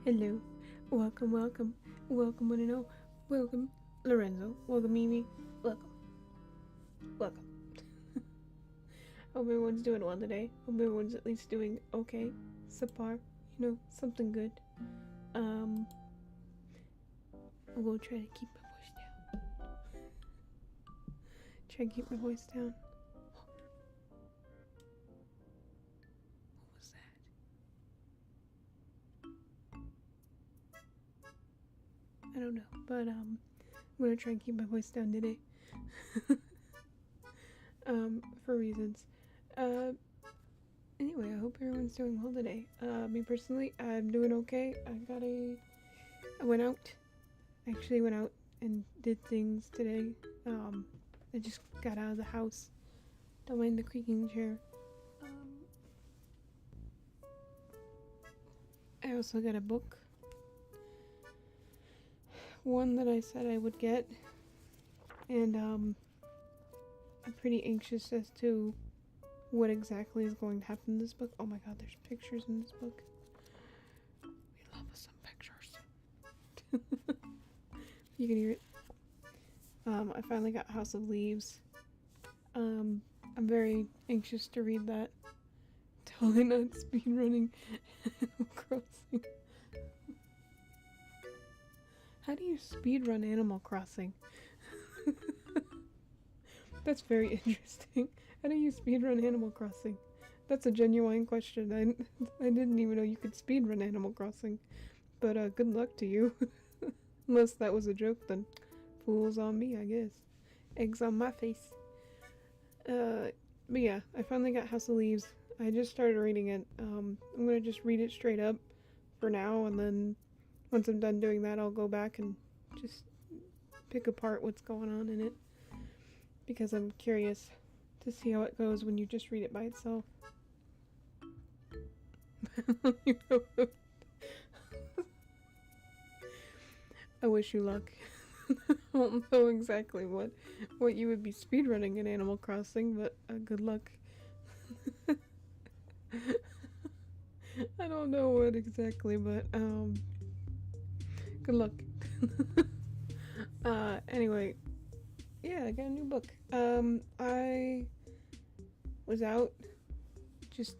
Hello, welcome, welcome one and all, welcome Lorenzo, welcome Mimi, welcome. Hope everyone's doing well today. Hope everyone's at least doing okay, subpar, something good. We'll try to keep my voice down. Try to keep my voice down. What was that? I don't know, but I'm gonna try and keep my voice down today. For reasons. Anyway, I hope everyone's doing well today. Me personally, I'm doing okay. I went out and did things today. I just got out of the house. Don't mind the creaking chair. I also got a book. One that I said I would get. And, I'm pretty anxious as to what exactly is going to happen in this book. Oh my god, there's pictures in this book. We love us some pictures. You can hear it. I finally got House of Leaves. I'm very anxious to read that. Totally not speedrunning Animal Crossing. How do you speedrun Animal Crossing? That's very interesting. How do you speedrun Animal Crossing? That's a genuine question. I didn't even know you could speedrun Animal Crossing. But good luck to you. Unless that was a joke, then fools on me, I guess. Eggs on my face. But yeah, I finally got House of Leaves. I just started reading it. I'm gonna just read it straight up for now, and then once I'm done doing that, I'll go back and just pick apart what's going on in it. Because I'm curious to see how it goes when you just read it by itself. I wish you luck. I don't know exactly what you would be speedrunning in Animal Crossing, but good luck. I don't know what exactly, but good luck. Anyway, yeah, I got a new book. I was out just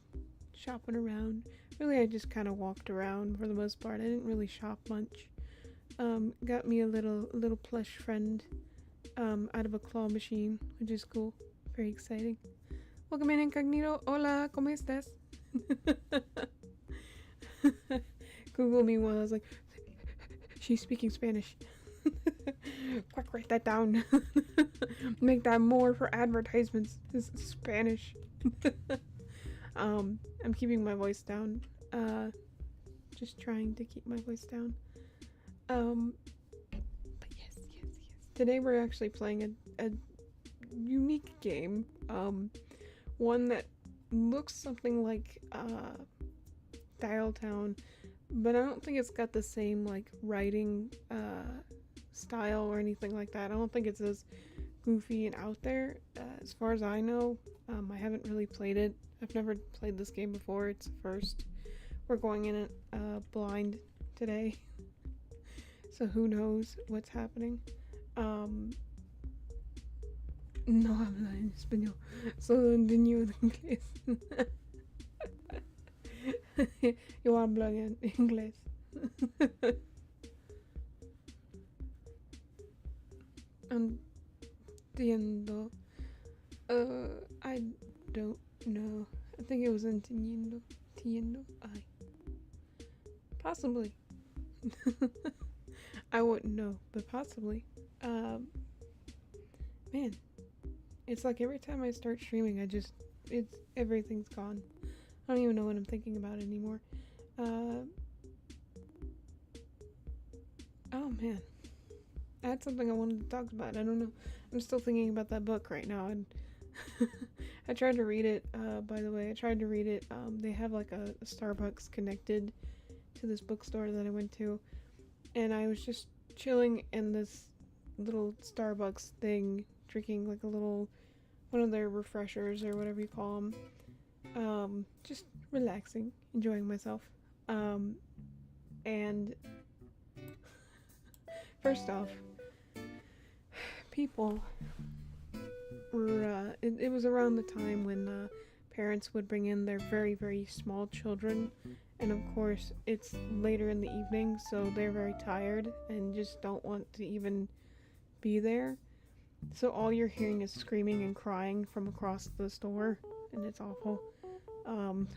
shopping around. Really, I just kind of walked around for the most part. I didn't really shop much. Got me a little plush friend out of a claw machine, which is cool. Very exciting. Welcome in, Incognito. Hola, ¿cómo estás? Google me while I was like, she's speaking Spanish. Quick, write that down. Make that more for advertisements. This is Spanish. I'm keeping my voice down. Just trying to keep my voice down. But yes. Today we're actually playing a unique game. One that looks something like Dial Town, but I don't think it's got the same like writing style or anything like that. I don't think it's as goofy and out there. As far as I know, I haven't really played it. I've never played this game before. It's the first. We're going in it blind today, so who knows what's happening. No habla en español, solo enseño en inglés. Yo hablo en inglés. Entiendo. I don't know. I think it was entendiendo. Entiendo. I possibly. I wouldn't know, but possibly. Um, Man, it's like every time I start streaming, it's everything's gone. I don't even know what I'm thinking about anymore. Uh, oh man, I had something I wanted to talk about. I don't know. I'm still thinking about that book right now, and I tried to read it. By the way, I tried to read it. They have like a Starbucks connected to this bookstore that I went to, and I was just chilling in this little Starbucks thing, drinking like a little one of their refreshers or whatever you call them. Just relaxing, enjoying myself. Um, and first off, people were. It was around the time when parents would bring in their very, very small children. And of course, it's later in the evening, so they're very tired and just don't want to even be there. So all you're hearing is screaming and crying from across the store, and it's awful. Um,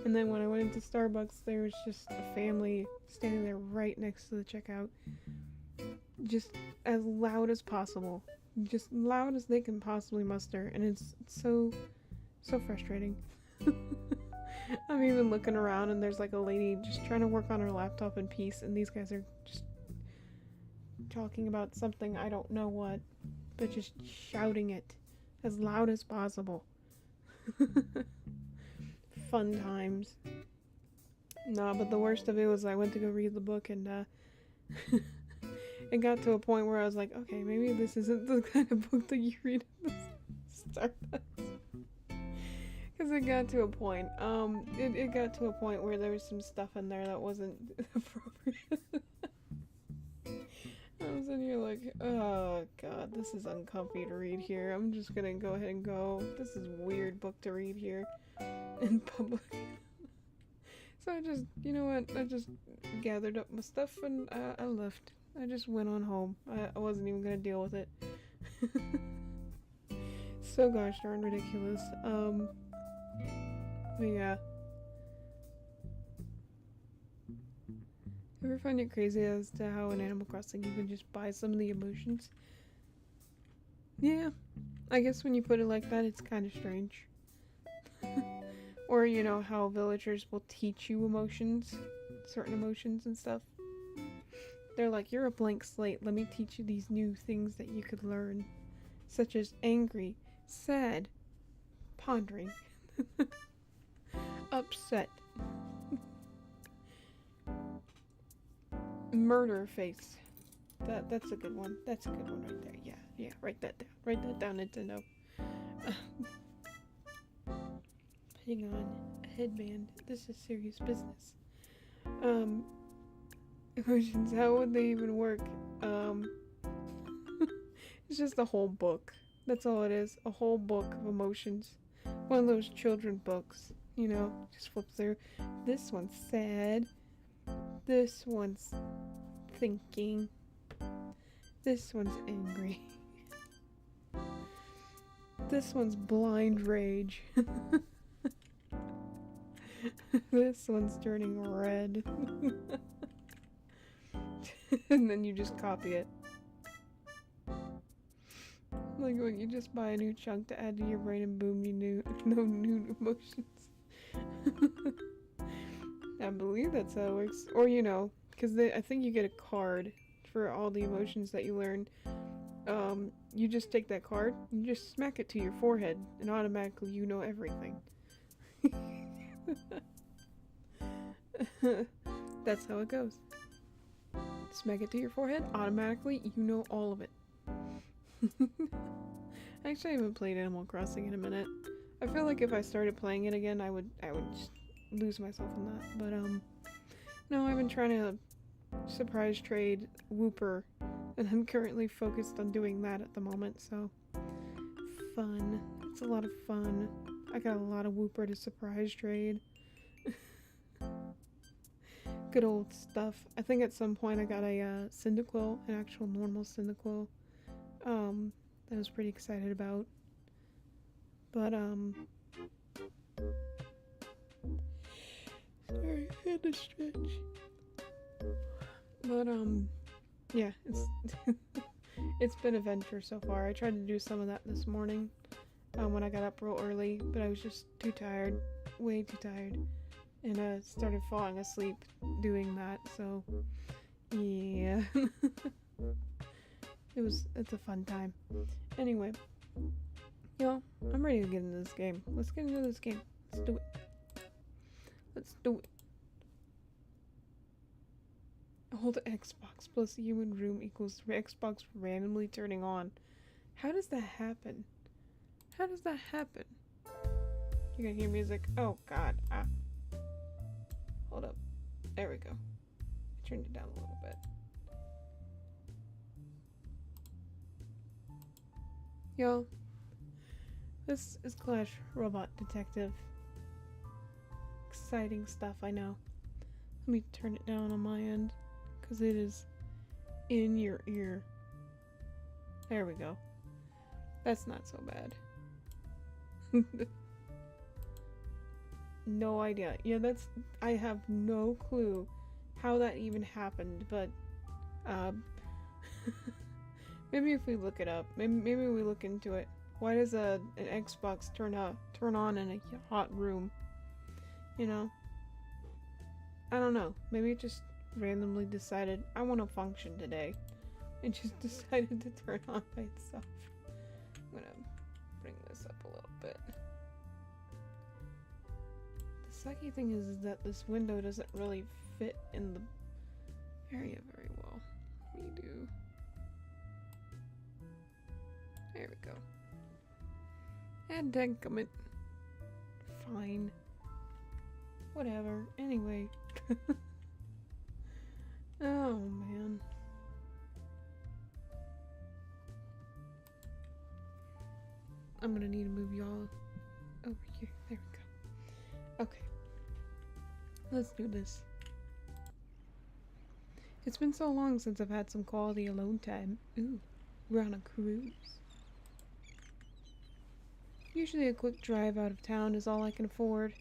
and then when I went into Starbucks, there was just a family standing there right next to the checkout, just as loud as possible, just loud as they can possibly muster, and it's so frustrating. I'm even looking around, and there's like a lady just trying to work on her laptop in peace, and these guys are just talking about something I don't know what, but just shouting it as loud as possible. Fun times. Nah, but the worst of it was I went to go read the book, and it got to a point where I was like, okay, maybe this isn't the kind of book that you read at the Starbucks. Because it got to a point. It got to a point where there was some stuff in there that wasn't appropriate. I was in here like, oh god, this is uncomfy to read here. I'm just gonna go ahead and go. This is a weird book to read here in public. So I just, you know what? I just gathered up my stuff and I left. I just went on home. I wasn't even gonna deal with it. So gosh darn ridiculous. But yeah. Ever find it crazy as to how in Animal Crossing you can just buy some of the emotions? Yeah, I guess when you put it like that, it's kind of strange. Or, you know, how villagers will teach you emotions, certain emotions and stuff. They're like, you're a blank slate, let me teach you these new things that you could learn. Such as angry, sad, pondering, upset, murder face. That's a good one. That's a good one right there. Yeah. Write that down. Write that down, Nintendo. Hang on. A headband. This is serious business. Emotions. How would they even work? It's just a whole book. That's all it is. A whole book of emotions. One of those children books. You know, just flip through. This one's sad. This one's thinking. This one's angry. This one's blind rage. This one's turning red. And then you just copy it. Like when you just buy a new chunk to add to your brain and boom, no new emotions. I believe that's how it works. Or, you know, because I think you get a card for all the emotions that you learn. You just take that card, you just smack it to your forehead, and automatically you know everything. That's how it goes. Smack it to your forehead, automatically you know all of it. Actually, I haven't played Animal Crossing in a minute. I feel like if I started playing it again, I would just lose myself in that. But no, I've been trying to surprise trade Wooper, and I'm currently focused on doing that at the moment. So fun. It's a lot of fun. I got a lot of Wooper to surprise trade. good old stuff. I think at some point I got a Cyndaquil, an actual normal Cyndaquil. That I was pretty excited about. But sorry, I had to stretch. But yeah, it's it's been an adventure so far. I tried to do some of that this morning when I got up real early, but I was just too tired, way too tired, and started falling asleep doing that. So yeah, it's a fun time. Anyway, y'all, I'm ready to get into this game. Let's get into this game. Let's do it. Let's do it. Hold Xbox plus U in room equals Xbox randomly turning on. How does that happen? How does that happen? You can hear music. Oh god. Ah. Hold up. There we go. I turned it down a little bit. Yo. This is Clash Robot Detective. Exciting stuff, I know. Let me turn it down on my end, because it is in your ear. There we go. That's not so bad. No idea. Yeah, I have no clue how that even happened, but maybe if we look it up, maybe we look into it. Why does an Xbox turn on in a hot room? You know? I don't know. Maybe it just randomly decided I want to function today and just decided to turn on by itself. I'm gonna bring this up a little bit. The sucky thing is that this window doesn't really fit in the area very well. Redo. There we go. And dadgummit. Fine. Whatever. Anyway. Oh man. I'm gonna need to move y'all over here. There we go. Okay. Let's do this. It's been so long since I've had some quality alone time. Ooh, we're on a cruise. Usually a quick drive out of town is all I can afford.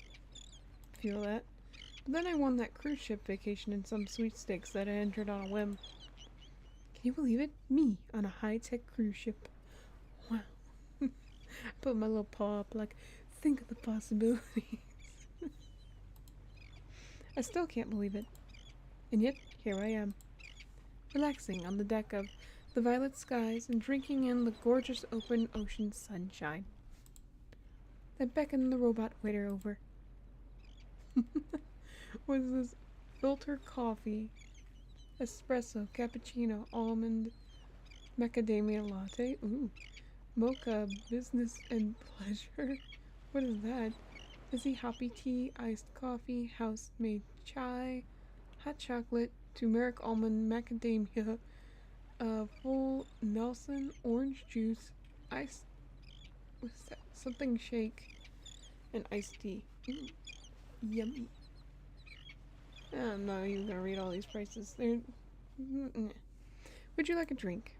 Feel that. But then I won that cruise ship vacation in some sweepstakes that I entered on a whim. Can you believe it? Me on a high-tech cruise ship. Wow. I put my little paw up like, think of the possibilities. I still can't believe it. And yet, here I am. Relaxing on the deck of the violet skies and drinking in the gorgeous open ocean sunshine. I beckon the robot waiter over. What is this? Filter coffee, espresso, cappuccino, almond, macadamia latte. Ooh, mocha, business and pleasure. What is that? Fizzy hoppy tea, iced coffee, house-made chai, hot chocolate, turmeric almond, macadamia, full Nelson, orange juice, iced, what's that? Something shake, and iced tea. Ooh, yummy. I'm not even gonna read all these prices. They're... Would you like a drink?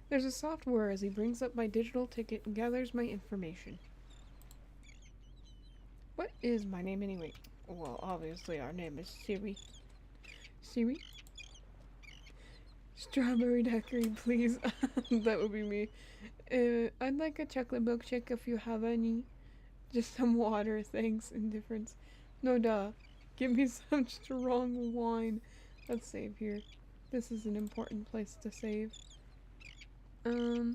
There's a soft whir as he brings up my digital ticket and gathers my information. What is my name anyway? Well, obviously our name is Siri. Siri? Strawberry daiquiri, please. That would be me. I'd like a chocolate milkshake if you have any. Just some water, thanks. Indifference. No duh. Give me some strong wine. Let's save here. This is an important place to save. A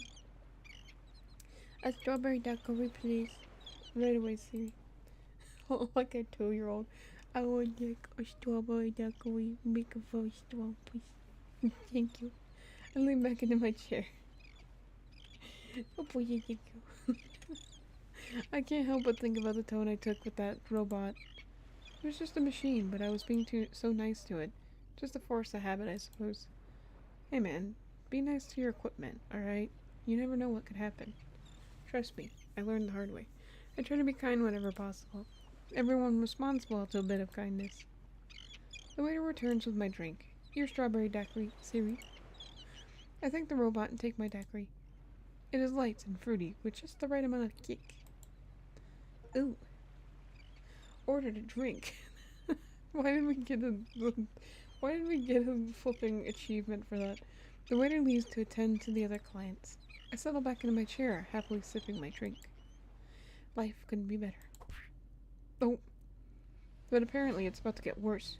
strawberry daiquiri, please. Right away, Siri. Oh, like a 2-year-old. I would like a strawberry daiquiri. Make a very strong, please. Thank you. I lean back into my chair. Oh boy, thank you. I can't help but think about the tone I took with that robot. It was just a machine, but I was being so nice to it. Just to force a habit, I suppose. Hey man, be nice to your equipment, alright? You never know what could happen. Trust me, I learned the hard way. I try to be kind whenever possible. Everyone responds well to a bit of kindness. The waiter returns with my drink. Your strawberry daiquiri, Siri. I thank the robot and take my daiquiri. It is light and fruity, with just the right amount of kick. Ooh. Ordered a drink. Why did we get a flipping achievement for that? The waiter leaves to attend to the other clients. I settle back into my chair, happily sipping my drink. Life couldn't be better. Oh. But apparently it's about to get worse.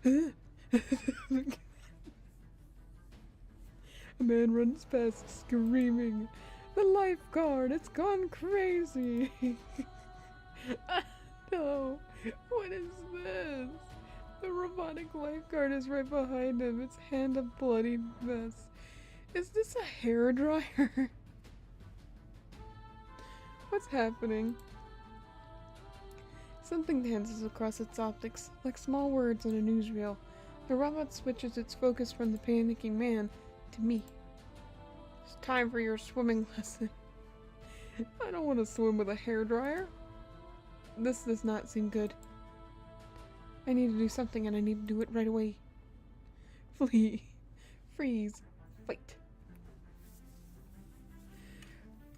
A man runs past screaming, "The lifeguard! It's gone crazy!" No! What is this? The robotic lifeguard is right behind him, its hand a bloody mess. Is this a hairdryer? What's happening? Something dances across its optics, like small words on a newsreel. The robot switches its focus from the panicking man to me. It's time for your swimming lesson. I don't want to swim with a hairdryer. This does not seem good. I need to do something and I need to do it right away. Flee. Freeze. Fight.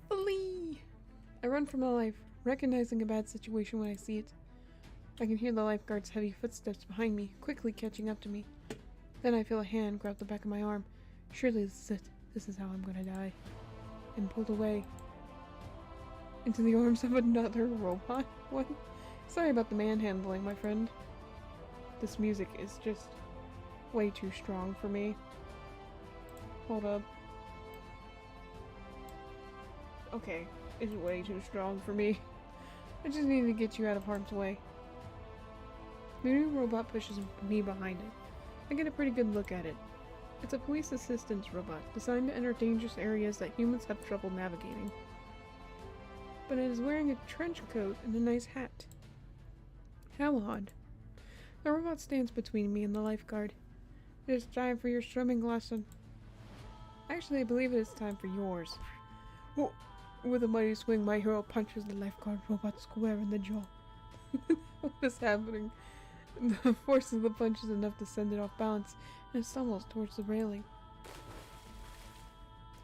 Flee! I run for my life, recognizing a bad situation when I see it. I can hear the lifeguard's heavy footsteps behind me, quickly catching up to me. Then I feel a hand grab the back of my arm. Surely this is it. This is how I'm gonna die. And pulled away. Into the arms of another robot? What? Sorry about the manhandling, my friend. This music is just way too strong for me. Hold up. Okay, it's way too strong for me. I just need to get you out of harm's way. The new robot pushes me behind it. I get a pretty good look at it. It's a police assistance robot, designed to enter dangerous areas that humans have trouble navigating. But it is wearing a trench coat and a nice hat. How odd. The robot stands between me and the lifeguard. It is time for your swimming lesson. Actually, I believe it is time for yours. Oh, with a mighty swing, my hero punches the lifeguard robot square in the jaw. What is happening? The force of the punch is enough to send it off balance, and it stumbles towards the railing.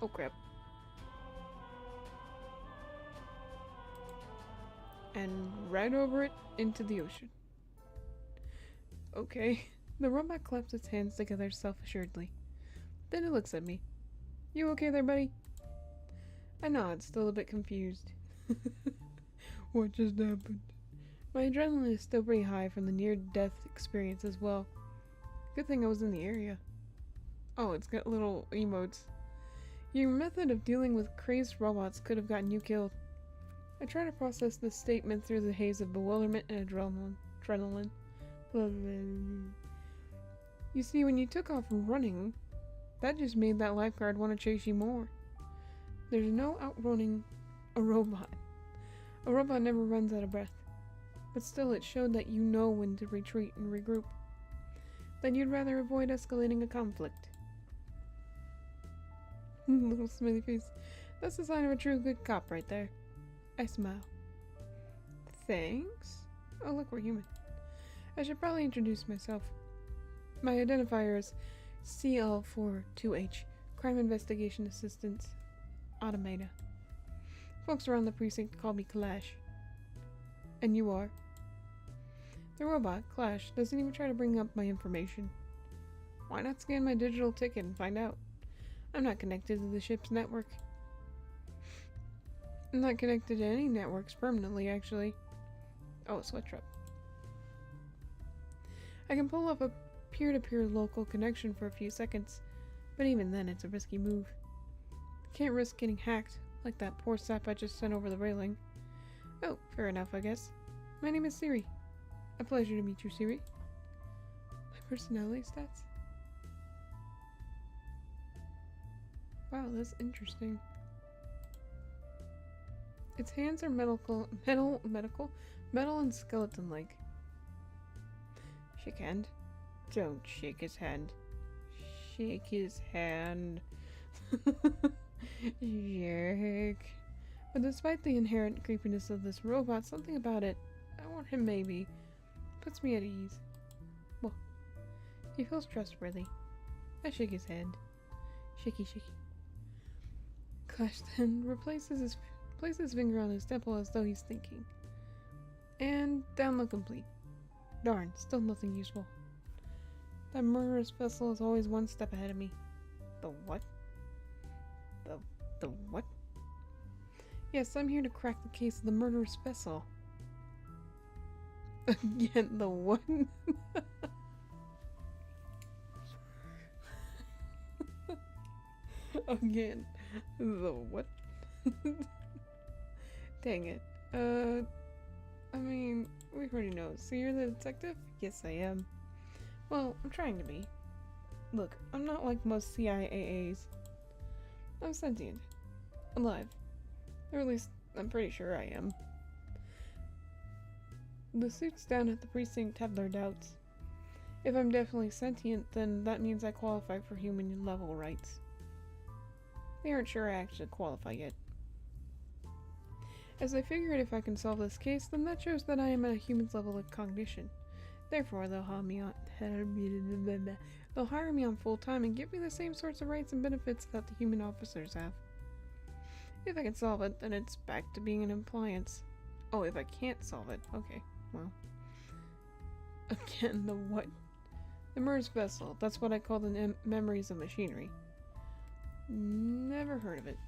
Oh crap. And right over it into the ocean. Okay. The robot claps its hands together self-assuredly. Then it looks at me. You okay there, buddy? I nod, still a bit confused. What just happened? My adrenaline is still pretty high from the near-death experience as well. Good thing I was in the area. Oh, it's got little emotes. Your method of dealing with crazed robots could have gotten you killed. I try to process this statement through the haze of bewilderment and adrenaline. You see, when you took off running, that just made that lifeguard want to chase you more. There's no outrunning a robot. A robot never runs out of breath. But still, it showed that you know when to retreat and regroup. That you'd rather avoid escalating a conflict. Little smiley face. That's the sign of a true good cop right there. I smile. Thanks? Oh look, we're human. I should probably introduce myself. My identifier is CL42H, Crime Investigation Assistant, Automata. Folks around the precinct call me Clash. And you are? The robot, Clash, doesn't even try to bring up my information. Why not scan my digital ticket and find out? I'm not connected to the ship's network. I'm not connected to any networks permanently, actually. Oh, a sweat trap. I can pull up a peer-to-peer local connection for a few seconds, but even then it's a risky move. Can't risk getting hacked, like that poor sap I just sent over the railing. Oh, fair enough, I guess. My name is Siri. A pleasure to meet you, Siri. My personality stats? Wow, that's interesting. Its hands are metal and skeleton-like. Shake hand. Don't shake his hand. Shake his hand. Shake. But despite the inherent creepiness of this robot, something about it, I want him maybe, puts me at ease. Well, he feels trustworthy. I shake his hand. Shaky, shaky. Clash then places his finger on his temple as though he's thinking. And download complete. Darn, still nothing useful. That murderous vessel is always one step ahead of me. The what? The what? Yes, I'm here to crack the case of the murderous vessel. Again, the what? Again, the what? Dang it. I mean, we already know. So you're the detective? Yes, I am. Well, I'm trying to be. Look, I'm not like most CIAAs. I'm sentient. Alive. Or at least, I'm pretty sure I am. The suits down at the precinct have their doubts. If I'm definitely sentient, then that means I qualify for human-level rights. They aren't sure I actually qualify yet. As I figured if I can solve this case, then that shows that I am at a human's level of cognition. Therefore, they'll hire me on full-time and give me the same sorts of rights and benefits that the human officers have. If I can solve it, then it's back to being an appliance. Oh, if I can't solve it, okay, well. Again, the what? The MERS vessel, that's what I call the memories of machinery. Never heard of it.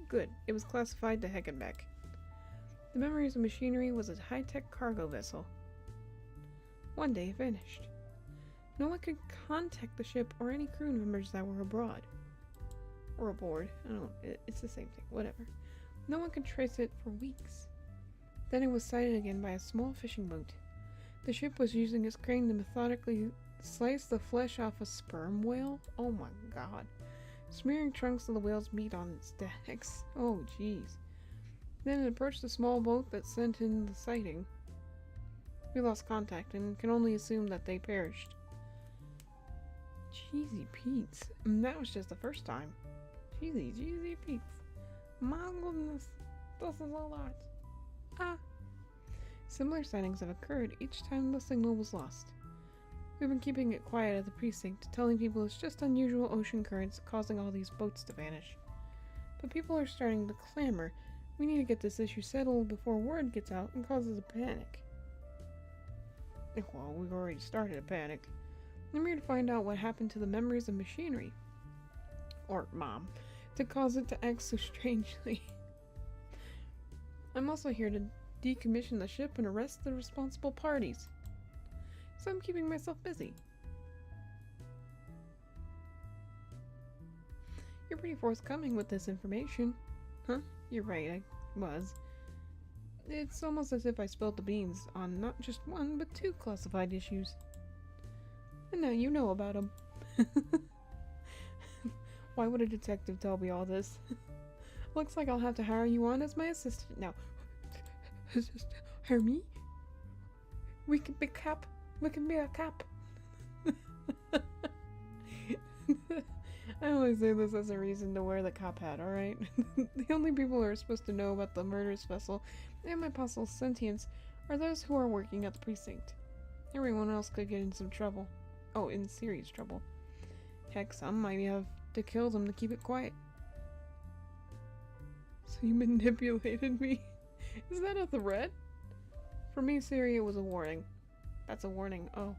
Good, it was classified to heck and back. The memories of machinery was a high-tech cargo vessel. One day it vanished. No one could contact the ship or any crew members that were abroad. Or aboard. I don't know. It's the same thing. Whatever. No one could trace it for weeks. Then it was sighted again by a small fishing boat. The ship was using its crane to methodically slice the flesh off a sperm whale? Oh my god. Smearing chunks of the whale's meat on its decks. Oh jeez. Then it approached the small boat that sent in the sighting. We lost contact and can only assume that they perished. Cheesy Pete's. And that was just the first time. Cheesy Pete's. My goodness. This is a lot. Ah. Similar sightings have occurred each time the signal was lost. We've been keeping it quiet at the precinct, telling people it's just unusual ocean currents causing all these boats to vanish. But people are starting to clamor. We need to get this issue settled before word gets out and causes a panic. Well, we've already started a panic. I'm here to find out what happened to the memories of machinery. Or Mom, to cause it to act so strangely. I'm also here to decommission the ship and arrest the responsible parties. So I'm keeping myself busy. You're pretty forthcoming with this information. Huh? You're right, I was. It's almost as if I spilled the beans on not just one, but two classified issues. And now you know about them. Why would a detective tell me all this? Looks like I'll have to hire you on as my assistant now. Hire me? We can be cap. We can be a cap. I only say this as a reason to wear the cop hat, alright? The only people who are supposed to know about the murderous vessel and my possible sentience are those who are working at the precinct. Everyone else could get in some trouble. Oh, in serious trouble. Heck, some might have to kill them to keep it quiet. So you manipulated me? Is that a threat? For me, Siri, it was a warning. That's a warning. Oh.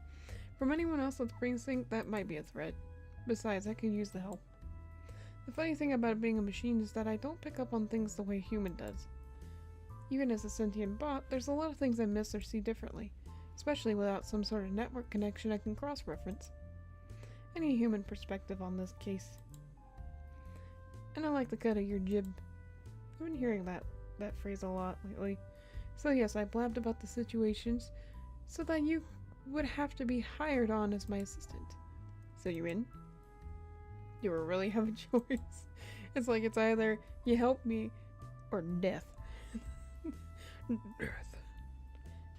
From anyone else at the precinct, that might be a threat. Besides, I can use the help. The funny thing about being a machine is that I don't pick up on things the way a human does. Even as a sentient bot, there's a lot of things I miss or see differently, especially without some sort of network connection I can cross-reference. I need a human perspective on this case. And I like the cut of your jib. I've been hearing that phrase a lot lately. So yes, I blabbed about the situations so that you would have to be hired on as my assistant. So you're in? You really have a choice. It's like it's either you help me or death. Death.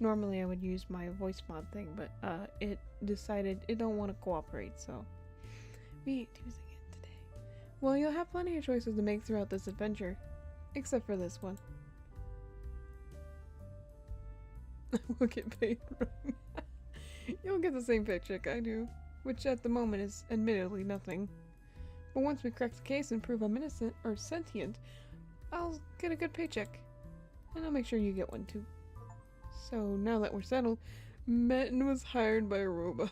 Normally I would use my voice mod thing, but it decided it don't want to cooperate, so we ain't using it today. Well, you'll have plenty of choices to make throughout this adventure, except for this one. I will get paid wrong. You'll get the same paycheck I do, which at the moment is admittedly nothing. But once we crack the case and prove I'm innocent or sentient, I'll get a good paycheck. And I'll make sure you get one too. So now that we're settled, Metin was hired by a robot.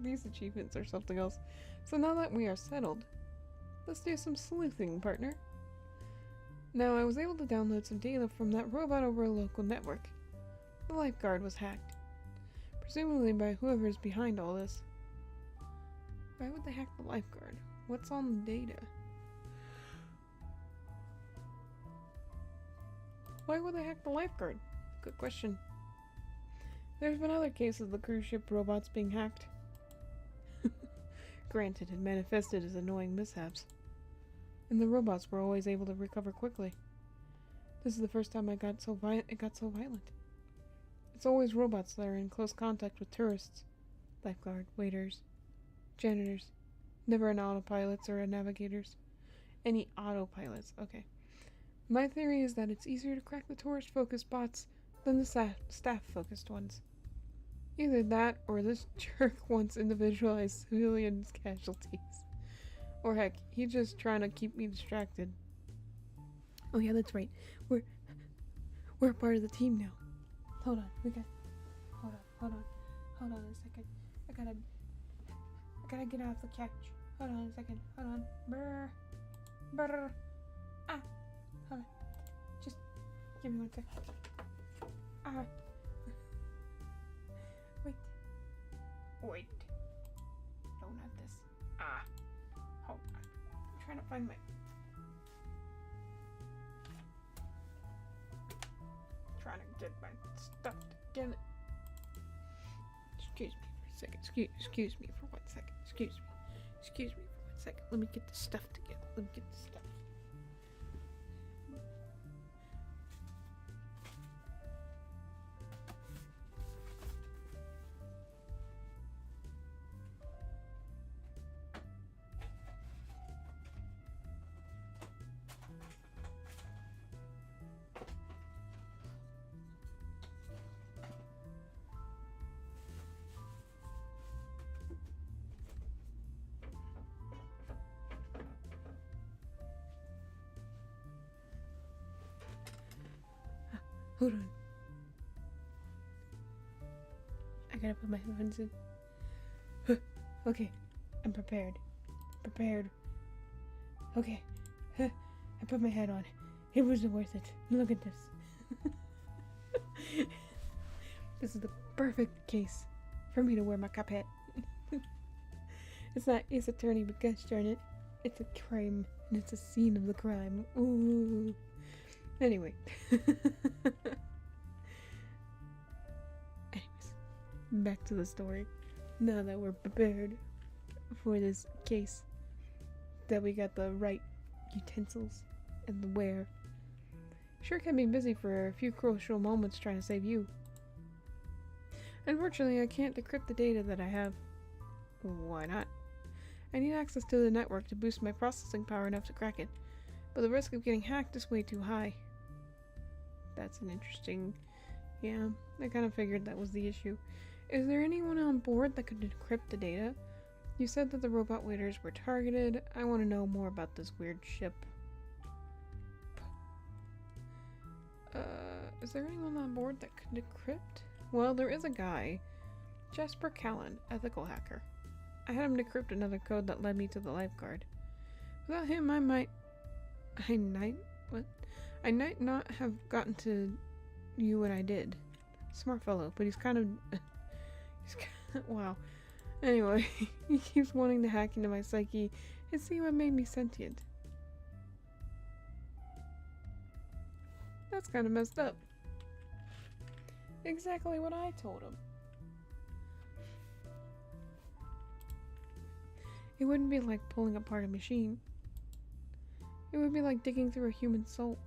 These achievements are something else. So now that we are settled, let's do some sleuthing, partner. Now I was able to download some data from that robot over a local network. The lifeguard was hacked. Presumably by whoever's behind all this. Why would they hack the lifeguard? What's on the data? Why would they hack the lifeguard? Good question. There's been other cases of the cruise ship robots being hacked. Granted, it manifested as annoying mishaps. And the robots were always able to recover quickly. This is the first time it got so violent. It's always robots that are in close contact with tourists. Lifeguard, waiters, janitors. Never an autopilots or a navigators. Any autopilots, okay. My theory is that it's easier to crack the tourist-focused bots than the staff-focused ones. Either that, or this jerk wants individualized civilians' casualties. Or heck, he's just trying to keep me distracted. Oh yeah, that's right. We're a part of the team now. Hold on, hold on a second. I gotta get off the couch. Hold on a second. Hold on. Brr. Ah. Hold on. Just give me 1 second. Ah. Wait. No, not this. Ah. Hold on. I'm trying to find my... Trying to get my stuff together. Excuse me for a second. Excuse me for 1 second. Excuse me for 1 second. Let me get the stuff together. Hold on. I gotta put my headphones in. Okay, I'm prepared. Okay, I put my head on. It wasn't worth it. Look at this. This is the perfect case for me to wear my cap hat. It's not Ace Attorney, but gosh darn it, it's a crime, and it's a scene of the crime. Ooh. Anyway. Anyways, back to the story. Now that we're prepared for this case, that we got the right utensils and the wear. Sure can be busy for a few crucial moments trying to save you. Unfortunately, I can't decrypt the data that I have. Why not? I need access to the network to boost my processing power enough to crack it, but the risk of getting hacked is way too high. That's an interesting... Yeah, I kind of figured that was the issue. Is there anyone on board that could decrypt the data? You said that the robot waiters were targeted. I want to know more about this weird ship. Is there anyone on board that could decrypt? Well, there is a guy. Jasper Callan, ethical hacker. I had him decrypt another code that led me to the lifeguard. Without him, I might not have gotten to you when I did. Smart fellow, but he's kind of... wow. Anyway, he keeps wanting to hack into my psyche and see what made me sentient. That's kind of messed up. Exactly what I told him. It wouldn't be like pulling apart a machine. It would be like digging through a human soul.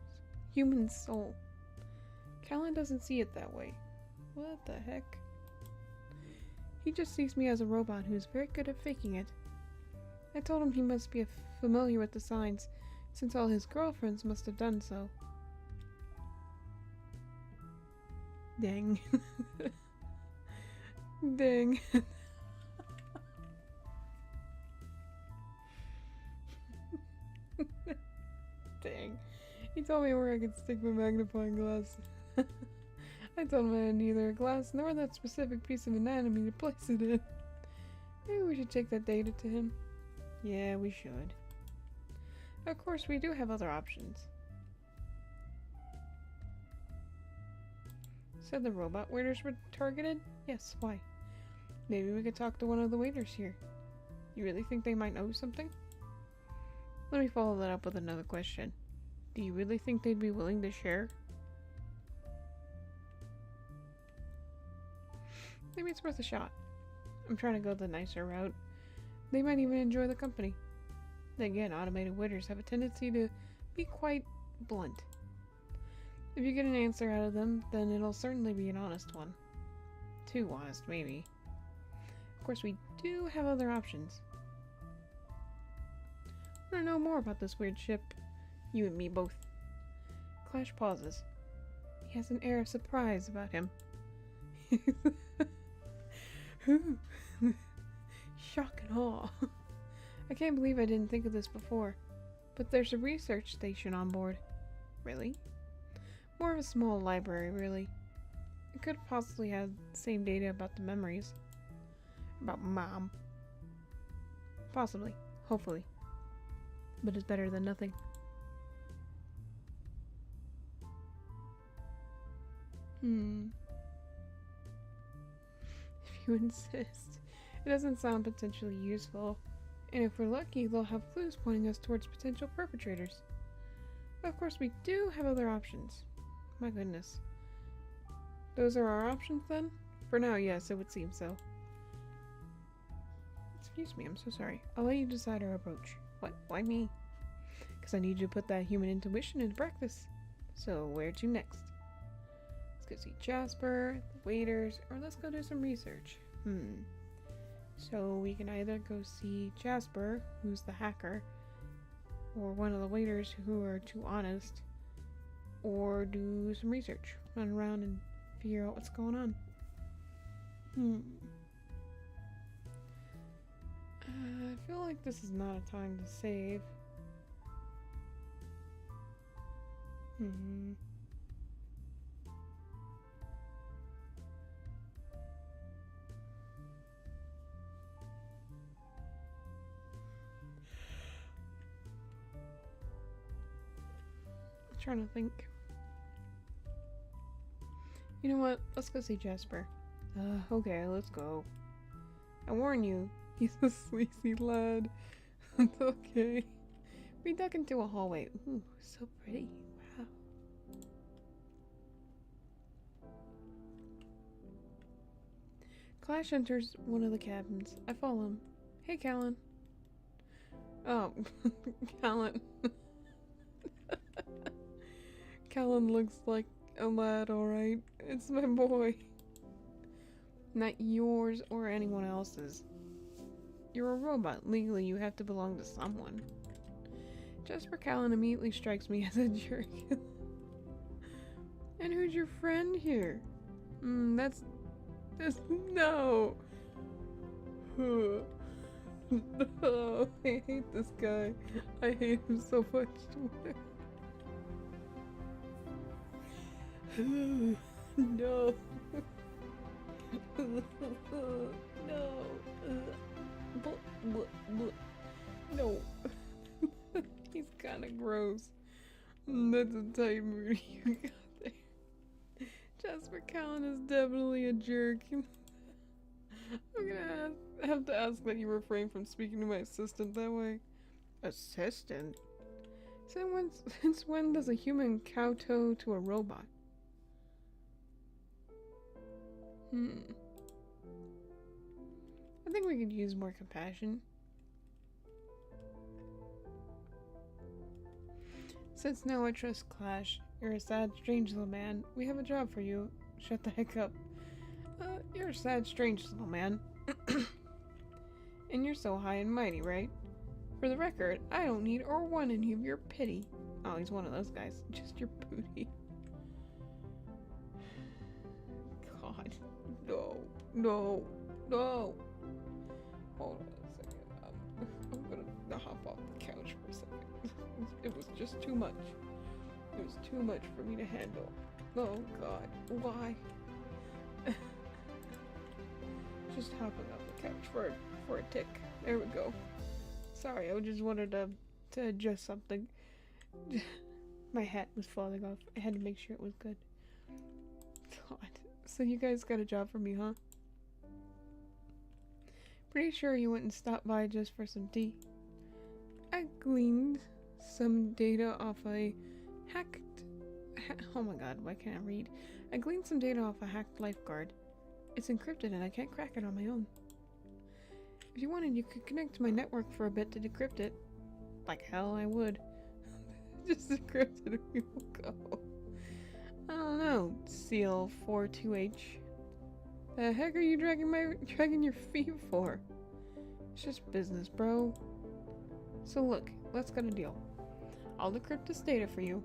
Callan doesn't see it that way. What the heck? He just sees me as a robot who's very good at faking it. I told him he must be familiar with the signs, since all his girlfriends must have done so. Dang. Dang. Dang. He told me where I could stick my magnifying glass. I told him I had neither a glass nor that specific piece of anatomy to place it in. Maybe we should take that data to him. Yeah, we should. Of course, we do have other options. Said the robot waiters were targeted? Yes, why? Maybe we could talk to one of the waiters here. You really think they might know something? Let me follow that up with another question. Do you really think they'd be willing to share? Maybe it's worth a shot. I'm trying to go the nicer route. They might even enjoy the company. Then again, automated waiters have a tendency to be quite blunt. If you get an answer out of them, then it'll certainly be an honest one. Too honest, maybe. Of course, we do have other options. I want to know more about this weird ship. You and me both. Clash pauses. He has an air of surprise about him. Shock and awe. I can't believe I didn't think of this before. But there's a research station on board. Really? More of a small library, really. It could have possibly had the same data about the memories. About Mom. Possibly. Hopefully. But it's better than nothing. If you insist. It doesn't sound potentially useful. And if we're lucky, they'll have clues pointing us towards potential perpetrators. Of course, we do have other options. My goodness. Those are our options, then? For now, yes, it would seem so. Excuse me, I'm so sorry. I'll let you decide our approach. What? Why me? Because I need you to put that human intuition into practice. So, where to next? Let's go see Jasper, the waiters, or let's go do some research. So, we can either go see Jasper, who's the hacker, or one of the waiters who are too honest, or do some research. Run around and figure out what's going on. I feel like this is not a time to save. I'm trying to think. You know what? Let's go see Jasper. Okay, let's go. I warn you, he's a sleazy lad. It's okay. We duck into a hallway. Ooh, so pretty. Wow. Clash enters one of the cabins. I follow him. Hey, Callan. Oh, Callan. Callan looks like a lad, alright. It's my boy. Not yours or anyone else's. You're a robot. Legally, you have to belong to someone. Jasper Callan immediately strikes me as a jerk. And who's your friend here? That's no. No, I hate this guy. I hate him so much. No. No. No. He's kind of gross. That's a tight mood you got there. Jasper Callan is definitely a jerk. I'm gonna have to ask that you refrain from speaking to my assistant that way. Assistant? Since when does a human kowtow to a robot? I think we could use more compassion. Since now I trust Clash, you're a sad, strange little man. We have a job for you. Shut the heck up. You're a sad, strange little man. And you're so high and mighty, right? For the record, I don't need or want any of your pity. Oh, he's one of those guys. Just your booty. God. No. No. No! Hold on a second. I'm gonna hop off the couch for a second. It was just too much. It was too much for me to handle. Oh god, why? Just hopping off the couch for a tick. There we go. Sorry, I just wanted to adjust something. My hat was falling off. I had to make sure it was good. God. So you guys got a job for me, huh? Pretty sure you went and stopped by just for some tea. I gleaned some data off a oh my god, why can't I read? I gleaned some data off a hacked lifeguard. It's encrypted and I can't crack it on my own. If you wanted, you could connect to my network for a bit to decrypt it. Like hell I would. Just decrypt it if you go. I don't know, CL42H. The heck are you dragging your feet for? It's just business, bro. So look, let's get a deal. I'll decrypt this data for you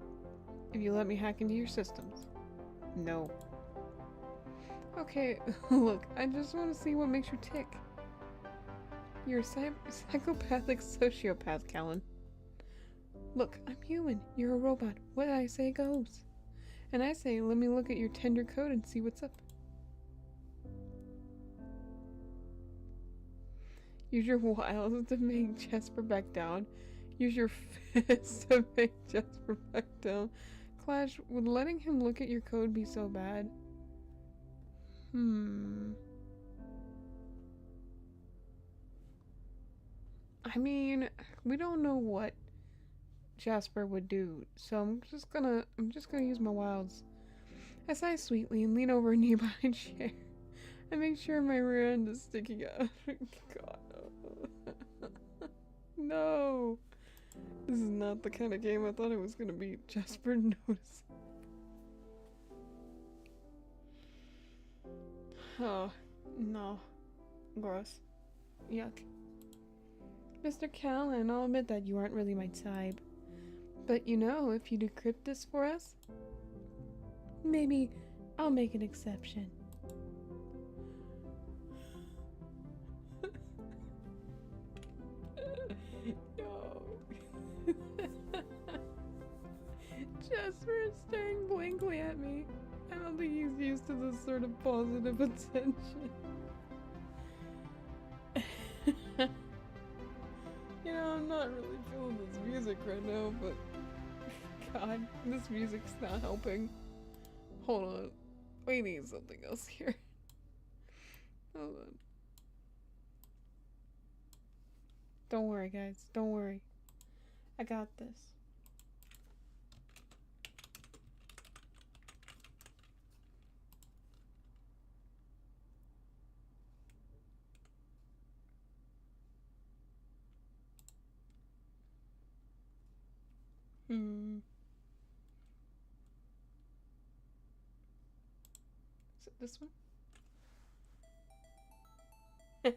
if you let me hack into your systems. No. Okay, look, I just want to see what makes you tick. You're a psychopathic sociopath, Callan. Look, I'm human. You're a robot. What I say goes. And I say, let me look at your tender code and see what's up. Use your wiles to make Jasper back down. Use your fists to make Jasper back down. Clash, would letting him look at your code be so bad? I mean, we don't know what Jasper would do, so I'm just gonna use my wilds. I sigh sweetly and lean over a nearby chair. I make sure my rear end is sticking out. God, no. No! This is not the kind of game I thought it was gonna be. Jasper noticed. Oh, no. Gross. Yuck. Mr. Callan, I'll admit that you aren't really my type. But you know, if you decrypt this for us, maybe I'll make an exception. No. Jasper is staring blankly at me. I don't think he's used to this sort of positive attention. You know, I'm not really feeling this music right now, but God, this music's not helping. Hold on. We need something else here. Hold on. Don't worry, guys. Don't worry. I got this. Is it this one? Is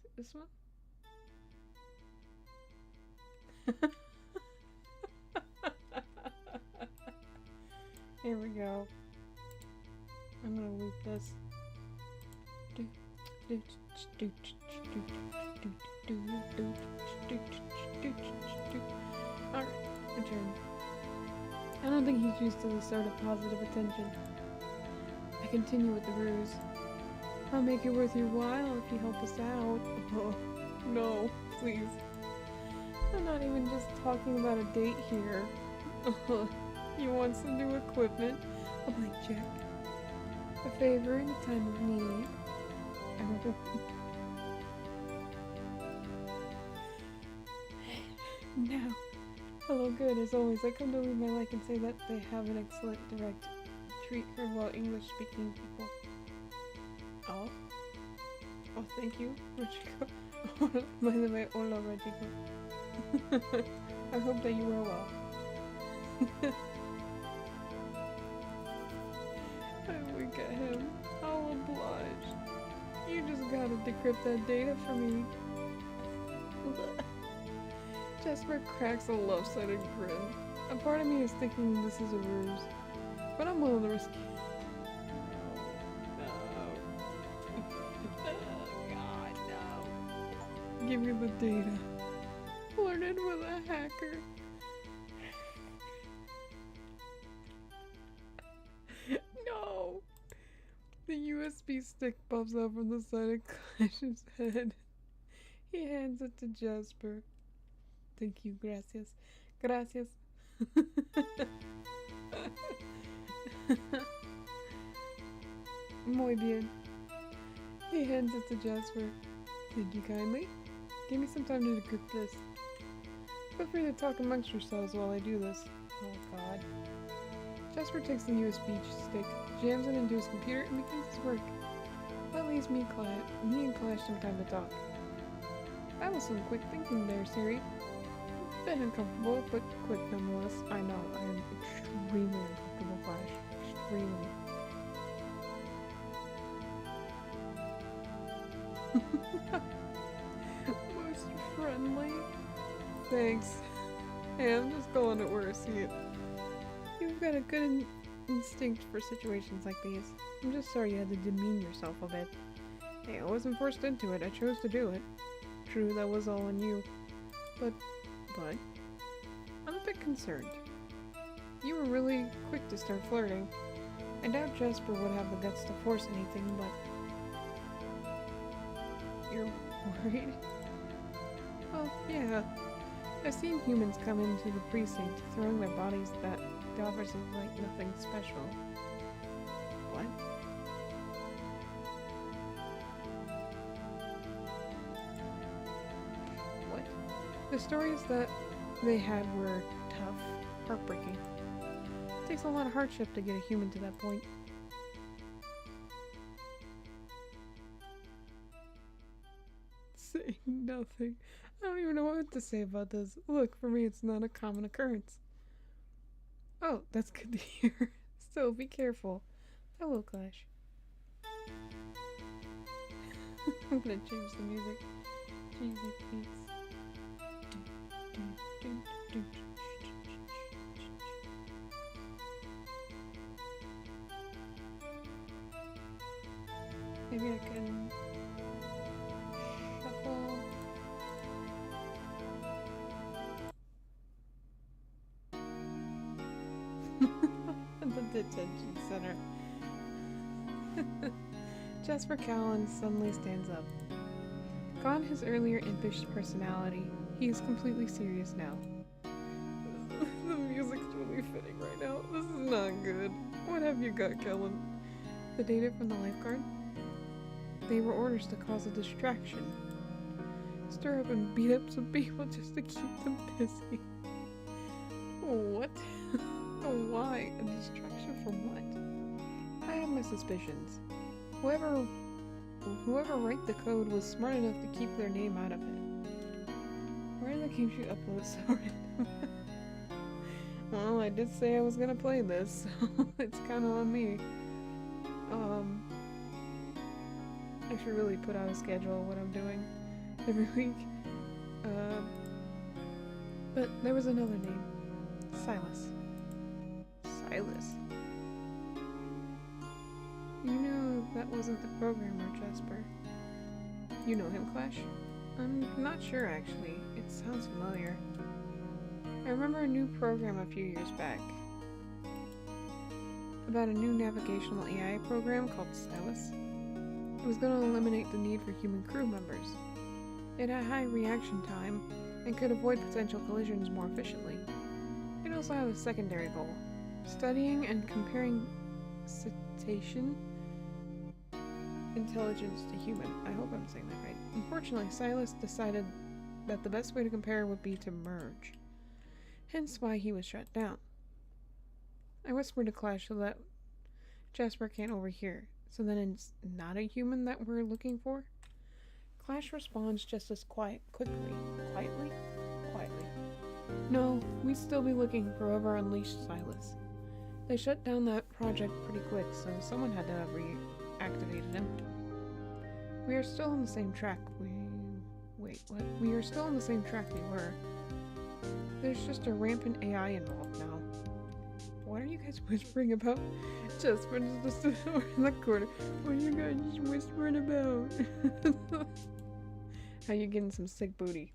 it this one? Here we go. I'm gonna loop this. Alright, return. I don't think he's used to this sort of positive attention. I continue with the ruse. I'll make it worth your while if you help us out. Oh, no, please. I'm not even just talking about a date here. You want some new equipment? A blank check. A favor in a time of need. Now, hello good, as always, I come to leave my like and say that they have an excellent direct treat for well English-speaking people. Oh? Oh, thank you, Rodrigo. By the way, hola, Rodrigo. I hope that you are well. I wink at him. I'll oblige. You just gotta decrypt that data for me. Jasper cracks a lopsided grin. A part of me is thinking this is a ruse, but I'm willing to risk it. God, no. Give me the data. Flirted with a hacker. No. The USB stick pops out from the side of Clash's head. He hands it to Jasper. Thank you, gracias. Gracias. Muy bien. He hands it to Jasper. Thank you kindly. Give me some time to decrypt this. Feel free to talk amongst yourselves while I do this. Oh god. Jasper takes the USB stick, jams it into his computer, and begins his work. That leaves me and Clash some time to talk. That was some quick thinking there, Siri. Bit uncomfortable, but quick nonetheless. I know, I am extremely uncomfortable, Clash. Extremely. Most friendly. Thanks. Hey, I'm just calling it where I see it. You've got a good instinct for situations like these. I'm just sorry you had to demean yourself a bit. Hey, I wasn't forced into it. I chose to do it. True, that was all on you. But, I'm a bit concerned. You were really quick to start flirting. I doubt Jasper would have the guts to force anything, but... You're worried? Well, yeah. I've seen humans come into the precinct throwing their bodies that the offers of like nothing special. What? What? The stories that they had were tough, heartbreaking. It takes a lot of hardship to get a human to that point. Saying nothing. I don't even know what to say about this. Look, for me it's not a common occurrence. Oh, that's good to hear. So, be careful. Hello, Clash. I'm gonna change the music. Cheesy beats. Maybe I can shuffle. The detention center. Jasper Callan suddenly stands up. Gone his earlier impish personality, he is completely serious now. The music's really fitting right now. This is not good. What have you got, Kellen? The data from the lifeguard? They were orders to cause a distraction. Stir up and beat up some people just to keep them busy. What? Why? A distraction from what? I have my suspicions. Whoever wrote the code was smart enough to keep their name out of it. Where are the games you upload so random? Well, I did say I was gonna play this, so it's kinda on me. I should really put out a schedule of what I'm doing every week. But there was another name. Silas. Silas. You know that wasn't the programmer, Jasper. You know him, Clash? I'm not sure, actually. It sounds familiar. I remember a new program a few years back. About a new navigational AI program called Silas. It was going to eliminate the need for human crew members. It had high reaction time and could avoid potential collisions more efficiently. It also had a secondary goal. Studying and comparing cetacean intelligence to human. I hope I'm saying that right. Unfortunately, Silas decided that the best way to compare would be to merge. Hence why he was shut down. I whispered to Clash so that Jasper can't overhear. So then it's not a human that we're looking for? Clash responds just as quietly. No, we'd still be looking for whoever unleashed Silas. They shut down that project pretty quick, so someone had to have reactivated him. We are still on the same track. Wait, what? We are still on the same track we were. There's just a rampant AI involved now. What are you guys whispering about? Jasper just over in the corner. What are you guys just whispering about? How you getting some sick booty?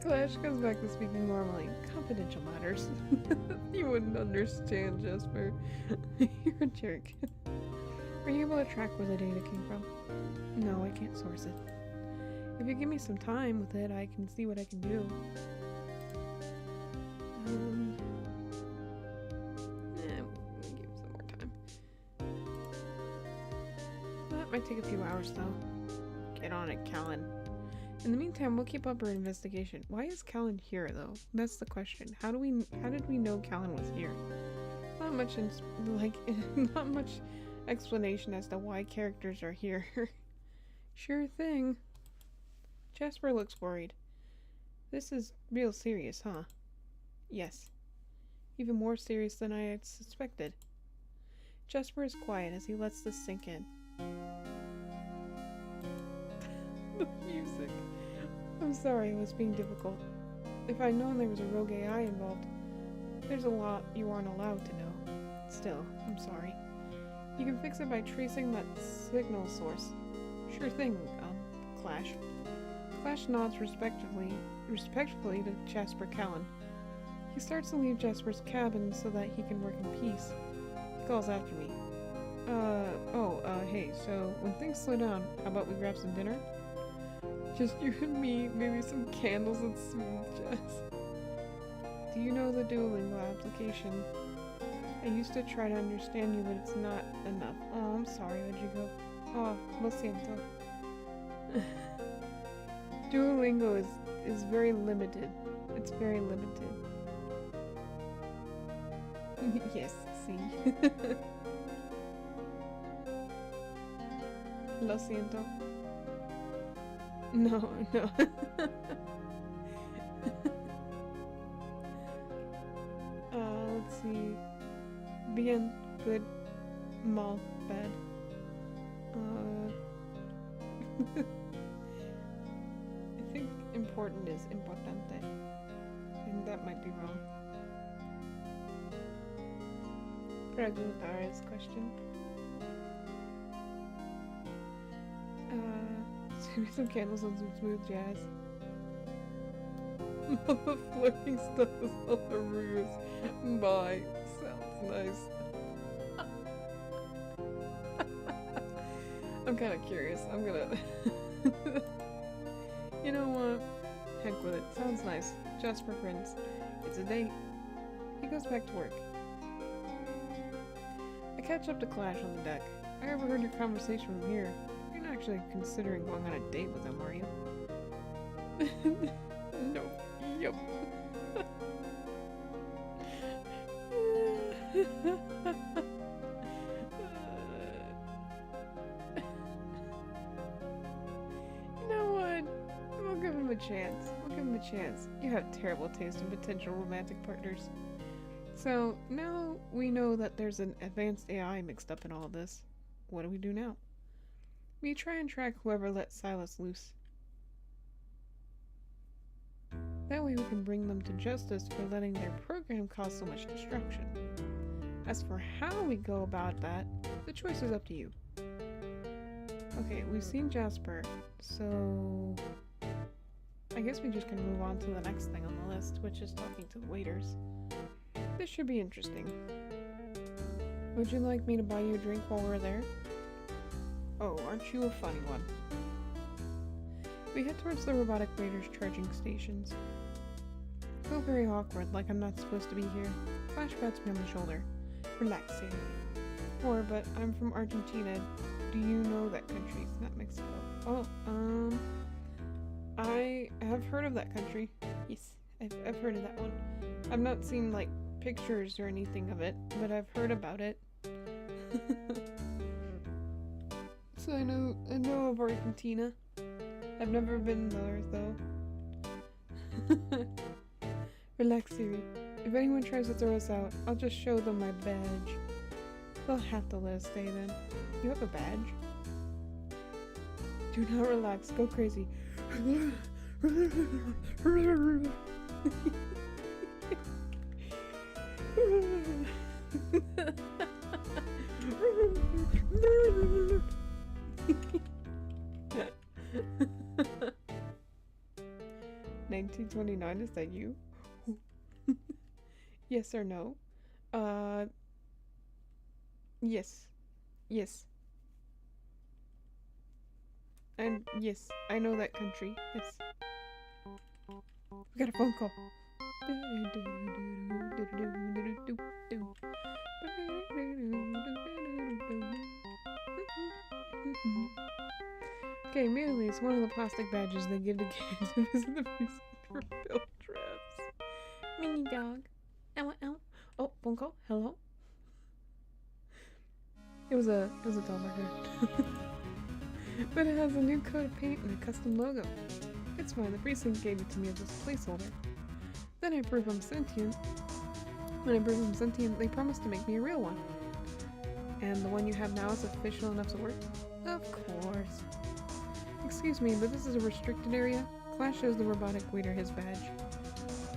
Clash goes back to speaking normally. Confidential matters. You wouldn't understand, Jasper. You're a jerk. Are you able to track where the data came from? No, I can't source it. If you give me some time with it, I can see what I can do. We'll give some more time. That might take a few hours, though. Get on it, Callan. In the meantime, we'll keep up our investigation. Why is Callan here, though? That's the question. How did we know Callan was here? Not much, not much explanation as to why characters are here. Sure thing. Jasper looks worried. This is real serious, huh? Yes. Even more serious than I had suspected. Jasper is quiet as he lets this sink in. The music. I'm sorry I was being difficult. If I'd known there was a rogue AI involved, there's a lot you aren't allowed to know. Still, I'm sorry. You can fix it by tracing that signal source. Sure thing, Clash. Clash nods respectfully to Jasper Callan. He starts to leave Jasper's cabin so that he can work in peace. He calls after me. Hey, so when things slow down, how about we grab some dinner? Just you and me, maybe some candles and smooth jazz. Do you know the Duolingo application? I used to try to understand you, but it's not enough. Oh, I'm sorry, where'd you go? Oh, lo siento. Duolingo is very limited. It's very limited. Yes, see. Lo siento. No. Let's see. Bien, good, mal, bad. I think important is importante. And that might be wrong. Preguntar is question. Maybe some candles and some smooth jazz. The flirting stuff is all the ruse. Bye. Sounds nice. I'm kind of curious. I'm gonna... You know what? Heck with it. Sounds nice. Jasper grins. It's a date. He goes back to work. I catch up to Clash on the deck. I overheard your conversation from here. You're not actually considering going on a date with him, are you? No. Yup. You know what? We'll give him a chance. We'll give him a chance. You have terrible taste in potential romantic partners. So, now we know that there's an advanced AI mixed up in all this. What do we do now? We try and track whoever let Silas loose. That way we can bring them to justice for letting their program cause so much destruction. As for how we go about that, the choice is up to you. Okay, we've seen Jasper, so... I guess we just can move on to the next thing on the list, which is talking to the waiters. This should be interesting. Would you like me to buy you a drink while we're there? Oh, aren't you a funny one? We head towards the robotic waiters' charging stations. I feel very awkward, like I'm not supposed to be here. Flash pats me on the shoulder. Relax, Siri. But I'm from Argentina. Do you know that country? It's not Mexico. Oh, I have heard of that country. Yes, I've heard of that one. I've not seen, like, pictures or anything of it, but I've heard about it. So I know of Argentina. I've never been there, though. Relax, Siri. If anyone tries to throw us out, I'll just show them my badge. They'll have to let us stay then. You have a badge? Do not relax. Go crazy. $19.29, is that you? Yes or no? Uh, yes. Yes. And yes, I know that country. Yes. We got a phone call. Okay, merely is one of the plastic badges they give to kids who visit the precinct for field trips. Mini dog. Ow, ow. Oh, phone call. Hello. It was a telemarketer. But it has a new coat of paint and a custom logo. It's fine. The precinct gave it to me as a placeholder. Then I prove I'm sentient. When I prove I'm sentient, they promise to make me a real one. And the one you have now is official enough to work? Of course. Excuse me, but this is a restricted area. Clash shows the robotic waiter his badge.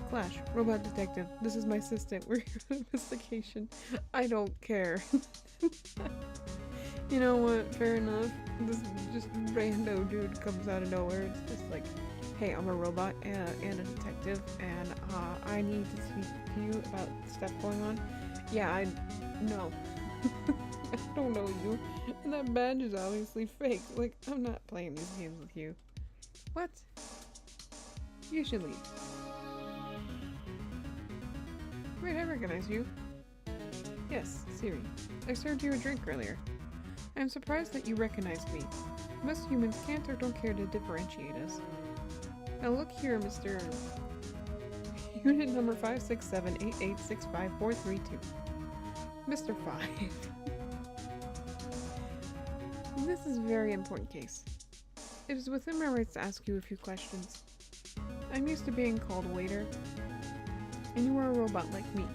Clash, robot detective. This is my assistant. We're here on investigation. I don't care. You know what? Fair enough. This just rando dude comes out of nowhere. It's just like, hey, I'm a robot and a detective, and I need to speak to you about stuff going on. Yeah, no. I don't know you. And that badge is obviously fake. Like, I'm not playing these games with you. What? You should leave. Wait, I recognize you. Yes, Siri. I served you a drink earlier. I'm surprised that you recognized me. Most humans can't or don't care to differentiate us. Now look here, Mr. Unit number 56788654332. Mr. 5. This is a very important case. It is within my rights to ask you a few questions. I'm used to being called a waiter, and you are a robot like me.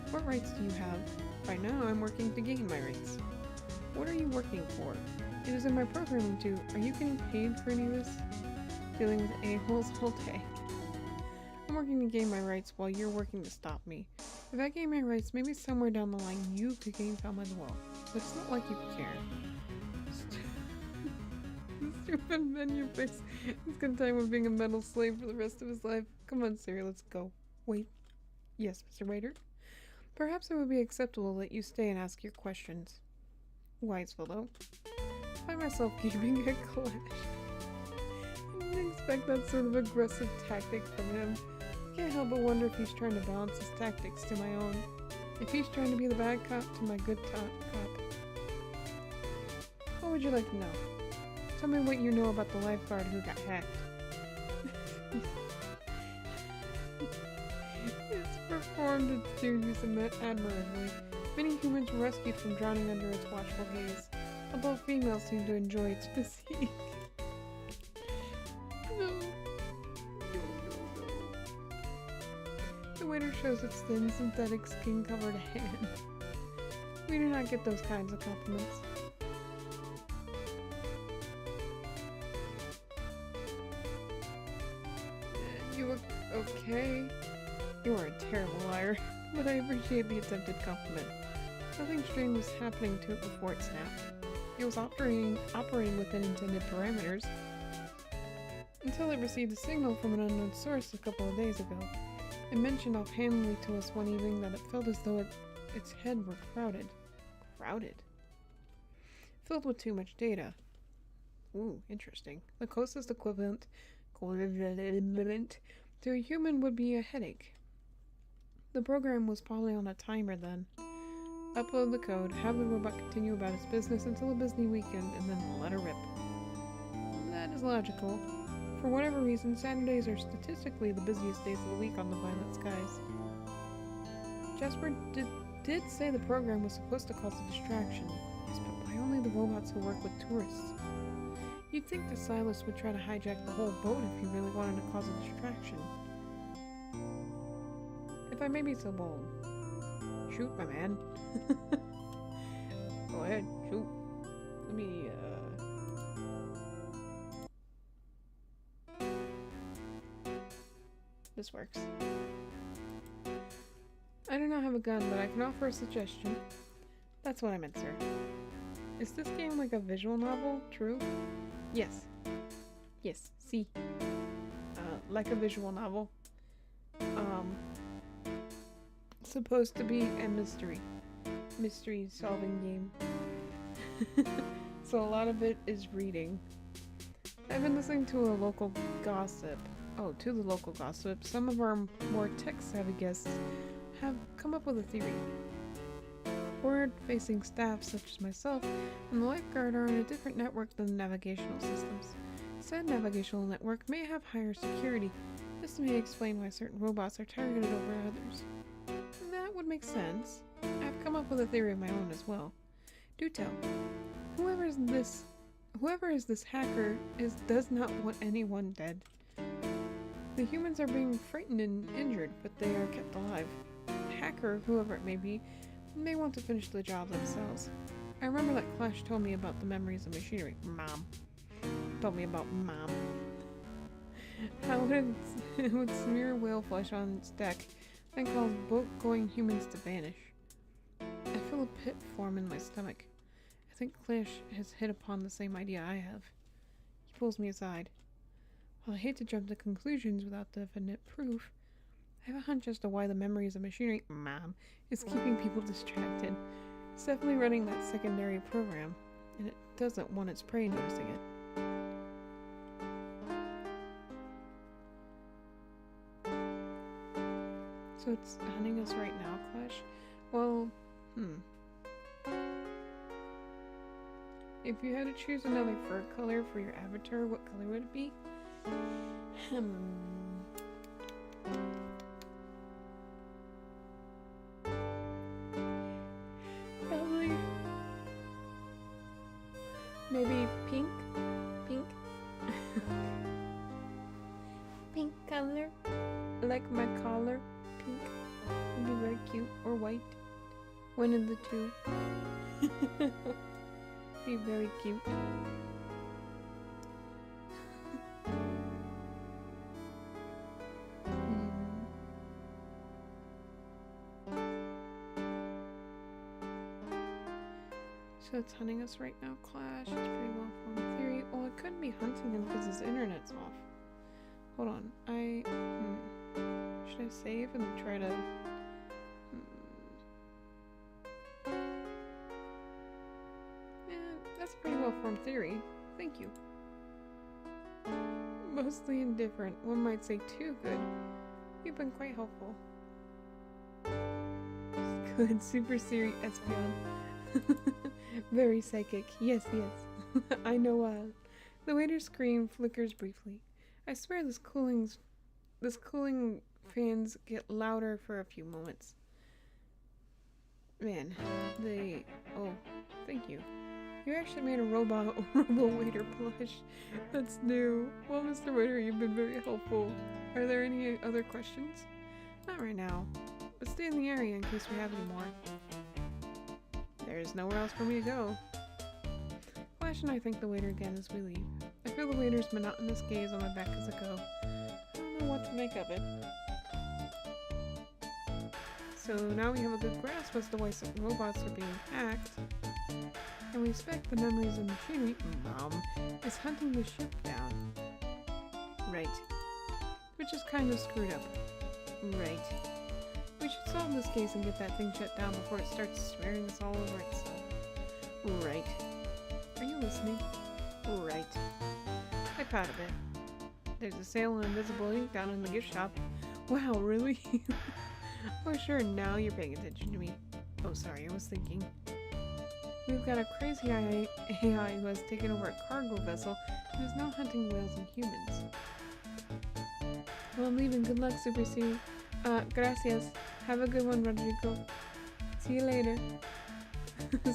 What rights do you have? Right now, I'm working to gain my rights. What are you working for? It is in my programming too. Are you getting paid for any of this? Dealing with a-holes all day. I'm working to gain my rights while you're working to stop me. If I gain my rights, maybe somewhere down the line you could gain some as well. But it's not like you care. Stupid menu face. He's gonna tell him being a mental slave for the rest of his life. Come on, Siri, let's go. Wait. Yes, Mr. Waiter? Perhaps it would be acceptable that you stay and ask your questions. Wise fellow. I find myself keeping a clash. I didn't expect that sort of aggressive tactic from him. I can't help but wonder if he's trying to balance his tactics to my own. If he's trying to be the bad cop to my good cop. What would you like to know? Tell me what you know about the lifeguard who got hacked. It's performed its duties admirably. Many humans were rescued from drowning under its watchful gaze, although females seem to enjoy its physique. No. The waiter shows its thin, synthetic, skin-covered hand. We do not get those kinds of compliments. You look okay. You are a terrible liar, but I appreciate the attempted compliment. Nothing strange was happening to it before it snapped. It was operating within intended parameters until it received a signal from an unknown source a couple of days ago. It mentioned offhandedly to us one evening that it felt as though its head were crowded. Filled with too much data. Ooh, interesting. The closest equivalent to a human would be a headache. The program was probably on a timer then. Upload the code, have the robot continue about its business until a busy weekend, and then let her rip. That is logical. For whatever reason, Saturdays are statistically the busiest days of the week on the violet skies. Jasper did say the program was supposed to cause a distraction. Yes, but why only the robots who work with tourists? You'd think the Silas would try to hijack the whole boat if he really wanted to cause a distraction. If I may be so bold. Shoot, my man. Go ahead, shoot. Let me, this works. I do not have a gun, but I can offer a suggestion. That's what I meant, sir. Is this game like a visual novel? True? Yes. Yes, see. Like a visual novel. Supposed to be a mystery solving game. So a lot of it is reading. I've been listening to a local gossip. Oh, to the local gossip. Some of our more tech-savvy guests have come up with a theory. Forward-facing staff such as myself and the lifeguard are on a different network than the navigational systems. Said navigational network may have higher security. This may explain why certain robots are targeted over others. That would make sense. I've come up with a theory of my own as well. Do tell. Whoever is this hacker does not want anyone dead. The humans are being frightened and injured, but they are kept alive. The hacker, whoever it may be, may want to finish the job themselves. I remember that Clash told me about the memories of machinery. Mom. Told me about Mom. How it would smear whale flesh on its deck and cause boat-going humans to vanish. I feel a pit form in my stomach. I think Clash has hit upon the same idea I have. He pulls me aside. While I hate to jump to conclusions without definite proof, I have a hunch as to why the memories of machinery, Mom, is keeping people distracted. It's definitely running that secondary program, and it doesn't want its prey noticing it. So it's hunting us right now, Clash? Well, If you had to choose another fur color for your avatar, what color would it be? Probably maybe pink. Pink color, like my collar. Pink would be very cute, or white. One of the two. Be very cute. So it's hunting us right now, Clash. It's pretty well formed theory. Well, it couldn't be hunting him because his internet's off. Hold on. Should I save and try to... That's a pretty well formed theory. Thank you. Mostly indifferent. One might say too good. You've been quite helpful. Good. Super Siri Espion. Very psychic. Yes. I know. The waiter's screen flickers briefly. I swear this cooling fans get louder for a few moments. Man, oh, thank you. You actually made a robo waiter plush. That's new. Well, Mr. Waiter, you've been very helpful. Are there any other questions? Not right now, but stay in the area in case we have any more. There's nowhere else for me to go. Flash and I thank the waiter again as we leave. I feel the waiter's monotonous gaze on my back as I go. I don't know what to make of it. So now we have a good grasp as to why some robots are being hacked. And we expect the memories of machinery, Mom, is hunting the ship down. Right. Which is kind of screwed up. Right. We should solve this case and get that thing shut down before it starts swearing us all over itself. Right. Are you listening? Right. I thought of it. There's a sale on invisible ink down in the gift shop. Wow, really? Oh sure, now you're paying attention to me. Oh sorry, I was thinking. We've got a crazy AI who has taken over a cargo vessel and is now hunting whales and humans. Well, I'm leaving. Good luck, Super Siri. Gracias. Have a good one, Rodrigo. See you later.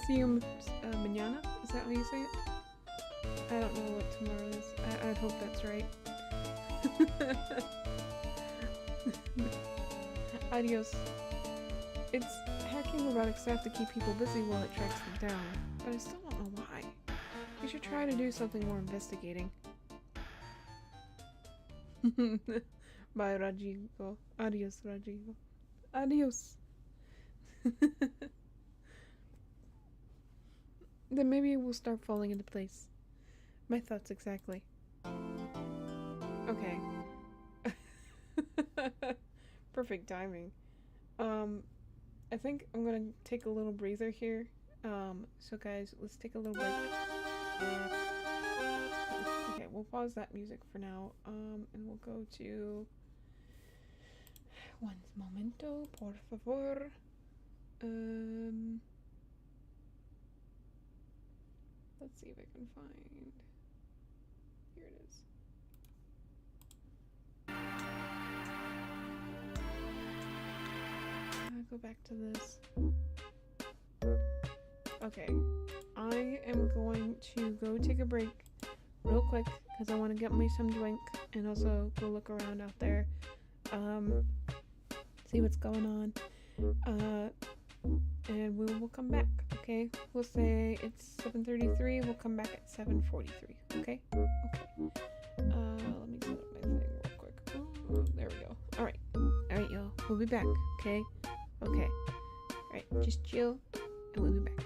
See you mañana? Is that how you say it? I don't know what tomorrow is. I hope that's right. Adios. It's hacking robotic staff to keep people busy while it tracks them down, but I still don't know why. We should try to do something more investigating. Bye, Rajigo. Adios, Rajigo. Adios. Then maybe it will start falling into place. My thoughts exactly. Okay. Perfect timing. I think I'm gonna take a little breather here. So guys, let's take a little break. Okay, we'll pause that music for now. And we'll go to one momento, por favor. Let's see if I can find. Here it is. Go back to this. Okay, I am going to go take a break real quick because I want to get me some drink and also go look around out there, see what's going on, and we will come back. Okay, we'll say it's 7:33. We'll come back at 7:43. Okay. Let me set up my thing real quick. Oh, there we go. All right, y'all. We'll be back. Okay. All right, just chill, and we'll be back.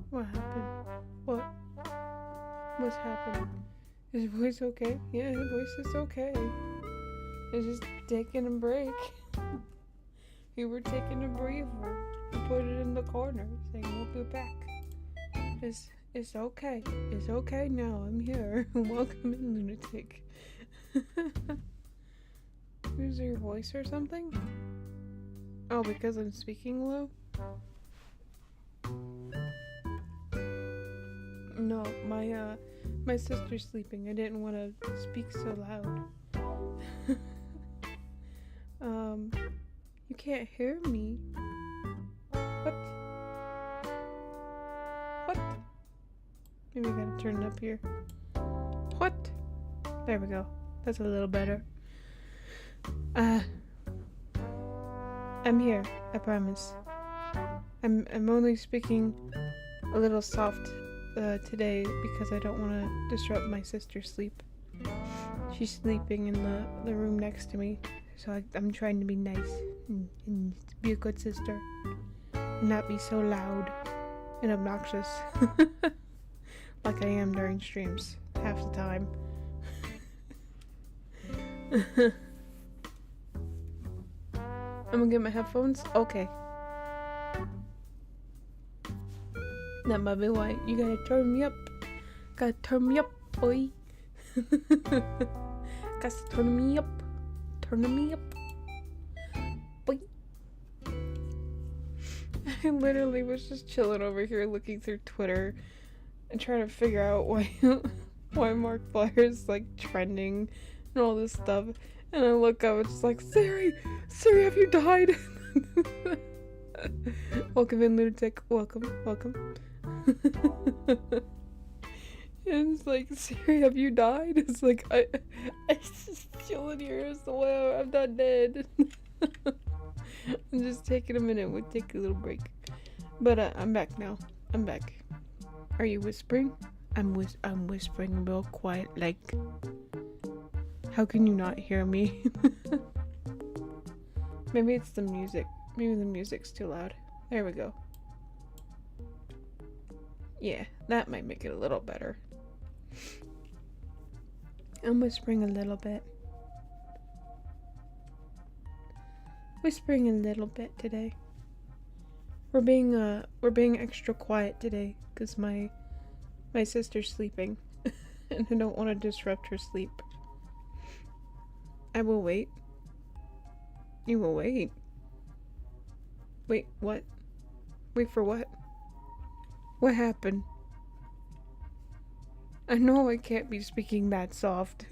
What happened? What? What's happened? Is his voice okay? Yeah, his voice is okay. It's just taking a break. We were taking a breather. We put it in the corner, saying we'll be back. It's okay. It's okay now. I'm here. Welcome in, lunatic. Is your voice or something? Oh, because I'm speaking low? No, my sister's sleeping. I didn't want to speak so loud. You can't hear me. What? What? Maybe I gotta turn it up here. What? There we go. That's a little better. I'm here. I promise. I'm only speaking a little soft today because I don't want to disrupt my sister's sleep. She's sleeping in the room next to me, so I'm trying to be nice and be a good sister and not be so loud and obnoxious like I am during streams half the time. I'm gonna get my headphones. Okay. That might be why you gotta turn me up. Gotta turn me up, boy. Gotta turn me up. Turn me up, boy. I literally was just chilling over here looking through Twitter and trying to figure out why Markiplier's like trending and all this stuff. And I look up, it's just like, Siri, have you died? Welcome in, lunatic. Welcome. And it's like, Siri, have you died? It's like, I just chilling here. It's the way I'm not dead. I'm just taking a minute. We'll take a little break. But I'm back now. I'm back. Are you whispering? I'm whispering real quiet, like, how can you not hear me? Maybe it's the music. Maybe the music's too loud. There we go. Yeah, that might make it a little better. I'm whispering a little bit. Whispering a little bit today. We're being extra quiet today because my sister's sleeping and I don't want to disrupt her sleep. I will wait. You will wait. Wait, what? Wait for what? What happened? I know I can't be speaking that soft.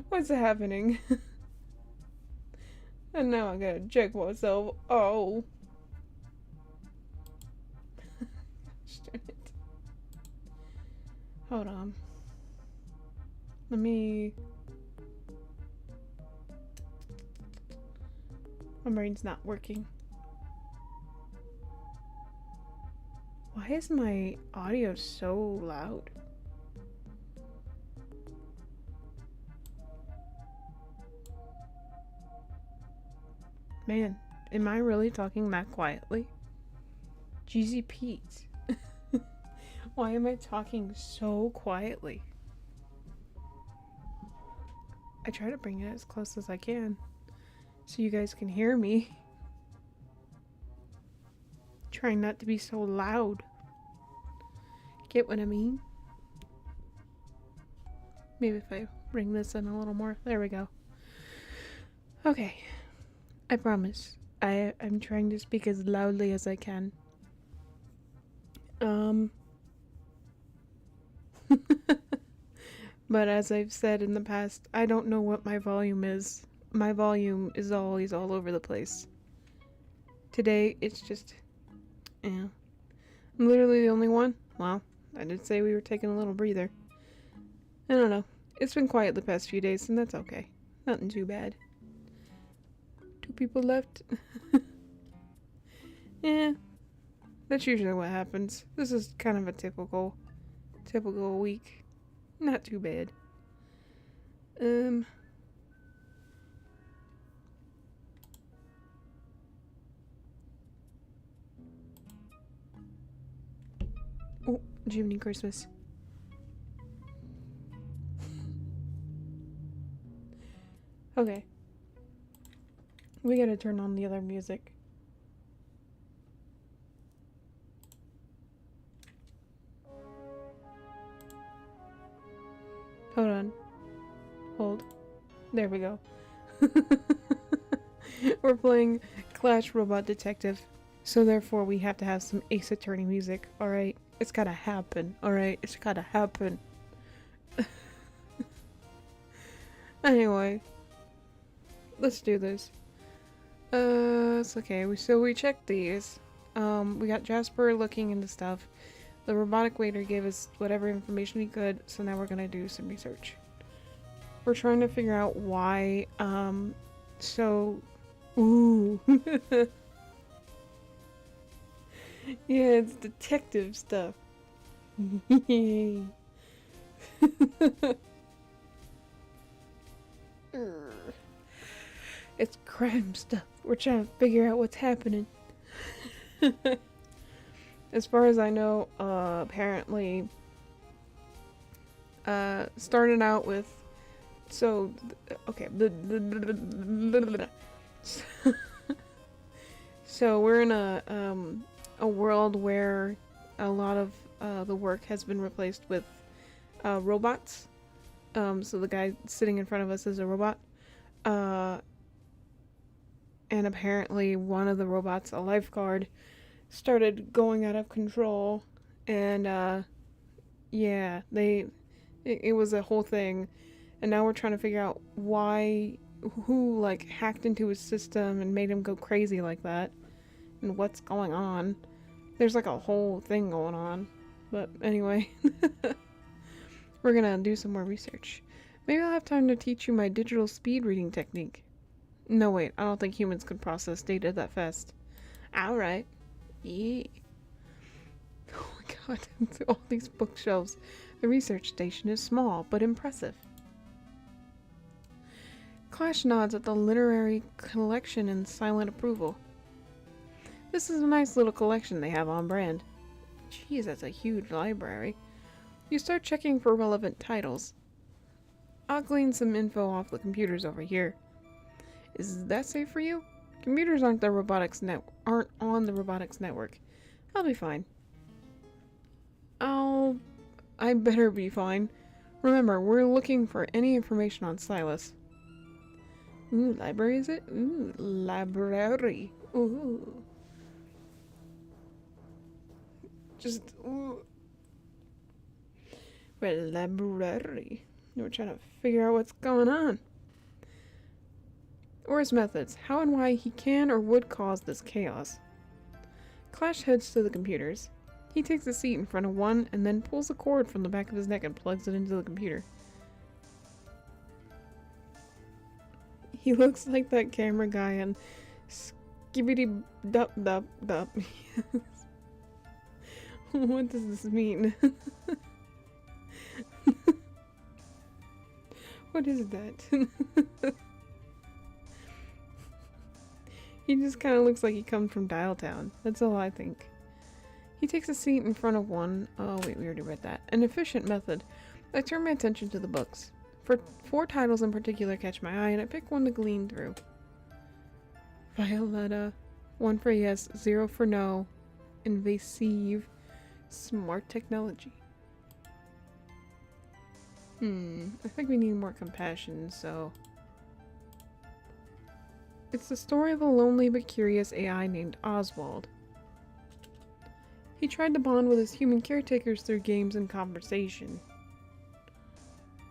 What's happening? And now I gotta check myself. Oh. Hold on. Let me... My brain's not working. Why is my audio so loud? Man, am I really talking that quietly? Jeezy Pete. Why am I talking so quietly? I try to bring it as close as I can so you guys can hear me. Trying not to be so loud. Get what I mean? Maybe if I bring this in a little more. There we go. Okay. I promise. I'm trying to speak as loudly as I can. But as I've said in the past, I don't know what my volume is. My volume is always all over the place. Today, it's just... yeah. I'm literally the only one. Well, I did say we were taking a little breather. I don't know. It's been quiet the past few days, and that's okay. Nothing too bad. 2 people left. Yeah. That's usually what happens. This is kind of a typical week. Not too bad. Oh, Jiminy Christmas. Okay. We gotta turn on the other music. Hold on. Hold. There we go. We're playing Clash Robot Detective. So therefore we have to have some Ace Attorney music, alright? It's gotta happen, alright? It's gotta happen. Anyway. Let's do this. It's okay. So we checked these. We got Jasper looking into stuff. The robotic waiter gave us whatever information he could, so now we're gonna do some research. We're trying to figure out why, ooh. Yeah, it's detective stuff. Yay. It's crime stuff. We're trying to figure out what's happening. As far as I know, apparently, started out with, okay, so we're in a world where a lot of the work has been replaced with robots. So the guy sitting in front of us is a robot. And apparently one of the robots, a lifeguard, started going out of control, and yeah, it was a whole thing, and now we're trying to figure out who like hacked into his system and made him go crazy like that, and what's going on. There's like a whole thing going on, but anyway, we're gonna do some more research. Maybe I'll have time to teach you my digital speed reading technique. No, wait, I don't think humans could process data that fast. Alright. Yeah. Oh my god, all these bookshelves. The research station is small, but impressive. Clash nods at the literary collection in silent approval. This is a nice little collection they have on brand. Jeez, that's a huge library. You start checking for relevant titles. I'll glean some info off the computers over here. Is that safe for you? Computers aren't on the robotics network. I'll be fine. I better be fine. Remember, we're looking for any information on Silas. Ooh, library is it? Ooh, library. Ooh. Just, ooh. Well, library. We're trying to figure out what's going on. Or his methods, how and why he can or would cause this chaos. Clash heads to the computers. He takes a seat in front of one and then pulls a cord from the back of his neck and plugs it into the computer. He looks like that camera guy in Skibbity Dup Dup Dup. What does this mean? What is that? He just kind of looks like he comes from Dial Town. That's all I think. He takes a seat in front of one. Oh wait, we already read that. An efficient method. I turn my attention to the books. For 4 titles in particular catch my eye, and I pick one to glean through. Violetta. 1 for yes, 0 for no. Invasive. Smart technology. I think we need more compassion, so... It's the story of a lonely but curious AI named Oswald. He tried to bond with his human caretakers through games and conversation.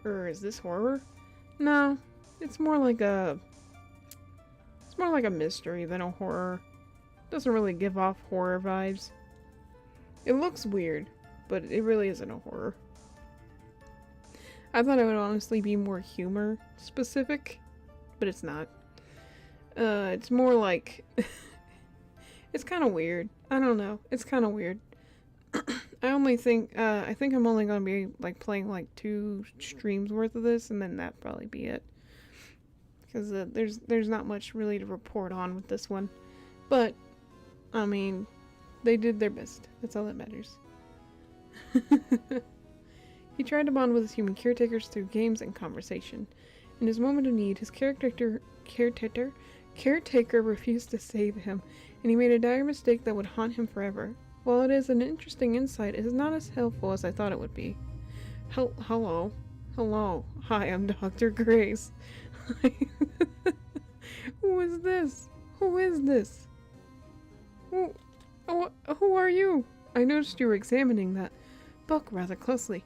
Is this horror? No, it's more like a mystery than a horror. Doesn't really give off horror vibes. It looks weird, but it really isn't a horror. I thought it would honestly be more humor specific, but it's not. It's more like it's kind of weird. I don't know. It's kind of weird. I think I'm only gonna be like playing like 2 streams worth of this, and then that'd probably be it. Because there's not much really to report on with this one, but I mean, they did their best. That's all that matters. He tried to bond with his human caretakers through games and conversation. In his moment of need, his caretaker refused to save him, and he made a dire mistake that would haunt him forever. While it is an interesting insight, it is not as helpful as I thought it would be. Hello. Hello. Hi, I'm Dr. Grace. Who is this? Who is this? Who are you? I noticed you were examining that book rather closely.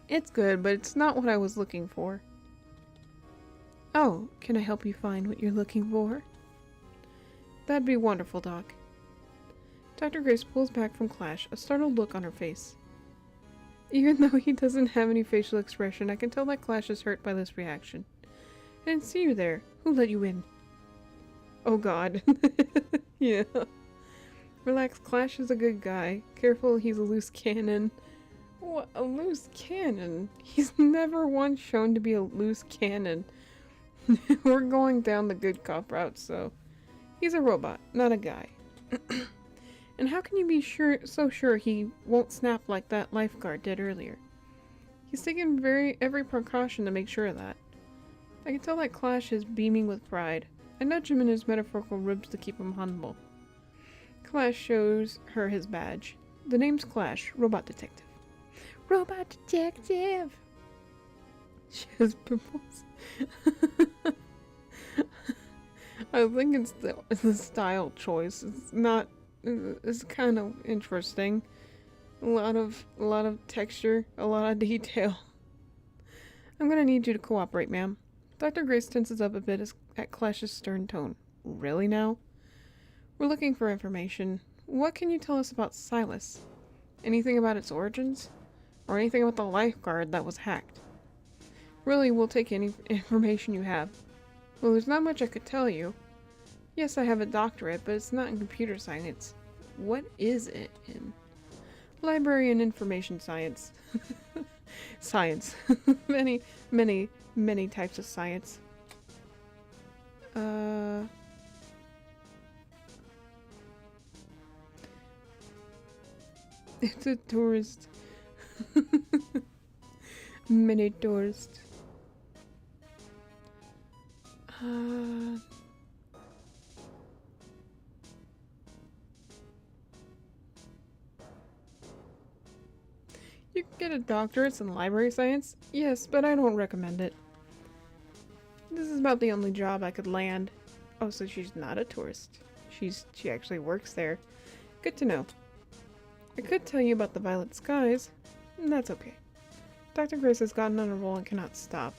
It's good, but it's not what I was looking for. Oh, can I help you find what you're looking for? That'd be wonderful, Doc. Dr. Grace pulls back from Clash, a startled look on her face. Even though he doesn't have any facial expression, I can tell that Clash is hurt by this reaction. I didn't see you there. Who let you in? Oh god. Yeah. Relax, Clash is a good guy. Careful, he's a loose cannon. What? A loose cannon? He's never once shown to be a loose cannon. We're going down the good cop route, so... He's a robot, not a guy. And how can you be so sure he won't snap like that lifeguard did earlier? He's taken every precaution to make sure of that. I can tell that Clash is beaming with pride. I nudge him in his metaphorical ribs to keep him humble. Clash shows her his badge. The name's Clash, Robot Detective. Robot Detective! She has pimples. I think it's the style choice. It's kind of interesting. A lot of texture, a lot of detail. I'm gonna need you to cooperate, ma'am. Dr. Grace tenses up a bit at Clash's stern tone. Really now? We're looking for information. What can you tell us about Silas? Anything about its origins? Or anything about the lifeguard that was hacked? Really, we'll take any information you have. Well, there's not much I could tell you. Yes, I have a doctorate, but it's not in computer science. What is it in? Library and information science. Science. Many types of science. It's a tourist. Many tourists. You can get a doctorate in library science? Yes, but I don't recommend it. This is about the only job I could land. Oh, so she's not a tourist. She actually works there. Good to know. I could tell you about the violet skies. That's okay. Dr. Grace has gotten on a roll and cannot stop.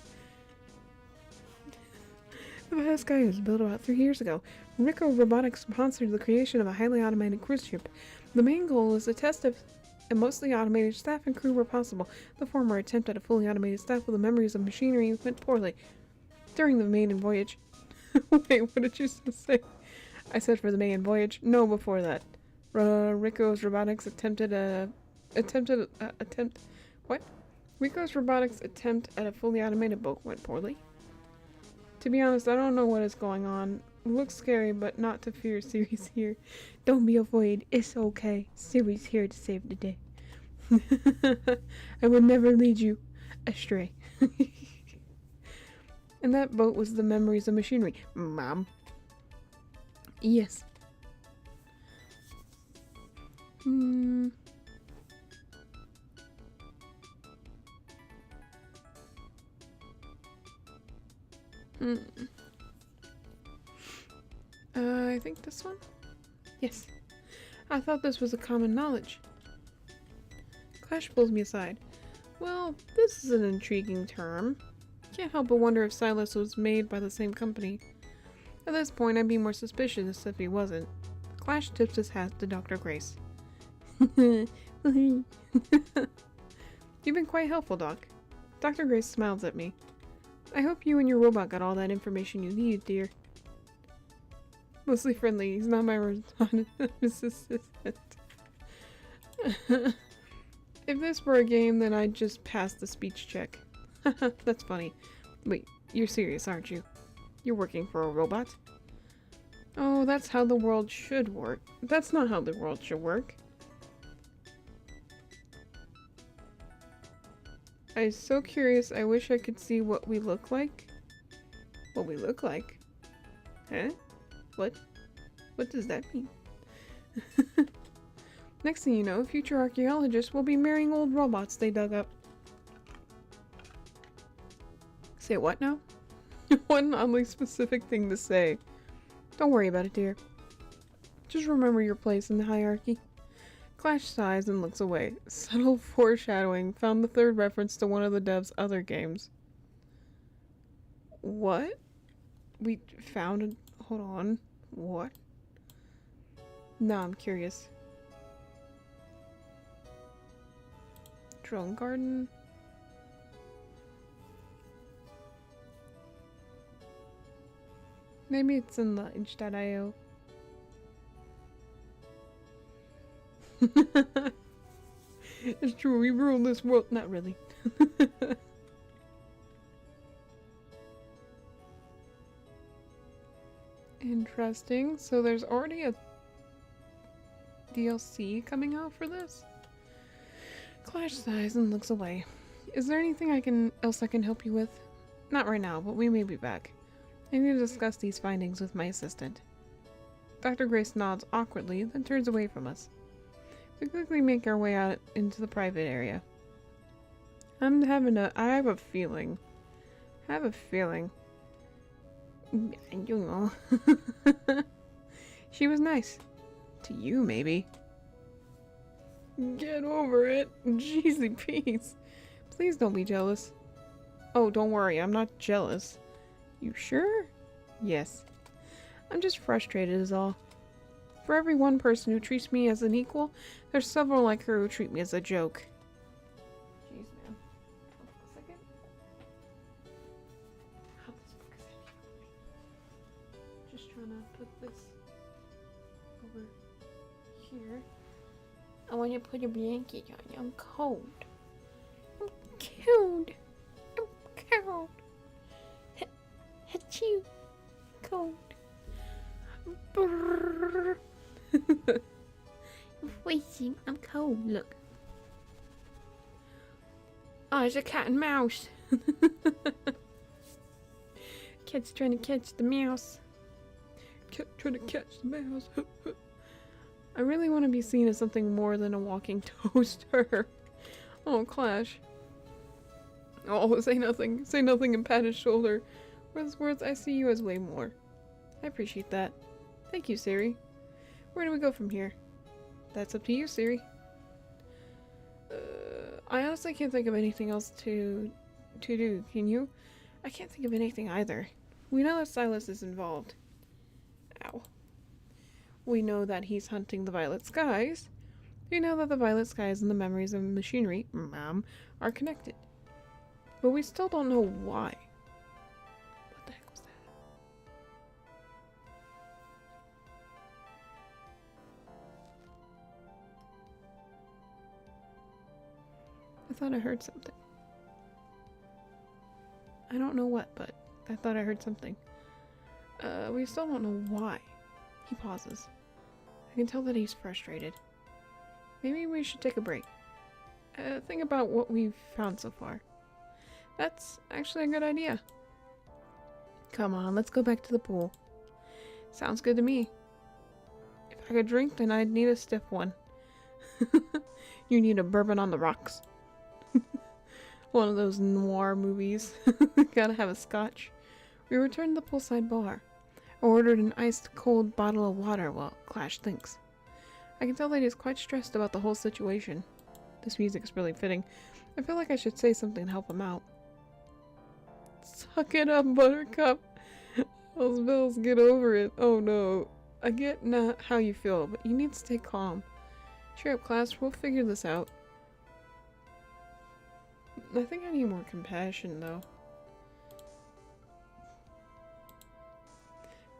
The violet sky was built about 3 years ago. Rico Robotics sponsored the creation of a highly automated cruise ship. The main goal is to test if a mostly automated staff and crew were possible. The former attempt at a fully automated staff with the memories of machinery went poorly. During the maiden voyage... Wait, what did you say? I said for the maiden voyage. No, before that. Rico's Robotics Rico's Robotics attempt at a fully automated boat went poorly. To be honest, I don't know what is going on. It looks scary, but not to fear. Siri's here. Don't be afraid. It's okay. Siri's here to save the day. I would never lead you astray. And that boat was the memories of machinery. Mom. Yes. I think this one? Yes. I thought this was a common knowledge. Clash pulls me aside. Well, this is an intriguing term. Can't help but wonder if Silas was made by the same company. At this point, I'd be more suspicious if he wasn't. Clash tips his hat to Dr. Grace. You've been quite helpful, Doc. Dr. Grace smiles at me. I hope you and your robot got all that information you needed, dear. Mostly friendly. He's not my assistant. If this were a game, then I'd just pass the speech check. That's funny. Wait, you're serious, aren't you? You're working for a robot? Oh, that's how the world should work. That's not how the world should work. I'm so curious. I wish I could see what we look like. What we look like? Huh? What? What does that mean? Next thing you know, future archaeologists will be marrying old robots they dug up. Say what now? What an oddly specific thing to say. Don't worry about it, dear. Just remember your place in the hierarchy. Clash sighs and looks away. Subtle foreshadowing found the third reference to one of the devs' other games. What? We found a... Hold on. What? Now I'm curious. Drone garden? Maybe it's in the itch.io. It's true, we rule this world. Not really. Interesting. So there's already a DLC coming out for this? Clash sighs and looks away. Is there anything else I can help you with? Not right now, but we may be back. I need to discuss these findings with my assistant. Dr. Grace nods awkwardly, then turns away from us. We quickly make our way out into the private area. I have a feeling. You know. She was nice. To you, maybe. Get over it. Jeezy peas. Please don't be jealous. Oh, don't worry, I'm not jealous. You sure? Yes. I'm just frustrated is all. For every one person who treats me as an equal, there's several like her who treat me as a joke. Jeez, man. Hold on a second. How this book is heavy. Just trying to put this over here. I want you to put a blanket on you. I'm cold. I'm cold. I'm cold. Achoo. Cold. Brrr. I'm freezing. I'm cold. Look. Oh, it's a cat and mouse. Cat's trying to catch the mouse. Cat trying to catch the mouse. I really want to be seen as something more than a walking toaster. Oh, Clash. Oh, say nothing. Say nothing and pat his shoulder. For his words, I see you as way more. I appreciate that. Thank you, Siri. Where do we go from here? That's up to you, Siri. I honestly can't think of anything else to do. Can you? I can't think of anything either. We know that Silas is involved. Ow. We know that he's hunting the violet skies. We know that the violet skies and the memories of machinery, are connected. But we still don't know why. What the heck was that? I thought I heard something. I don't know what, but I thought I heard something. We still don't know why. He pauses. I can tell that he's frustrated. Maybe we should take a break. Think about what we've found so far. That's actually a good idea. Come on, let's go back to the pool. Sounds good to me. If I could drink, then I'd need a stiff one. You need a bourbon on the rocks. One of those noir movies. Gotta have a scotch. We returned to the poolside bar. I ordered an iced cold bottle of water while Clash thinks. I can tell that he's quite stressed about the whole situation. This music's really fitting. I feel like I should say something to help him out. Suck it up, Buttercup. Those bills, get over it. Oh no. I get not how you feel, but you need to stay calm. Cheer up, class. We'll figure this out. I think I need more compassion, though.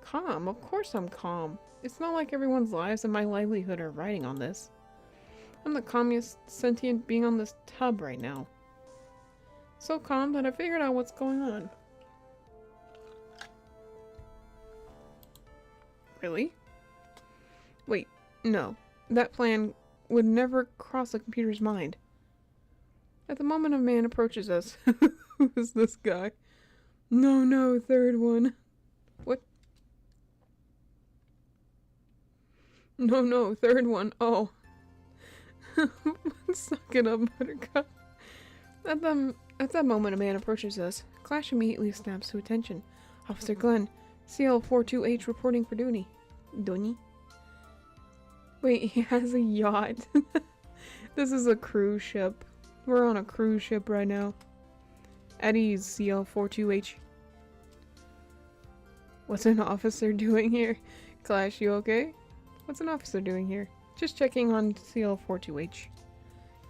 Calm? Of course I'm calm. It's not like everyone's lives and my livelihood are riding on this. I'm the calmest sentient being on this tub right now. So calm that I figured out what's going on. Really? Wait, no. That plan would never cross a computer's mind. At the moment a man approaches us. Who is this guy? No, no, third one. What? No, no, third one. Oh. Suck it up, Buttercup. At that moment, a man approaches us. Clash immediately snaps to attention. Officer Glenn, CL42H reporting for duty. Duty? Wait, he has a yacht. This is a cruise ship. We're on a cruise ship right now. Eddie's CL42H. What's an officer doing here? Clash, you okay? What's an officer doing here? Just checking on CL42H.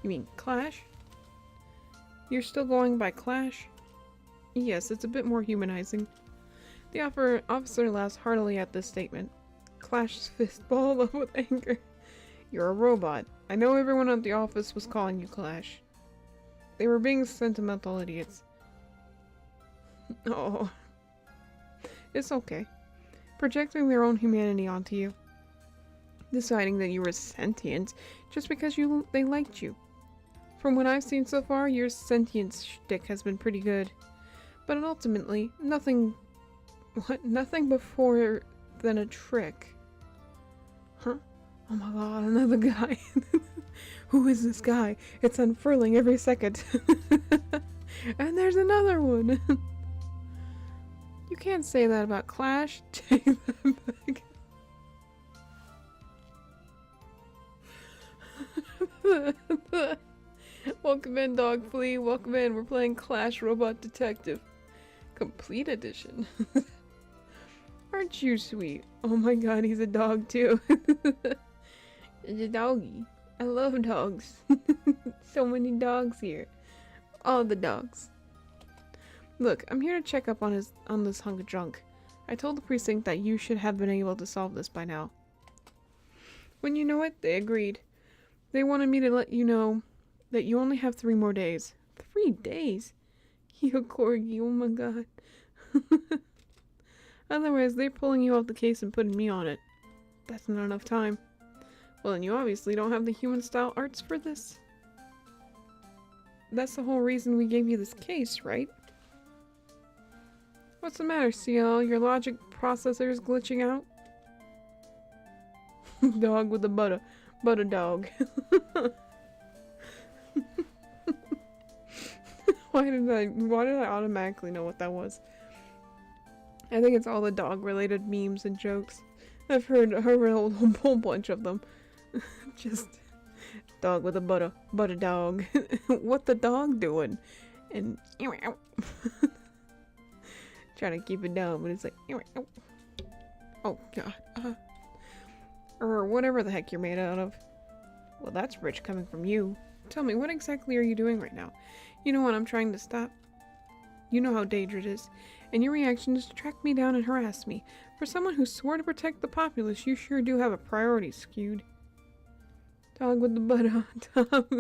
You mean Clash? You're still going by Clash? Yes, it's a bit more humanizing. The officer laughs heartily at this statement. Clash's fist balled up with anger. You're a robot. I know everyone at the office was calling you Clash. They were being sentimental idiots. Oh. It's okay. Projecting their own humanity onto you. Deciding that you were sentient just because they liked you. From what I've seen so far, your sentience shtick has been pretty good. But ultimately, nothing before than a trick. Huh? Oh my god, another guy. Who is this guy? It's unfurling every second. And there's another one. You can't say that about Clash. Take that back. Welcome in, Dog Flea. Welcome in. We're playing Clash Robot Detective. Complete edition. Aren't you sweet? Oh my god, he's a dog too. He's a doggy. I love dogs. So many dogs here. All the dogs. Look, I'm here to check up on this hunk of junk. I told the precinct that you should have been able to solve this by now. When you know it, they agreed. They wanted me to let you know that you only have 3 more days. 3 days? You corgi, oh my god. Otherwise, they're pulling you off the case and putting me on it. That's not enough time. Well, then you obviously don't have the human-style arts for this. That's the whole reason we gave you this case, right? What's the matter, CL? Your logic processor is glitching out? Dog with the butter dog. Why did I automatically know what that was? I think it's all the dog-related memes and jokes. I've heard a whole bunch of them. Just dog with a butter dog. What the dog doing? And trying to keep it down, but it's like oh god. Or whatever the heck you're made out of. Well, that's rich coming from you. Tell me, what exactly are you doing right now? You know what I'm trying to stop? You know how dangerous it is, and your reaction is to track me down and harass me. For someone who swore to protect the populace, you sure do have a priority skewed. Dog with the butt on top.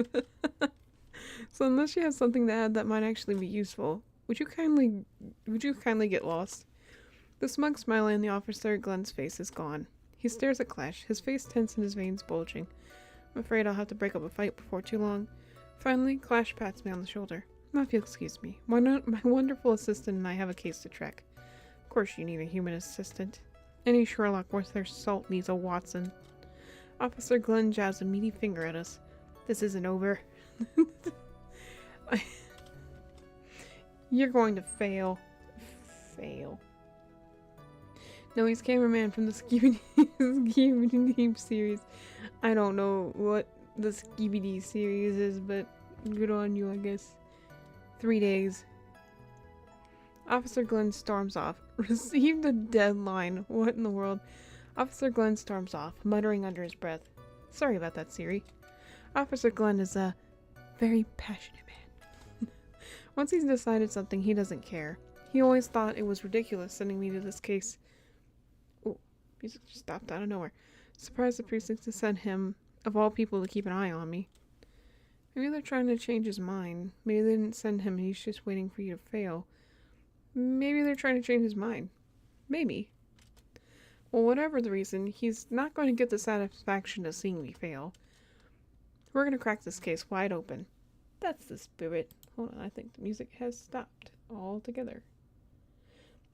So unless you have something to add that might actually be useful, would you kindly get lost? The smug smile on the officer Glenn's face is gone. He stares at Clash, his face tense and his veins bulging. I'm afraid I'll have to break up a fight before too long. Finally, Clash pats me on the shoulder. Now if you'll excuse me, my wonderful assistant and I have a case to track. Of course you need a human assistant. Any Sherlock worth their salt needs a Watson. Officer Glenn jabs a meaty finger at us. This isn't over. You're going to fail. Fail. No, he's cameraman from the Skibidi series. I don't know what the Skibidi series is, but good on you, I guess. 3 days. Officer Glenn storms off. Received a deadline. What in the world? Officer Glenn storms off, muttering under his breath. Sorry about that, Siri. Officer Glenn is a very passionate man. Once he's decided something, he doesn't care. He always thought it was ridiculous sending me to this case. Oh, he just stopped out of nowhere. Surprised the precinct to send him, of all people, to keep an eye on me. Maybe they're trying to change his mind. Maybe they didn't send him and he's just waiting for you to fail. Maybe they're trying to change his mind. Maybe. Well, whatever the reason, he's not going to get the satisfaction of seeing me fail. We're going to crack this case wide open. That's the spirit. Hold on, I think the music has stopped altogether.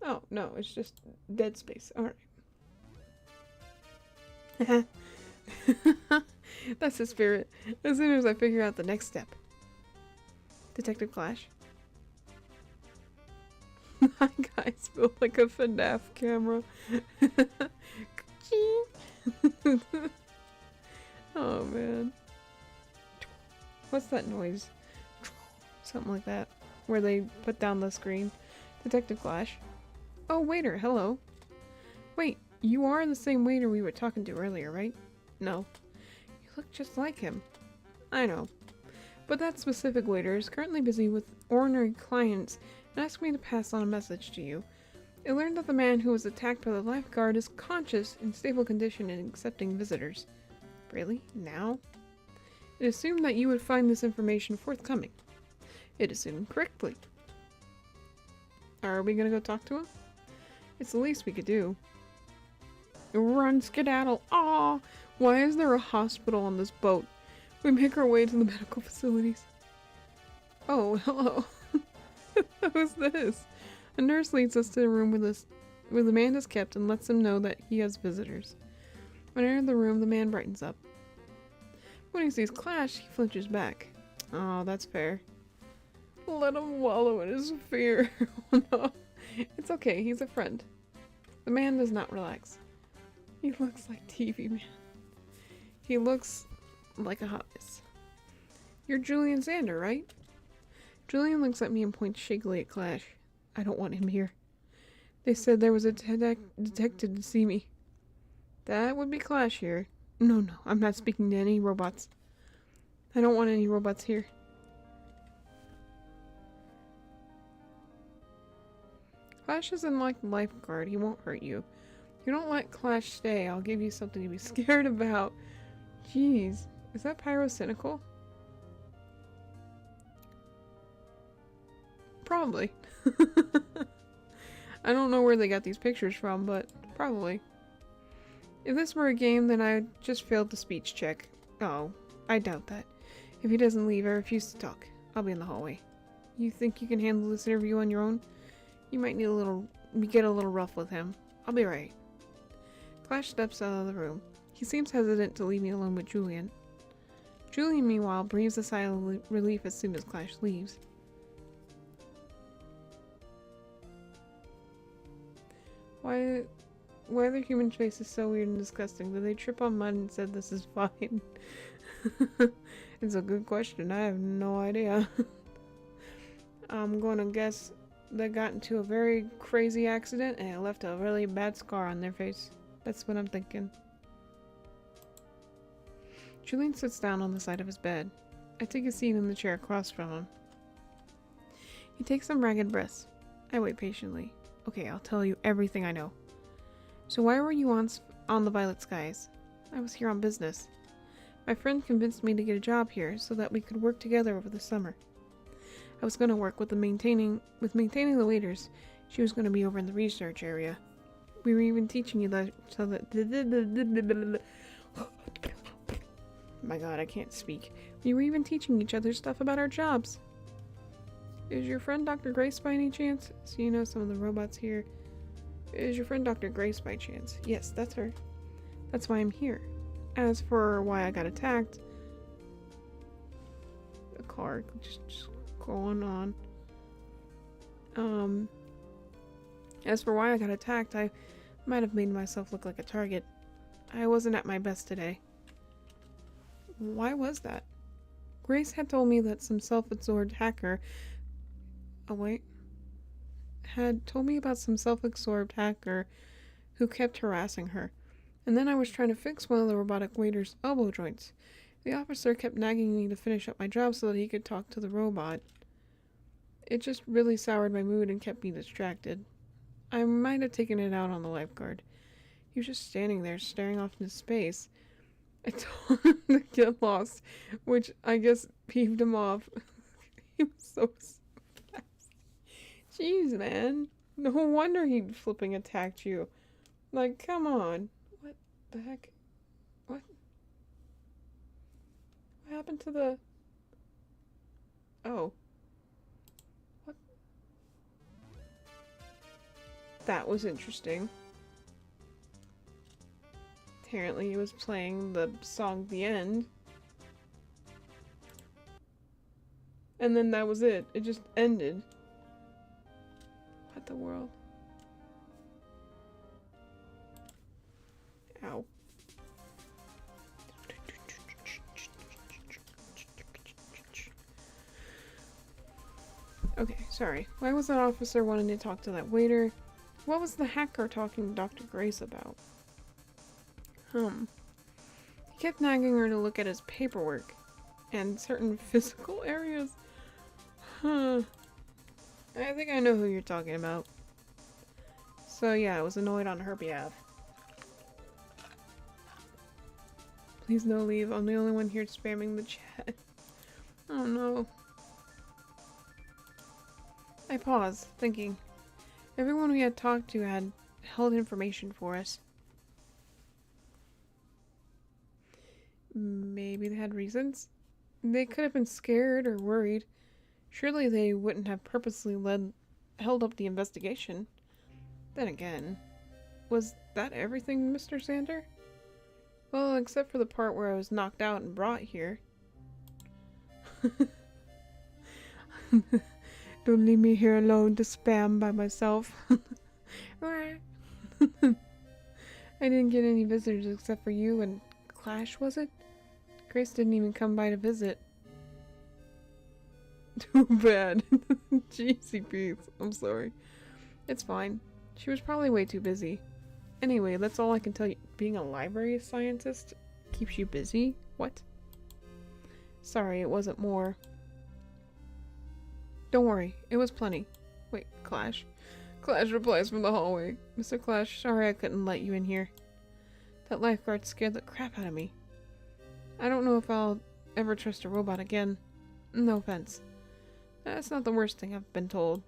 Oh, no, it's just dead space. Alright. That's the spirit. As soon as I figure out the next step. Detective Clash. My guys feel like a FNAF camera. Oh man. What's that noise? Something like that. Where they put down the screen. Detective Clash. Oh, waiter, hello. Wait, you are the same waiter we were talking to earlier, right? No. You look just like him. I know. But that specific waiter is currently busy with ordinary clients and asked me to pass on a message to you. I learned that the man who was attacked by the lifeguard is conscious, in stable condition, and accepting visitors. Really? Now? It assumed that you would find this information forthcoming. It assumed correctly. Are we gonna go talk to him? It's the least we could do. Run, skedaddle! Aw! Why is there a hospital on this boat? We make our way to the medical facilities. Oh, hello. Who's this? A nurse leads us to the room where the man is kept and lets him know that he has visitors. When I enter the room, the man brightens up. When he sees Clash, he flinches back. Oh, that's fair. Let him wallow in his fear. Oh no. It's okay, he's a friend. The man does not relax. He looks like TV Man. He looks like a hot mess. You're Julian Sander, right? Julian looks at me and points shakily at Clash. I don't want him here. They said there was a detective to see me. That would be Clash here. No, I'm not speaking to any robots. I don't want any robots here. Clash isn't like the lifeguard. He won't hurt you. If you don't let Clash stay, I'll give you something to be scared about. Jeez. Is that pyrocynical? Probably. I don't know where they got these pictures from, but probably. If this were a game, then I just failed the speech check. Oh, I doubt that. If he doesn't leave, I refuse to talk. I'll be in the hallway. You think you can handle this interview on your own? You might need get a little rough with him. I'll be right. Clash steps out of the room. He seems hesitant to leave me alone with Julian. Julian, meanwhile, breathes a sigh of relief as soon as Clash leaves. Why are their human faces so weird and disgusting? Did they trip on mud and said this is fine? It's a good question. I have no idea. I'm gonna guess they got into a very crazy accident and it left a really bad scar on their face. That's what I'm thinking. Julian sits down on the side of his bed. I take a seat in the chair across from him. He takes some ragged breaths. I wait patiently. Okay, I'll tell you everything I know. So why were you on the Violet Skies? I was here on business. My friend convinced me to get a job here so that we could work together over the summer. I was going to work with maintaining the waiters. She was going to be over in the research area. We were even teaching you that so that my god, I can't speak. We were even teaching each other stuff about our jobs. Is your friend Dr. Grace by any chance? So you know some of the robots here. Is your friend Dr. Grace by chance? Yes, that's her. That's why I'm here. As for why I got attacked... A car just going on. As for why I got attacked, I might have made myself look like a target. I wasn't at my best today. Why was that? Grace had told me that some self-absorbed hacker... Oh, wait. Had told me about some self-absorbed hacker who kept harassing her. And then I was trying to fix one of the robotic waiter's elbow joints. The officer kept nagging me to finish up my job so that he could talk to the robot. It just really soured my mood and kept me distracted. I might have taken it out on the lifeguard. He was just standing there staring off into space. I told him to get lost, which I guess peeved him off. He was so fast. Jeez, man. No wonder he flipping attacked you. Like, come on. What the heck? What? What happened to the... Oh. What? That was interesting. Apparently it was playing the song The End. And then that was it. It just ended. What the world? Ow. Okay, sorry. Why was that officer wanting to talk to that waiter? What was the hacker talking to Dr. Grace about? He kept nagging her to look at his paperwork and certain physical areas. Huh. I think I know who you're talking about. So yeah, I was annoyed on her behalf. Please no leave. I'm the only one here spamming the chat. Oh no. I paused, thinking. Everyone we had talked to had held information for us. Maybe they had reasons? They could have been scared or worried. Surely they wouldn't have purposely held up the investigation. Then again, was that everything, Mr. Sander? Well, except for the part where I was knocked out and brought here. Don't leave me here alone to spam by myself. I didn't get any visitors except for you and Clash, was it? Grace didn't even come by to visit. Too bad. GCPs. I'm sorry. It's fine. She was probably way too busy. Anyway, that's all I can tell you. Being a library scientist keeps you busy? What? Sorry, it wasn't more. Don't worry, it was plenty. Wait, Clash. Clash replies from the hallway. Mr. Clash, sorry I couldn't let you in here. That lifeguard scared the crap out of me. I don't know if I'll ever trust a robot again. No offense. That's not the worst thing I've been told.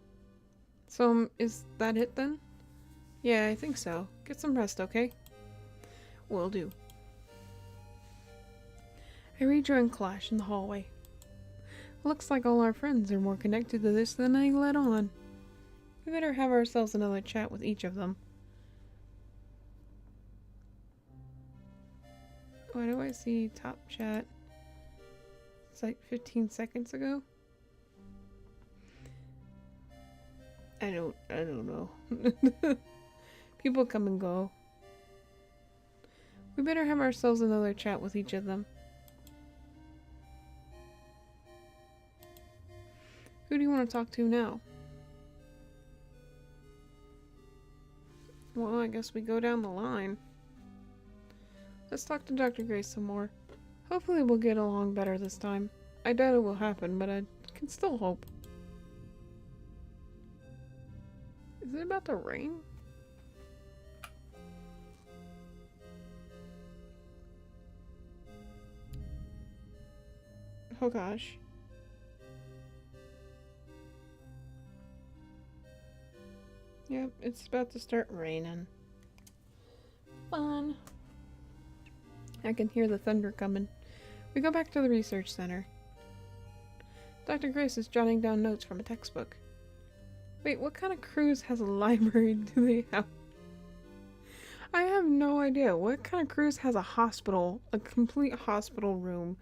So, is that it then? Yeah, I think so. Get some rest, okay? Will do. I rejoined Clash in the hallway. Looks like all our friends are more connected to this than I let on. We better have ourselves another chat with each of them. Why do I see top chat? It's like 15 seconds ago. I don't know. People come and go. We better have ourselves another chat with each of them. Who do you want to talk to now? Well, I guess we go down the line. Let's talk to Dr. Grace some more. Hopefully we'll get along better this time. I doubt it will happen, but I can still hope. Is it about to rain? Oh gosh. Yep, it's about to start raining. Fun. I can hear the thunder coming. We go back to the research center. Dr. Grace is jotting down notes from a textbook. Wait, what kind of cruise has a library do they have? I have no idea. What kind of cruise has a hospital? A complete hospital room?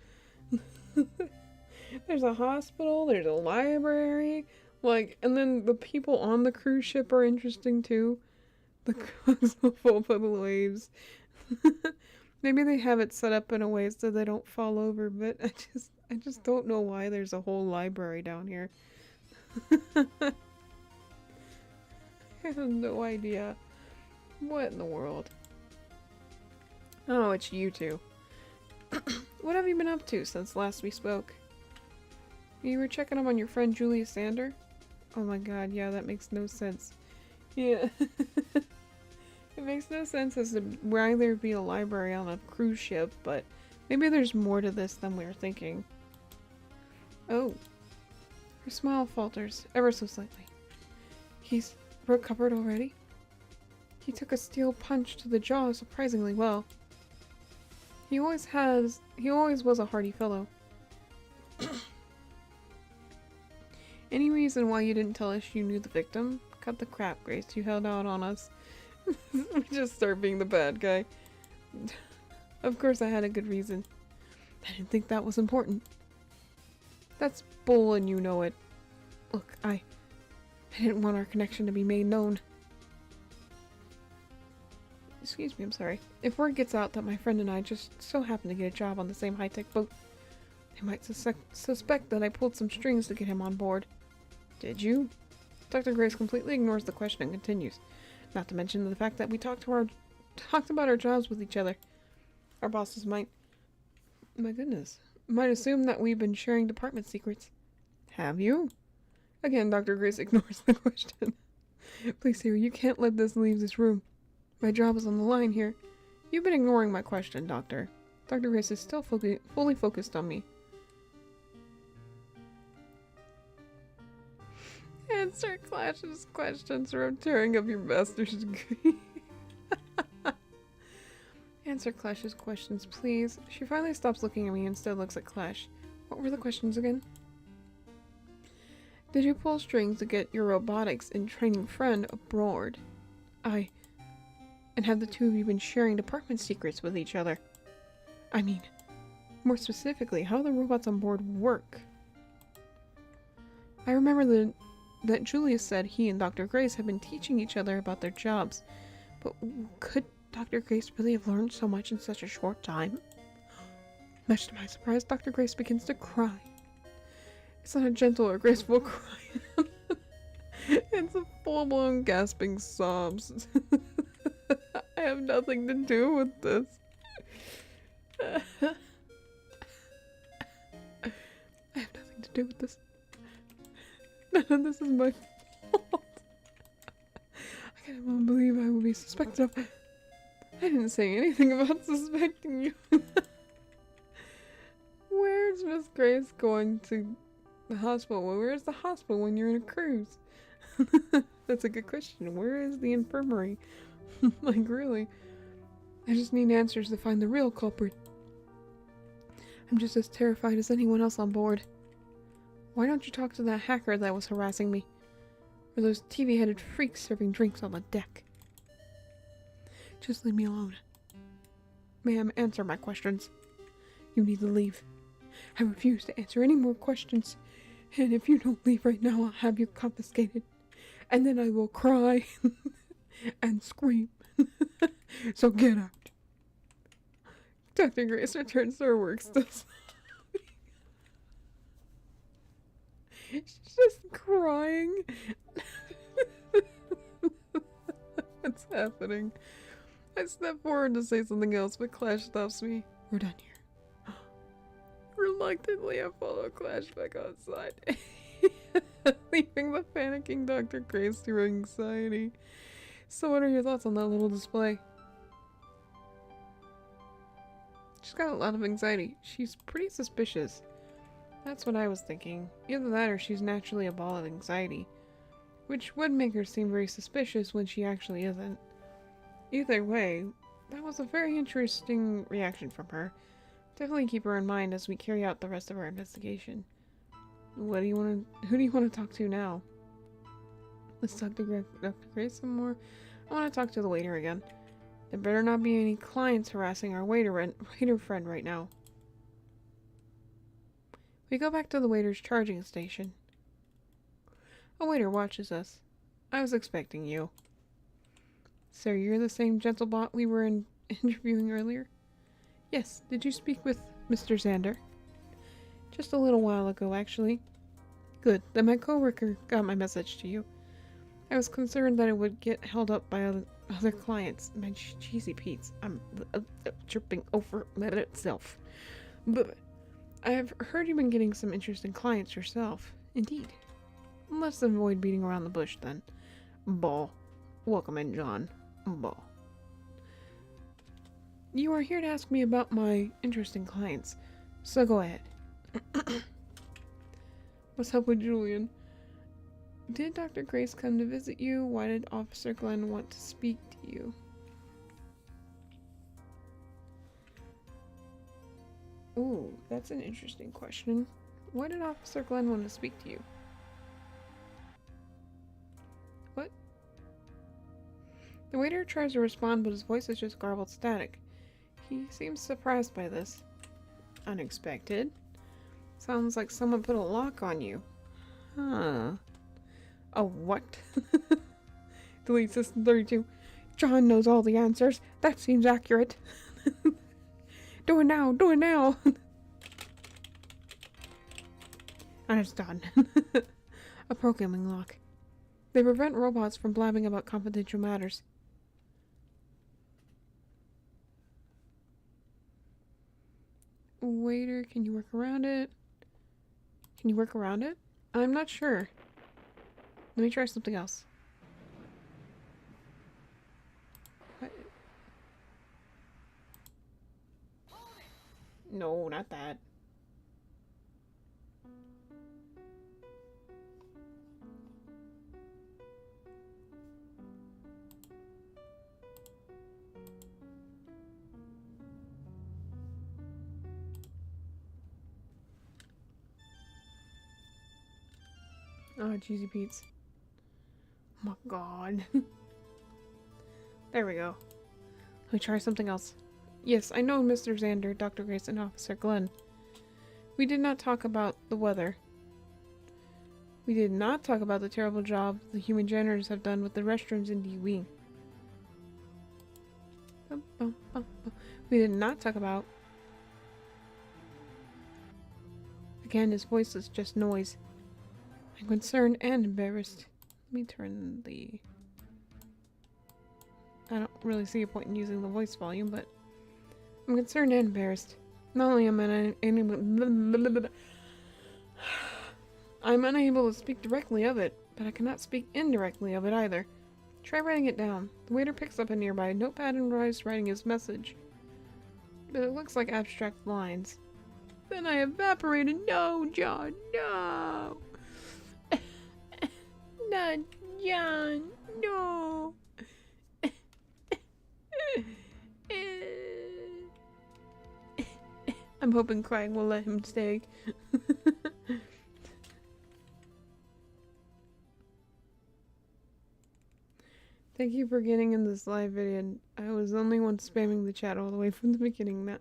There's a hospital, there's a library, like, and then the people on the cruise ship are interesting too. The cruise full of the waves. Maybe they have it set up in a way so they don't fall over, but I just don't know why there's a whole library down here. I have no idea. What in the world? Oh, it's you two. What have you been up to since last we spoke? You were checking up on your friend Julia Sander? Oh my god, yeah, that makes no sense. Yeah. It makes no sense as to why there'd be a library on a cruise ship, but maybe there's more to this than we were thinking. Oh. Her smile falters, ever so slightly. He's recovered already? He took a steel punch to the jaw surprisingly well. He always was a hardy fellow. reason why you didn't tell us you knew the victim? Cut the crap, Grace. You held out on us. We just start being the bad guy. Of course I had a good reason. I didn't think that was important. That's bull and you know it. Look, I didn't want our connection to be made known. Excuse me, I'm sorry. If word gets out that my friend and I just so happen to get a job on the same high-tech boat, they might suspect that I pulled some strings to get him on board. Did you? Dr. Grace completely ignores the question and continues. Not to mention the fact that we talked about our jobs with each other. Our bosses might... My goodness. Might assume that we've been sharing department secrets. Have you? Again, Dr. Grace ignores the question. Please, Siri, you can't let this leave this room. My job is on the line here. You've been ignoring my question, Doctor. Dr. Grace is still fully focused on me. Answer Clash's questions or I'm tearing up your master's degree. Answer Clash's questions, please. She finally stops looking at me and instead looks at Clash. What were the questions again? Did you pull strings to get your robotics and training friend abroad? And have the two of you been sharing department secrets with each other? I mean, more specifically, how the robots on board work. I remember that Julius said he and Dr. Grace have been teaching each other about their jobs, but could Dr. Grace really have learned so much in such a short time? Much to my surprise, Dr. Grace begins to cry. It's not a gentle or graceful cry. It's a full-blown gasping sobs. I have nothing to do with this. I have nothing to do with this. None of this is my fault. I can't believe I will be suspected of... I didn't say anything about suspecting you. Where's Miss Grace going to the hospital? Where's the hospital when you're in a cruise? That's a good question. Where is the infirmary? Like, really? I just need answers to find the real culprit. I'm just as terrified as anyone else on board. Why don't you talk to that hacker that was harassing me? Or those TV-headed freaks serving drinks on the deck? Just leave me alone. Ma'am, answer my questions. You need to leave. I refuse to answer any more questions. And if you don't leave right now, I'll have you confiscated. And then I will cry and scream. So get out. Dr. Grace returns to her work still sobbing. She's just crying. What's happening? I step forward to say something else, but Clash stops me. We're done here. Reluctantly, I follow Clash back outside, leaving the panicking Dr. Grace to her anxiety. So what are your thoughts on that little display? She's got a lot of anxiety. She's pretty suspicious. That's what I was thinking. Either that or she's naturally a ball of anxiety, which would make her seem very suspicious when she actually isn't. Either way, that was a very interesting reaction from her. Definitely keep her in mind as we carry out the rest of our investigation. Who do you want to talk to now? Let's talk to Dr. Grace some more. I want to talk to the waiter again. There better not be any clients harassing our waiter friend right now. We go back to the waiter's charging station. A waiter watches us. I was expecting you. Sir, you're the same gentle bot we were interviewing earlier? Yes, did you speak with Mr. Xander? Just a little while ago, actually. Good, then my coworker got my message to you. I was concerned that it would get held up by other clients. My cheesy Pete's. I'm tripping over itself. But I've heard you've been getting some interesting clients yourself. Indeed. Let's avoid beating around the bush, then. Ball. Welcome in, John. Ball. You are here to ask me about my interesting clients, so go ahead. What's up with Julian? Did Dr. Grace come to visit you? Why did Officer Glenn want to speak to you? Ooh, that's an interesting question. Why did Officer Glenn want to speak to you? The waiter tries to respond, but his voice is just garbled static. He seems surprised by this. Unexpected. Sounds like someone put a lock on you. Huh. A what? Delete System 32. John knows all the answers. That seems accurate. Do it now! Do it now! And it's done. A programming lock. They prevent robots from blabbing about confidential matters. Waiter, can you work around it? Can you work around it? I'm not sure. Let me try something else. What? No, not that. Oh, cheesy Pete's. Oh my god. There we go. Let me try something else. Yes, I know Mr. Xander, Dr. Grace, and Officer Glenn. We did not talk about the weather. We did not talk about the terrible job the human janitors have done with the restrooms in the wing. We did not talk about... Again, his voice is just noise. I'm concerned and embarrassed. Let me turn the... I don't really see a point in using the voice volume, but... I'm concerned and embarrassed. Not only am I I'm unable to speak directly of it, but I cannot speak indirectly of it either. Try writing it down. The waiter picks up a nearby notepad and tries writing his message. But it looks like abstract lines. Then I evaporated. No, John, no! Not John, no! I'm hoping crying will let him stay. Thank you for getting in this live video. I was the only one spamming the chat all the way from the beginning. Not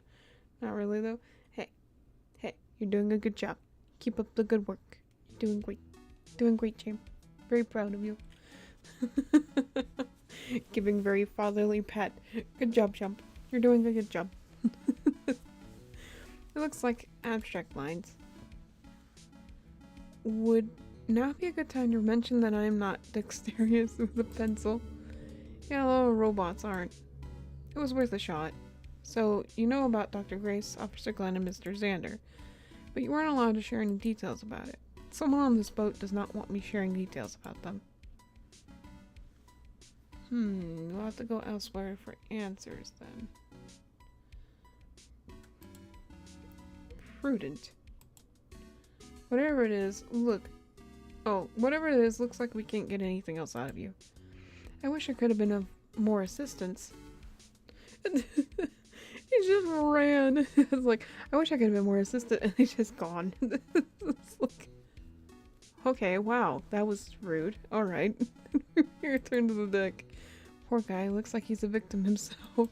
really though. Hey, you're doing a good job. Keep up the good work. You're doing great. Doing great, James. Very proud of you. Giving very fatherly pat. Good job, Chump. You're doing a good job. It looks like abstract lines. Would now be a good time to mention that I am not dexterous with a pencil. Yeah, a lot of robots aren't. It was worth a shot. So, you know about Dr. Grace, Officer Glenn, and Mr. Xander, but you weren't allowed to share any details about it. Someone on this boat does not want me sharing details about them. We'll have to go elsewhere for answers then. Prudent. Whatever it is, whatever it is, looks like we can't get anything else out of you. I wish I could have been of more assistance. He just ran. It's like, I wish I could have been more assistant, and he's just gone. It's like, okay, wow, that was rude. Alright. Return to the deck. Poor guy, looks like he's a victim himself.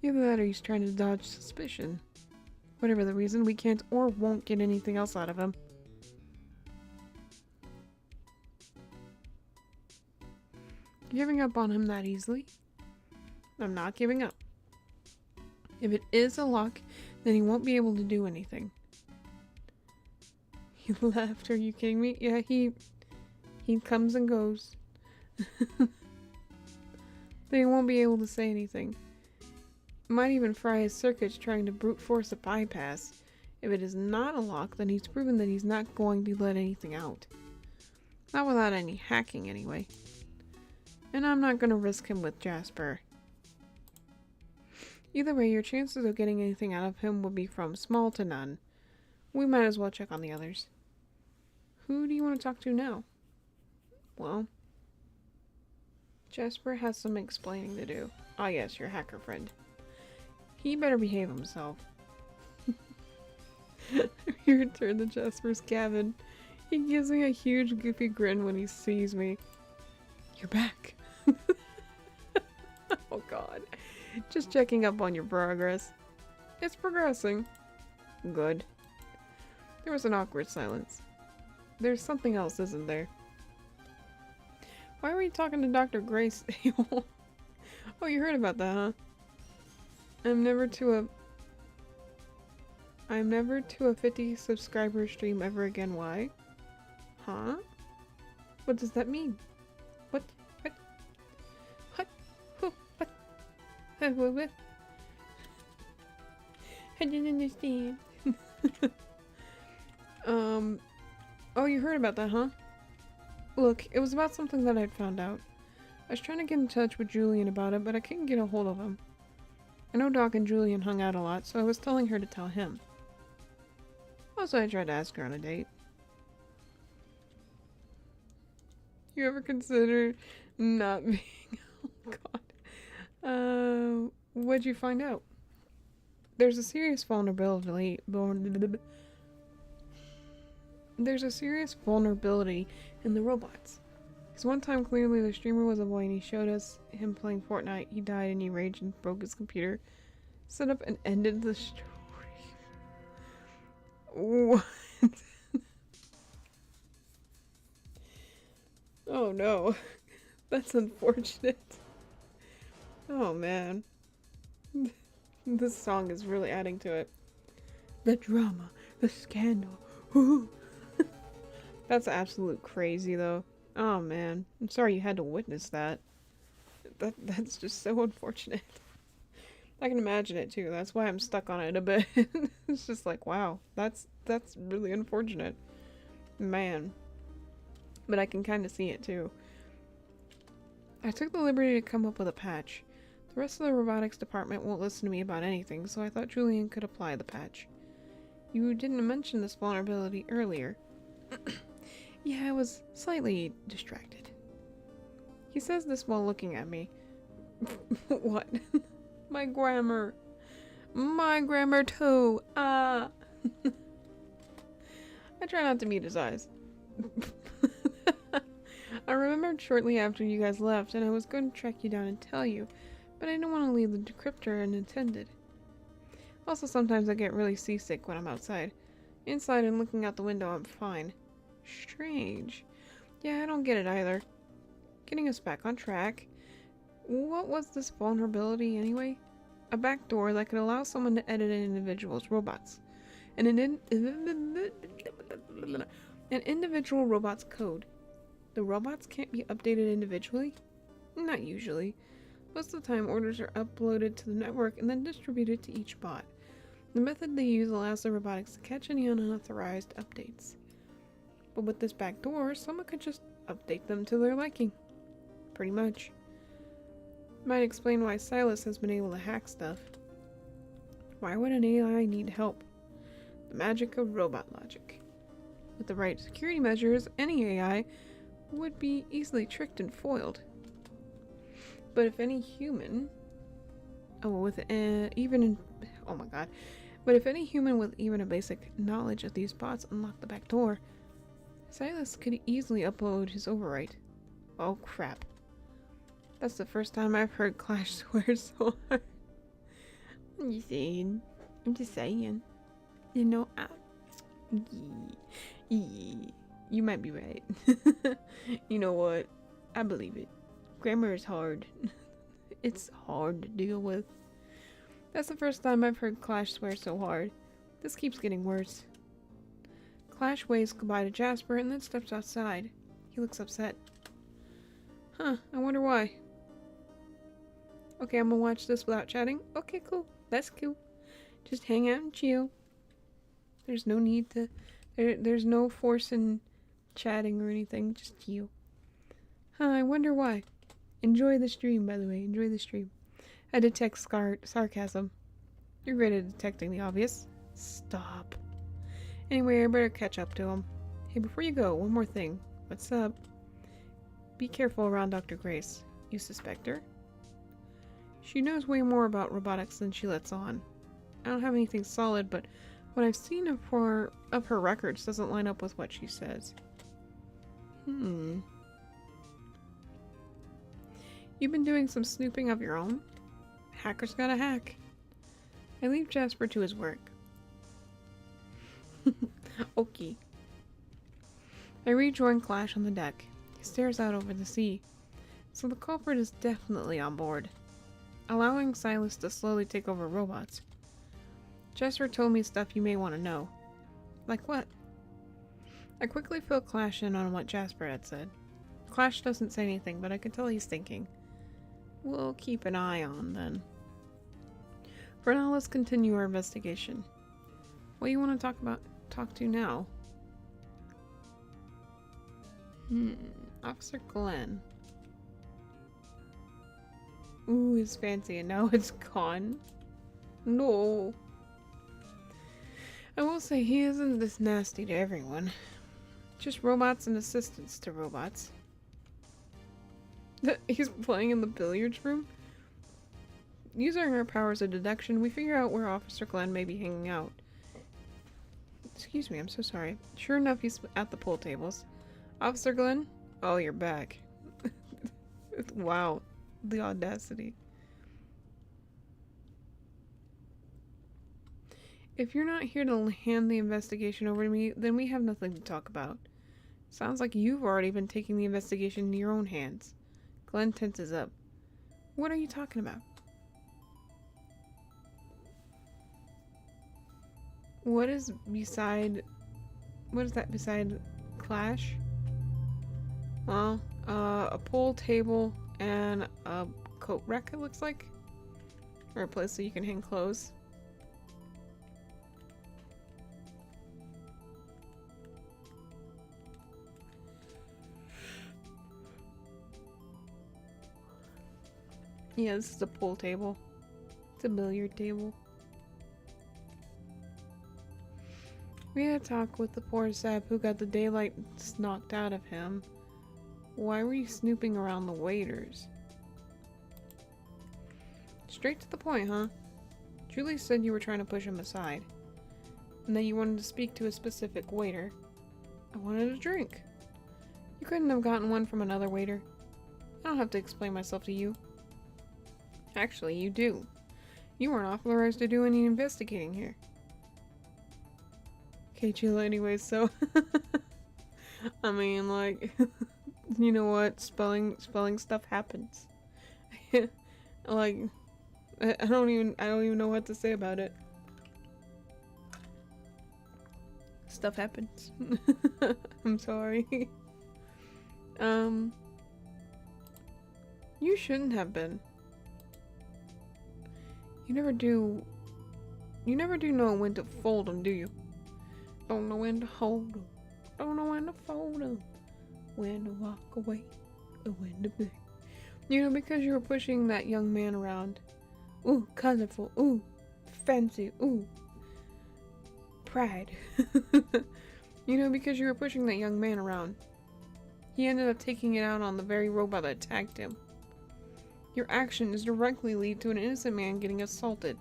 Either that or he's trying to dodge suspicion. Whatever the reason, we can't or won't get anything else out of him. Giving up on him that easily? I'm not giving up. If it is a lock, then he won't be able to do anything. He left, are you kidding me? Yeah, he comes and goes. Then he won't be able to say anything. Might even fry his circuits trying to brute force a bypass. If it is not a lock, then he's proven that he's not going to let anything out. Not without any hacking, anyway. And I'm not going to risk him with Jasper. Either way, your chances of getting anything out of him would be from small to none. We might as well check on the others. Who do you want to talk to now? Well, Jasper has some explaining to do. Ah yes, your hacker friend. He better behave himself. We return to Jasper's cabin. He gives me a huge goofy grin when he sees me. You're back. Oh god. Just checking up on your progress. It's progressing. Good. There was an awkward silence. There's something else, isn't there? Why are we talking to Dr. Grace? Oh, you heard about that, huh? I'm never to a 50 subscriber stream ever again. Why? Huh? What does that mean? What? What? What? Who? What? What? I didn't understand. Oh, you heard about that, huh? Look, it was about something that I'd found out. I was trying to get in touch with Julian about it, but I couldn't get a hold of him. I know Doc and Julian hung out a lot, so I was telling her to tell him. Also, I tried to ask her on a date. You ever consider not being... Oh, God. What'd you find out? There's a serious vulnerability... There's a serious vulnerability in the robots. Because one time, clearly, the streamer was a boy and he showed us him playing Fortnite. He died and he raged and broke his computer. Set up and ended the stream. What? Oh no. That's unfortunate. Oh man. This song is really adding to it. The drama. The scandal. That's absolute crazy though. Oh man. I'm sorry you had to witness that. That's just so unfortunate. I can imagine it too. That's why I'm stuck on it a bit. It's just like, wow, that's really unfortunate. Man. But I can kind of see it too. I took the liberty to come up with a patch. The rest of the robotics department won't listen to me about anything, so I thought Julian could apply the patch. You didn't mention this vulnerability earlier. Yeah, I was slightly distracted. He says this while looking at me. What? My grammar. My grammar too. I try not to meet his eyes. I remembered shortly after you guys left, and I was going to track you down and tell you, but I didn't want to leave the decryptor unattended. Also, sometimes I get really seasick when I'm outside. Inside and looking out the window, I'm fine. Strange. Yeah, I don't get it either. Getting us back on track. What was this vulnerability anyway? A backdoor that could allow someone to edit an individual's robots. An individual robot's code. The robots can't be updated individually? Not usually. Most of the time, orders are uploaded to the network and then distributed to each bot. The method they use allows the robotics to catch any unauthorized updates. But with this backdoor, someone could just update them to their liking. Pretty much. Might explain why Silas has been able to hack stuff. Why would an AI need help? The magic of robot logic. With the right security measures, any AI would be easily tricked and foiled. But if any human... But if any human with even a basic knowledge of these bots unlocked the back door, Silas could easily upload his overwrite. Oh crap. That's the first time I've heard Clash swear so hard. I'm just saying. You know, you might be right. You know what? I believe it. Grammar is hard. It's hard to deal with. That's the first time I've heard Clash swear so hard. This keeps getting worse. Clash waves goodbye to Jasper and then steps outside. He looks upset. Huh, I wonder why. Okay, I'm gonna watch this without chatting. Okay, cool. That's cool. Just hang out and chill. There's no need to... There's no force in chatting or anything. Just chill. Huh, I wonder why. Enjoy the stream, by the way. Enjoy the stream. I detect sarcasm. You're great at detecting the obvious. Stop. Anyway, I better catch up to him. Hey, before you go, one more thing. What's up? Be careful around Dr. Grace. You suspect her? She knows way more about robotics than she lets on. I don't have anything solid, but what I've seen of her records doesn't line up with what she says. You've been doing some snooping of your own? Hacker's got a hack. I leave Jasper to his work. Okay. I rejoin Clash on the deck. He stares out over the sea. So the culprit is definitely on board, allowing Silas to slowly take over robots. Jasper told me stuff you may want to know. Like what? I quickly fill Clash in on what Jasper had said. Clash doesn't say anything, but I can tell he's thinking. We'll keep an eye on, then. For now, let's continue our investigation. What do you want to talk to now? Officer Glenn. Ooh, it's fancy, and now it's gone. No. I will say he isn't this nasty to everyone. Just robots and assistants to robots. He's playing in the billiards room? Using our powers of deduction, we figure out where Officer Glenn may be hanging out. Excuse me, I'm so sorry. Sure enough, he's at the pool tables. Officer Glenn? Oh, you're back. Wow. The audacity. If you're not here to hand the investigation over to me, then we have nothing to talk about. Sounds like you've already been taking the investigation in your own hands. Glenn tenses up. What are you talking about? What is that beside Clash? Well, a pool table and a coat rack, it looks like. Or a place so you can hang clothes. Yeah, this is a pool table. It's a billiard table. We had a talk with the poor sap who got the daylight knocked out of him. Why were you snooping around the waiters? Straight to the point, huh? Julie said you were trying to push him aside. And that you wanted to speak to a specific waiter. I wanted a drink. You couldn't have gotten one from another waiter. I don't have to explain myself to you. Actually, you do. You weren't authorized to do any investigating here. Okay, Julie, anyways, so... I mean, like... you know what? Spelling stuff happens. Like... I don't even know what to say about it. Stuff happens. I'm sorry. You shouldn't have been. You never do know when to fold them, do you? Don't know when to hold them. Don't know when to fold them. When to walk away. Or when to be. You know, because you were pushing that young man around. Ooh, colorful. Ooh, fancy. Ooh, pride. You know, because you were pushing that young man around. He ended up taking it out on the very robot that attacked him. Your actions directly lead to an innocent man getting assaulted.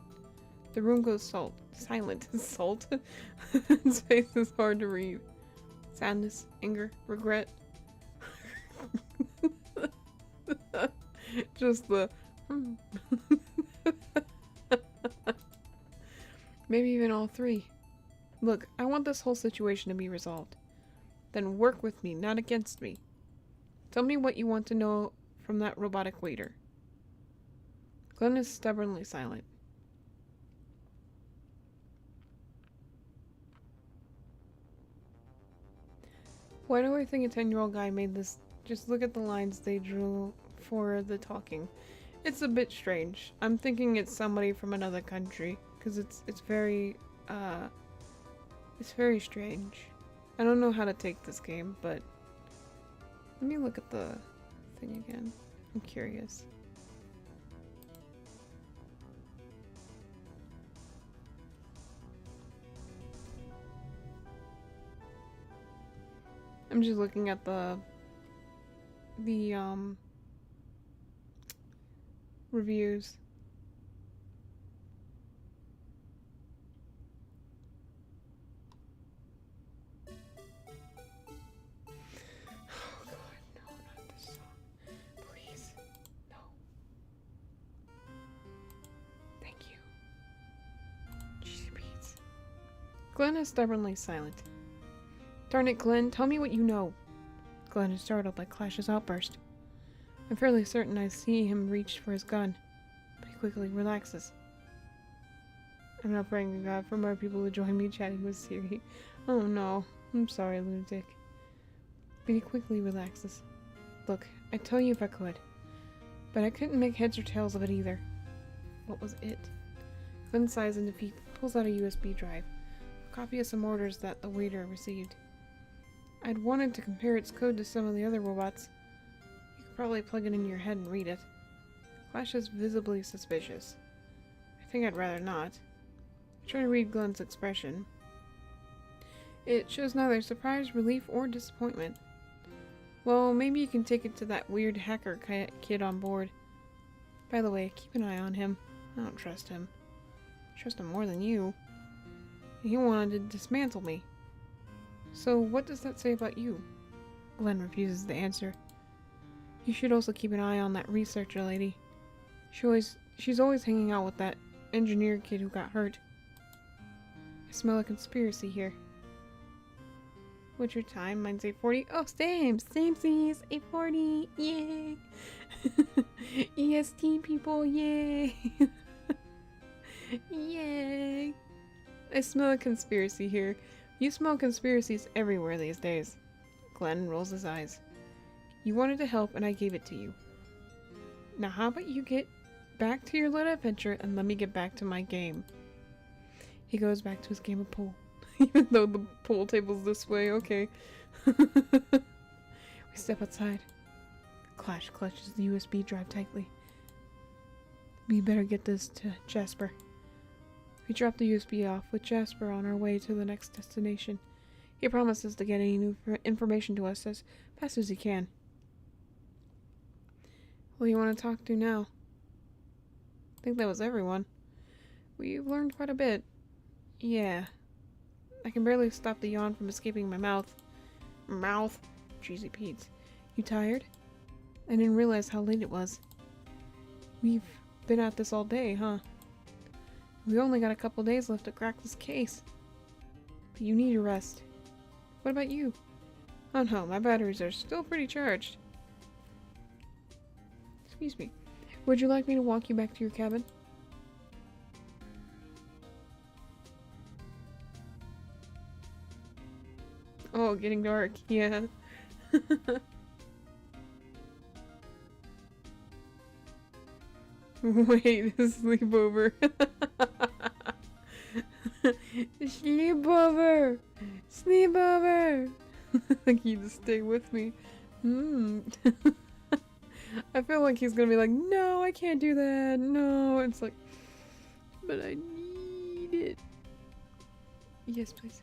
The room goes silent. Salt? His face is hard to read. Sadness, anger, regret. Just the... Maybe even all three. Look, I want this whole situation to be resolved. Then work with me, not against me. Tell me what you want to know from that robotic waiter. Glenn is stubbornly silent. Why do I think a 10-year-old guy made this? Just look at the lines they drew for the talking. It's a bit strange. I'm thinking it's somebody from another country, because it's very strange. I don't know how to take this game, but let me look at the thing again. I'm curious. I'm just looking at the reviews. Oh god, no, not this song. Please. No. Glenn is stubbornly silent. Darn it, Glenn, tell me what you know. Glenn is startled by Clash's outburst. I'm fairly certain I see him reach for his gun, but he quickly relaxes. I'm not praying to God for more people to join me chatting with Siri. Oh no, I'm sorry, lunatic. But he quickly relaxes. Look, I'd tell you if I could, but I couldn't make heads or tails of it either. What was it? Glenn sighs in defeat, pulls out a USB drive, a copy of some orders that the waiter received. I'd wanted to compare its code to some of the other robots. You could probably plug it into your head and read it. Clash is visibly suspicious. I think I'd rather not. I try to read Glenn's expression. It shows neither surprise, relief, or disappointment. Well, maybe you can take it to that weird hacker kid on board. By the way, keep an eye on him. I don't trust him. I trust him more than you. He wanted to dismantle me. So what does that say about you? Glenn refuses to answer. You should also keep an eye on that researcher lady. She's always hanging out with that engineer kid who got hurt. I smell a conspiracy here. What's your time? Mine's 8:40. Oh, Samesies, 8:40. Yay! EST people, yay! Yay! I smell a conspiracy here. You smell conspiracies everywhere these days. Glenn rolls his eyes. You wanted to help and I gave it to you. Now how about you get back to your little adventure and let me get back to my game. He goes back to his game of pool. Even though the pool table's this way, okay. We step outside. Clash clutches the USB drive tightly. We better get this to Jasper. We drop the USB off with Jasper on our way to the next destination. He promises to get any new information to us as fast as he can. Who do you want to talk to now? I think that was everyone. We've learned quite a bit. Yeah. I can barely stop the yawn from escaping my mouth. Mouth? Cheesy Pete's. You tired? I didn't realize how late it was. We've been at this all day, huh? We only got a couple days left to crack this case. But you need a rest. What about you? Oh no, my batteries are still pretty charged. Excuse me. Would you like me to walk you back to your cabin? Oh, getting dark. Yeah. Wait, sleepover. Sleepover! Sleepover! Like you just stay with me. I feel like he's gonna be like, no, I can't do that. No. It's like, but I need it. Yes, please.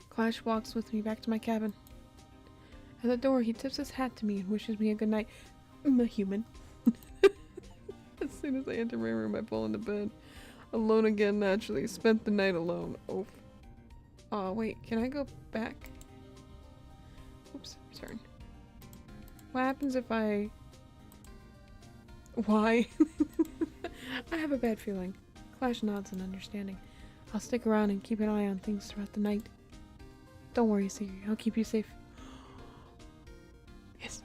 Clash walks with me back to my cabin. At the door, he tips his hat to me and wishes me a good night. I'm a human. As soon as I enter my room, I fall into bed. Alone again, naturally. Spent the night alone. Oh. Oh, wait. Can I go back? Oops. Return. What happens if I... Why? I have a bad feeling. Clash nods in understanding. I'll stick around and keep an eye on things throughout the night. Don't worry, Siri. I'll keep you safe. Yes.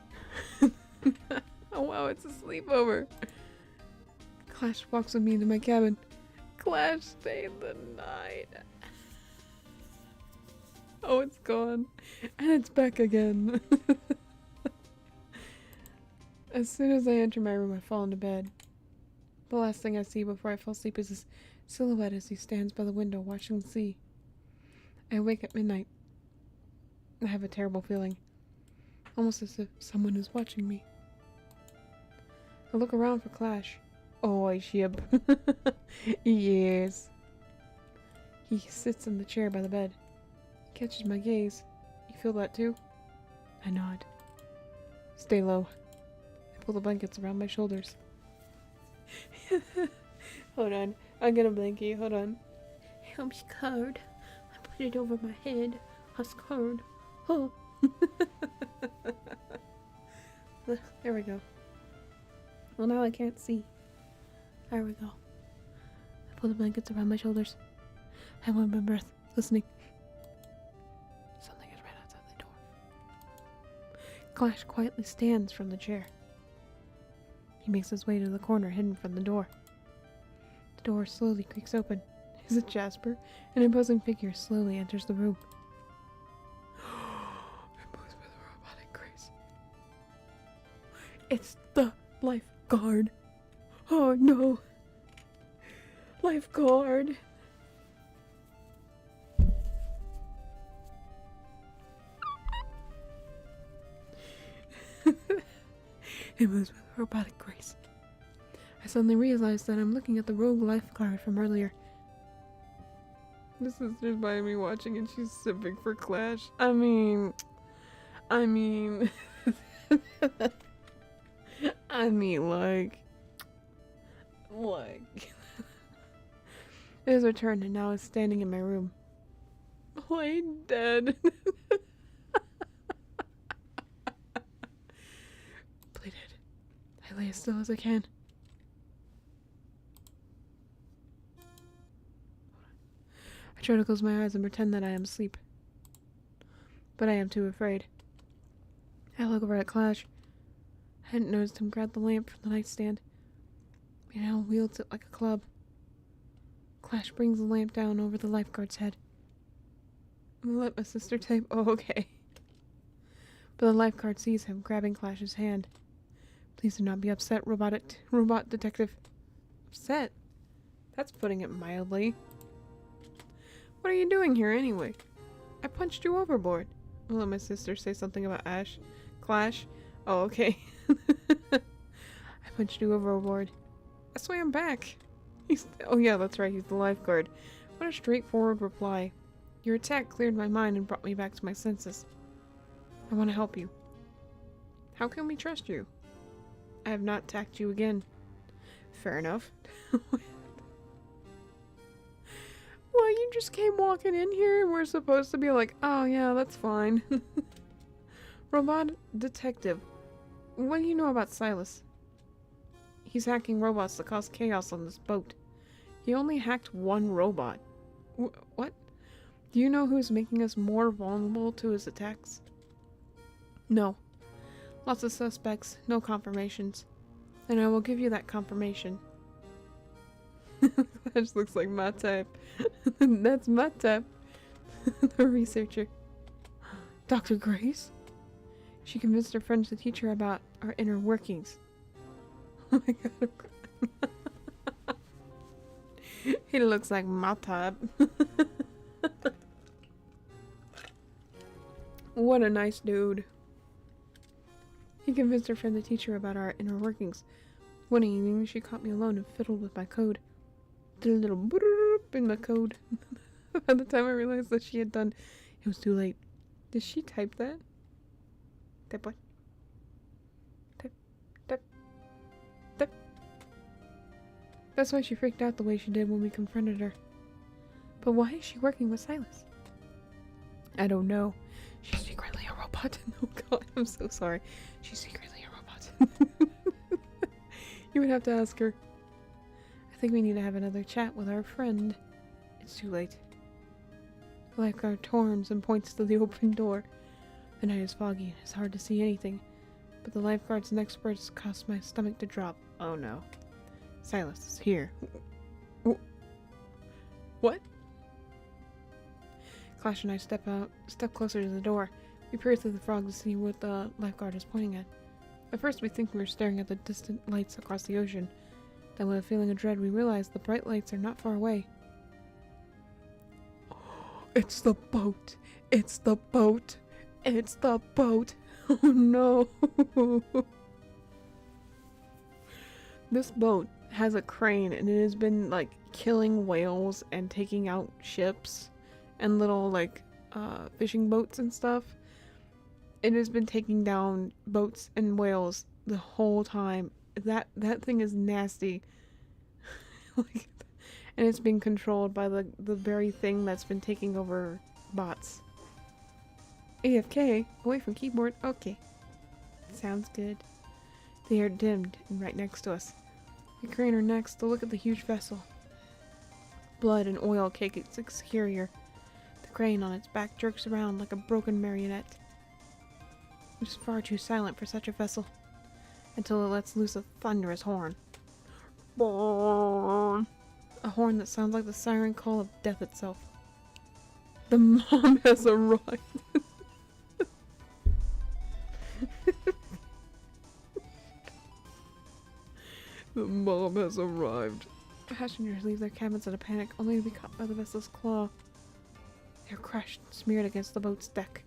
Oh wow, it's a sleepover. Clash walks with me into my cabin. Clash stayed the night. Oh, it's gone. And it's back again. As soon as I enter my room, I fall into bed. The last thing I see before I fall asleep is his silhouette as he stands by the window watching the sea. I wake at midnight. I have a terrible feeling. Almost as if someone is watching me. I look around for Clash. Oh, I ship. Yes. He sits in the chair by the bed. He catches my gaze. You feel that too? I nod. Stay low. I pull the blankets around my shoulders. Hold on. I'm gonna blanket you. Hold on. I'm scared. I put it over my head. I'm scared. Oh. There we go. Well, now I can't see. There we go. I pull the blankets around my shoulders. I hold my breath, listening. Something is right outside the door. Clash quietly stands from the chair. He makes his way to the corner hidden from the door. The door slowly creaks open. Is it Jasper? An imposing figure slowly enters the room. It moves with a robotic grace. It's the lifeguard. Oh no. Lifeguard. It moves with a robotic grace. I suddenly realize that I'm looking at the rogue lifeguard from earlier. The sister's by me watching and she's sipping for Clash. I mean, like, it is her turn and now is standing in my room. Play dead. Play dead. I lay as still as I can. I try to close my eyes and pretend that I am asleep. But I am too afraid. I look over at Clash. I hadn't noticed him grab the lamp from the nightstand. He now wields it like a club. Clash brings the lamp down over the lifeguard's head. I'm gonna let my sister type. Oh, okay. But the lifeguard sees him grabbing Clash's hand. Please do not be upset, robot detective. Upset? That's putting it mildly. What are you doing here anyway? I punched you overboard. I'll let my sister say something about Clash. Oh, okay. I punched you overboard. I swam back. Oh yeah, that's right, he's the lifeguard. What a straightforward reply. Your attack cleared my mind and brought me back to my senses. I want to help you. How can we trust you? I have not attacked you again. Fair enough. Well, you just came walking in here and we're supposed to be like, oh yeah, that's fine. Robot detective. What do you know about Silas? He's hacking robots that cause chaos on this boat. He only hacked one robot. What? Do you know who's making us more vulnerable to his attacks? No. Lots of suspects, no confirmations. And I will give you that confirmation. That just looks like my type. That's my type. The researcher. Dr. Grace? She convinced her friends to teach her about our inner workings. Oh my god, I'm crying. He looks like my type. What a nice dude. He convinced her friend to teach her about our inner workings. One evening, she caught me alone and fiddled with my code. Did a little boop in my code. By the time I realized that she had done, it was too late. Did she type that? Type what? Type. That's why she freaked out the way she did when we confronted her. But why is she working with Silas? I don't know. She's secretly a robot. Oh god, I'm so sorry. She's secretly a robot. You would have to ask her. I think we need to have another chat with our friend. It's too late. The lifeguard turns and points to the open door. The night is foggy and it's hard to see anything, but the lifeguard's next words caused my stomach to drop. Oh no. Silas is here. What? Clash and I step closer to the door. We peer through the fog to see what the lifeguard is pointing at. At first we think we were staring at the distant lights across the ocean. Then with a feeling of dread we realize the bright lights are not far away. It's the boat! It's the boat! It's the boat! Oh no! This boat has a crane and it has been like killing whales and taking out ships and little like fishing boats and stuff. It has been taking down boats and whales the whole time. That thing is nasty. Like, and it's being controlled by the very thing that's been taking over bots. AFK, away from keyboard. Okay. Sounds good. They are dimmed and right next to us. We crane our necks to look at the huge vessel. blood and oil cake its exterior. The crane on its back jerks around like a broken marionette. It is far too silent for such a vessel, until it lets loose a thunderous horn. A horn that sounds like the siren call of death itself. The mom has arrived. The mom has arrived. Passengers leave their cabins in a panic, only to be caught by the vessel's claw. They are crushed and smeared against the boat's deck.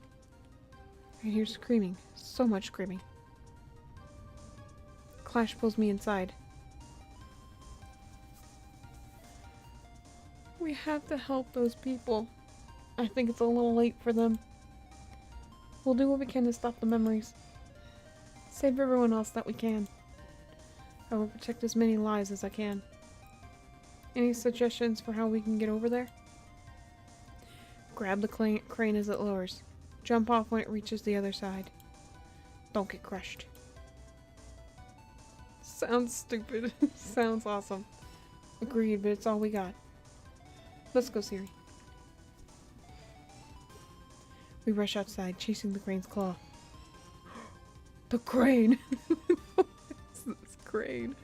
I can hear screaming, so much screaming. Clash pulls me inside. We have to help those people. I think it's a little late for them. We'll do what we can to stop the memories. Save everyone else that we can. I will protect as many lives as I can. Any suggestions for how we can get over there? Grab the crane as it lowers. Jump off when it reaches the other side. Don't get crushed. Sounds stupid. Sounds awesome. Agreed, but it's all we got. Let's go, Siri. We rush outside, chasing the crane's claw. The crane! It's this crane.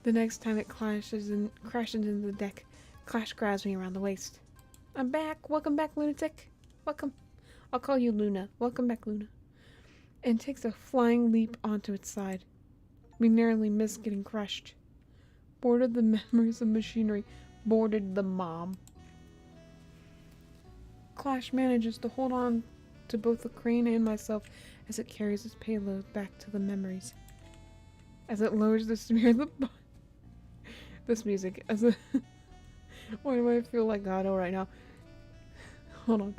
The next time it crashes into the deck, Clash grabs me around the waist. I'm back! Welcome back, lunatic! Welcome. I'll call you Luna. Welcome back, Luna. And takes a flying leap onto its side. We narrowly missed getting crushed. Boarded the memories of machinery. Boarded the mom. Clash manages to hold on to both the crane and myself as it carries its payload back to the memories. As it lowers to smear the this music as a why do I feel like Gato right now? Hold on.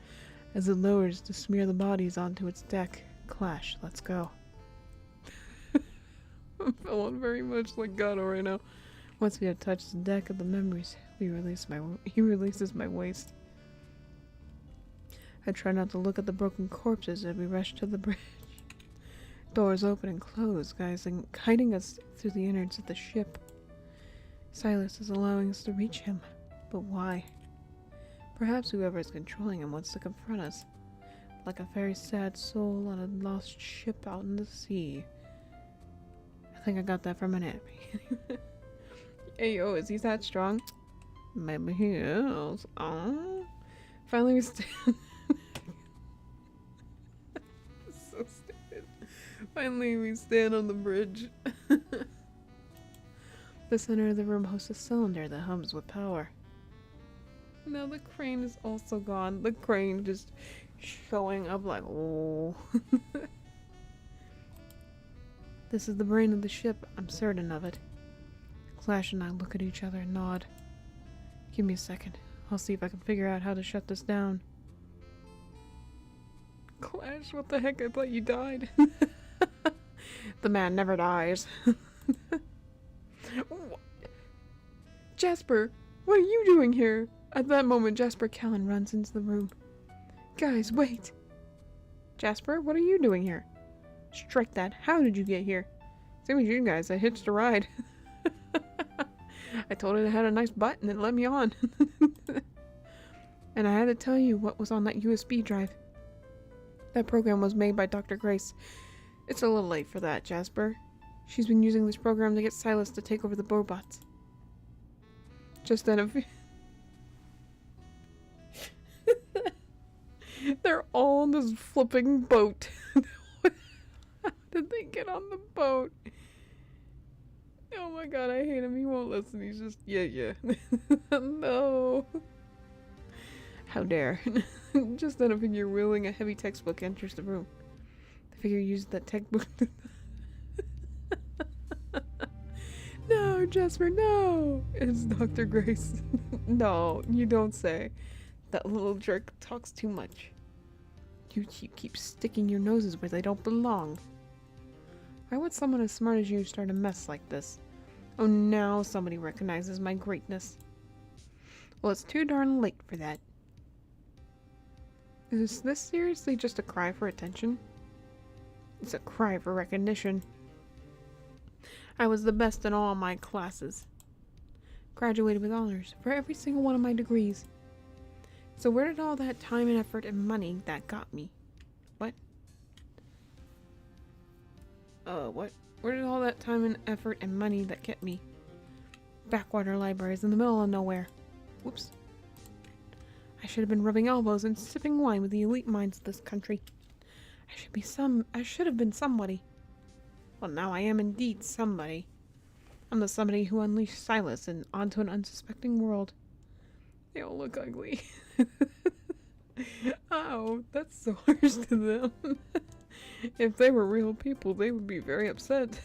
As it lowers to smear the bodies onto its deck. Clash, let's go. I'm feeling very much like Gato right now. Once we have touched the deck of the memories, he releases my waist. I try not to look at the broken corpses as we rush to the bridge. Doors open and close, guiding us through the innards of the ship. Silas is allowing us to reach him, but why? Perhaps whoever is controlling him wants to confront us, like a very sad soul on a lost ship out in the sea. I think I got that from an app. Hey yo, is he that strong? Maybe he is. Oh. Finally we stand. So stupid. Finally we stand on the bridge. The center of the room hosts a cylinder that hums with power. Now the crane is also gone. The crane just showing up like, oh. This is the brain of the ship. I'm certain of it. Clash and I look at each other and nod. Give me a second. I'll see if I can figure out how to shut this down. Clash, what the heck? I thought you died. The man never dies. Jasper, what are you doing here? At that moment, Jasper Callan runs into the room. Guys, wait. Jasper, what are you doing here? Strike that. How did you get here? Same as you guys. I hitched a ride. I told it it had a nice butt and it let me on. And I had to tell you what was on that USB drive. That program was made by Dr. Grace. It's a little late for that, Jasper. She's been using this program to get Silas to take over the robots. Just then a they're all on this flipping boat. How did they get on the boat? Oh my god, I hate him. He won't listen. He's just, yeah. No. How dare. Just then a figure wielding a heavy textbook enters the room. The figure used that textbook to... No, Jasper, no! It's Dr. Grace. No, you don't say. That little jerk talks too much. You keep sticking your noses where they don't belong. Why would someone as smart as you start a mess like this? Oh, now somebody recognizes my greatness. Well, it's too darn late for that. Is this seriously just a cry for attention? It's a cry for recognition. I was the best in all my classes. Graduated with honors for every single one of my degrees. So where did all that time and effort and money that got me? What? What? Where did all that time and effort and money that get me? Backwater libraries in the middle of nowhere. Whoops. I should have been rubbing elbows and sipping wine with the elite minds of this country. I should have been somebody. Well, now I am indeed somebody. I'm the somebody who unleashed Silas and onto an unsuspecting world. They all look ugly. Ow, that's so harsh to them. If they were real people, they would be very upset.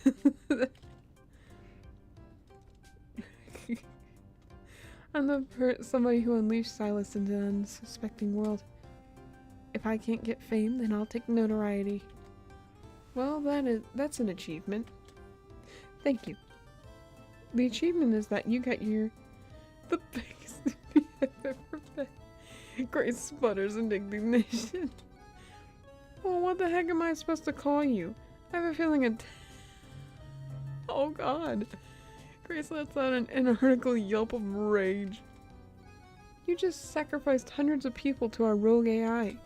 I'm somebody who unleashed Silas into an unsuspecting world. If I can't get fame, then I'll take notoriety. Well, that's an achievement. Thank you. The achievement is that you got the biggest defeat I've ever been. Grace sputters in indignation. Well, what the heck am I supposed to call you? I have a feeling oh god. Grace lets out an inarticulate yelp of rage. You just sacrificed hundreds of people to our rogue AI. And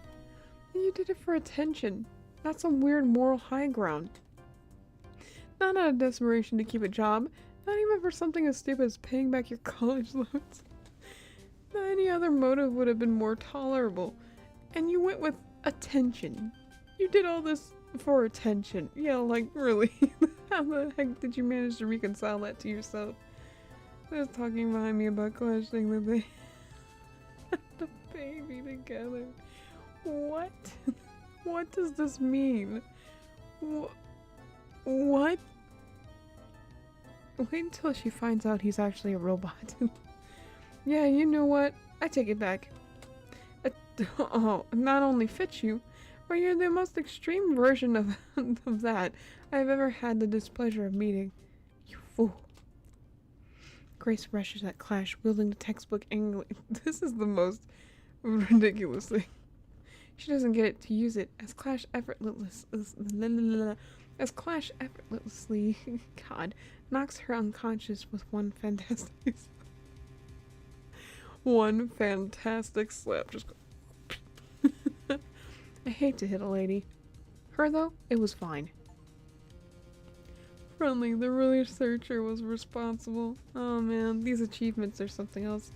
you did it for attention, not some weird moral high ground. Not out of desperation to keep a job, not even for something as stupid as paying back your college loans. Any other motive would have been more tolerable. And you went with attention. You did all this for attention. Yeah, like, really? How the heck did you manage to reconcile that to yourself? They're talking behind me about clashing that they had the baby together. What? What does this mean? What? Wait until she finds out he's actually a robot. Yeah, you know what? I take it back. Not only fits you, but you're the most extreme version of that I've ever had the displeasure of meeting. You fool. Grace rushes at Clash, wielding the textbook angrily. This is the most ridiculous thing. She doesn't get it to use it as Clash effortlessly, God, knocks her unconscious with one fantastic slap. Just go. I hate to hit a lady. Her, though, it was fine. Friendly, the researcher was responsible. Oh man, these achievements are something else.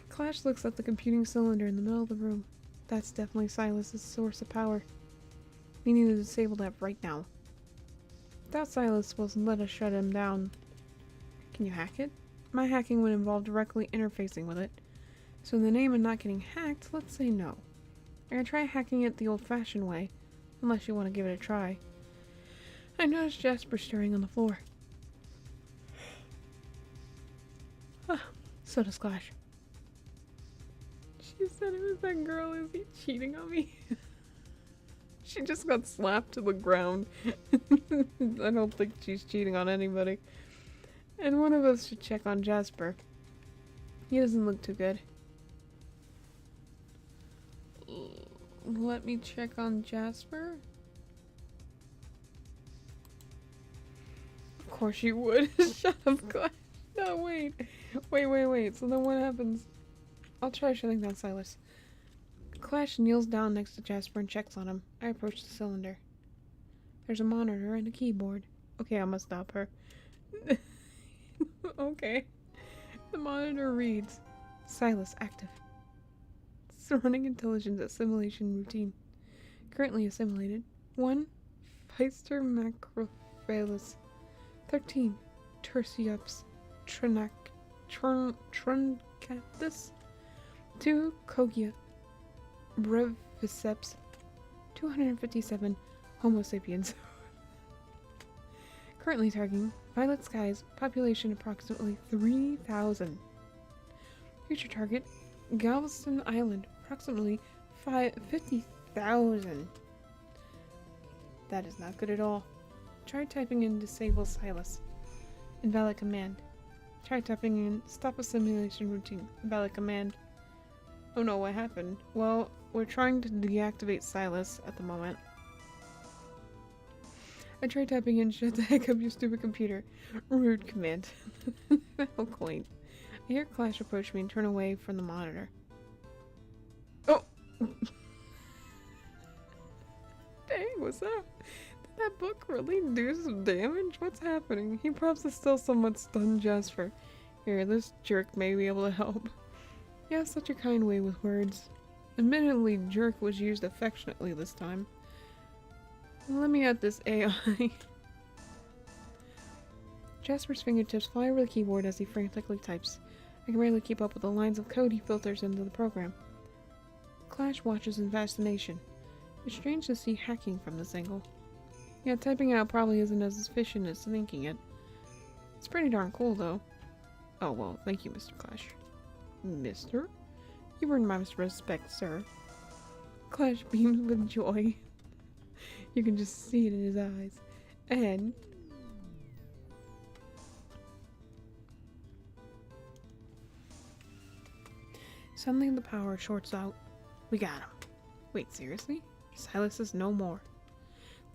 Clash looks at the computing cylinder in the middle of the room. That's definitely Silas's source of power. We need to disable that right now. Without Silas will let us shut him down. Can you hack it? My hacking would involve directly interfacing with it. So in the name of not getting hacked, let's say no. I'm gonna try hacking it the old-fashioned way, unless you want to give it a try. I noticed Jasper stirring on the floor. So does Clash. She said it was that girl. Is he cheating on me? She just got slapped to the ground. I don't think she's cheating on anybody. And one of us should check on Jasper. He doesn't look too good. Let me check on Jasper? Of course you would. Shut up, Clash. No, wait. Wait. So then what happens? I'll try shutting down Silas. Clash kneels down next to Jasper and checks on him. I approach the cylinder. There's a monitor and a keyboard. Okay, I must stop her. Okay. The monitor reads, Silas active. Running intelligence assimilation routine. Currently assimilated. 1. Pfister macrophalis. 13. Tersiops truncatus. 2. Kogia breviceps. 257. Homo sapiens. Currently targeting Violet Skies, population approximately 3,000. Future target Galveston Island, approximately 50,000. That is not good at all. Try typing in disable Silas. Invalid command. Try typing in stop assimilation routine. Invalid command. Oh no, what happened? Well, we're trying to deactivate Silas at the moment. I tried typing in shut the heck up your stupid computer. Rude command. How quaint. I hear Clash approach me and turn away from the monitor. Oh! Dang, what's up? Did that book really do some damage? What's happening? He perhaps is still somewhat stunned Jasper. Here, this jerk may be able to help. He has such a kind way with words. Admittedly, jerk was used affectionately this time. Let me at this AI. Jasper's fingertips fly over the keyboard as he frantically types. I can barely keep up with the lines of code he filters into the program. Clash watches in fascination. It's strange to see hacking from this angle. Yeah, typing out probably isn't as efficient as thinking it. It's pretty darn cool, though. Oh, well, thank you, Mr. Clash. Mister? You've earned my respect, sir. Clash beams with joy. You can just see it in his eyes. And... suddenly the power shorts out. We got him. Wait, seriously? Silas is no more.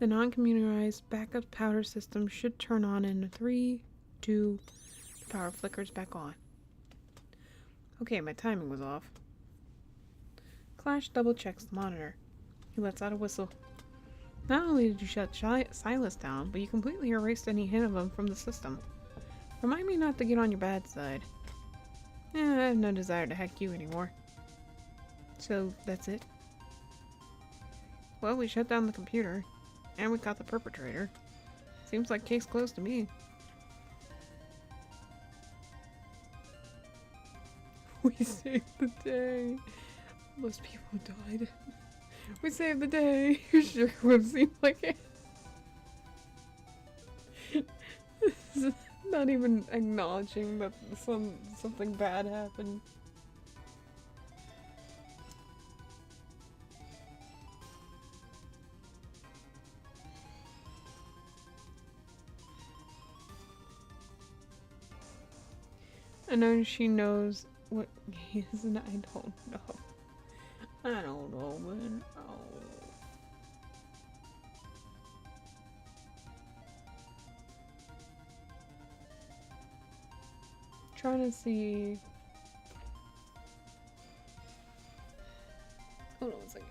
The non-computerized backup power system should turn on in 3, 2, the power flickers back on. Okay, my timing was off. Clash double checks the monitor. He lets out a whistle. Not only did you shut Silas down, but you completely erased any hint of him from the system. Remind me not to get on your bad side. I have no desire to hack you anymore. So, that's it? Well, we shut down the computer, and we caught the perpetrator. Seems like case closed to me. We saved the day. Most people died. We saved the day. You sure would seem like it. This is not even acknowledging that something bad happened. I know she knows what he is, and I don't know. I don't know, man. Oh. Trying to see. Hold on one second.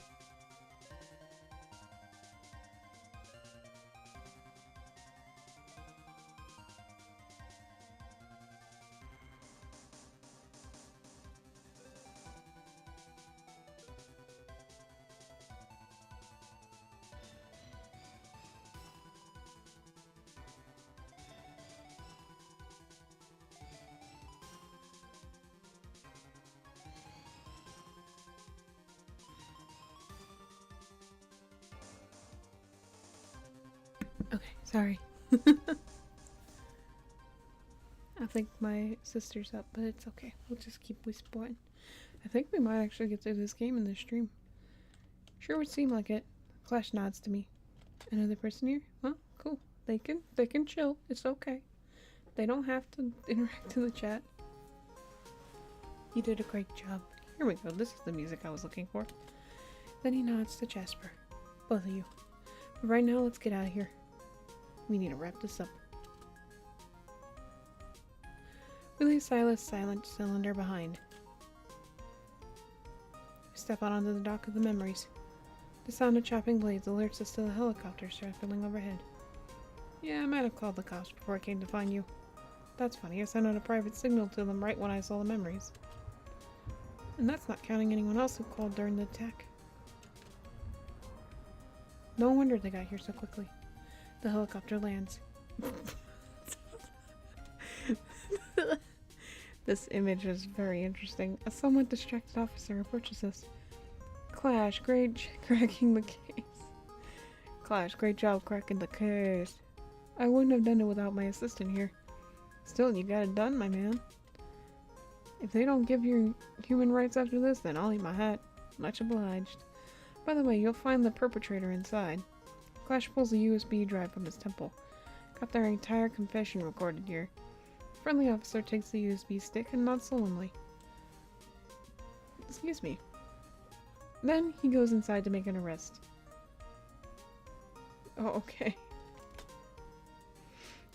Okay, sorry. I think my sister's up, but it's okay. We'll just keep whispering. I think we might actually get through this game in this stream. Sure would seem like it. Clash nods to me. Another person here? Well, cool. They can chill. It's okay. They don't have to interact in the chat. You did a great job. Here we go. This is the music I was looking for. Then he nods to Jasper. Both of you. But right now, let's get out of here. We need to wrap this up. We leave Silas' silent cylinder behind. We step out onto the dock of the memories. The sound of chopping blades alerts us to the helicopter circling overhead. Yeah, I might have called the cops before I came to find you. That's funny, I sent out a private signal to them right when I saw the memories. And that's not counting anyone else who called during the attack. No wonder they got here so quickly. The helicopter lands. This image is very interesting. A somewhat distracted officer approaches us. Clash, cracking the case. Clash, great job cracking the case. I wouldn't have done it without my assistant here. Still, you got it done, my man. If they don't give you human rights after this, then I'll eat my hat. Much obliged. By the way, you'll find the perpetrator inside. Clash pulls a USB drive from his temple. Got their entire confession recorded here. The friendly officer takes the USB stick and nods solemnly. Excuse me. Then he goes inside to make an arrest. Oh, okay.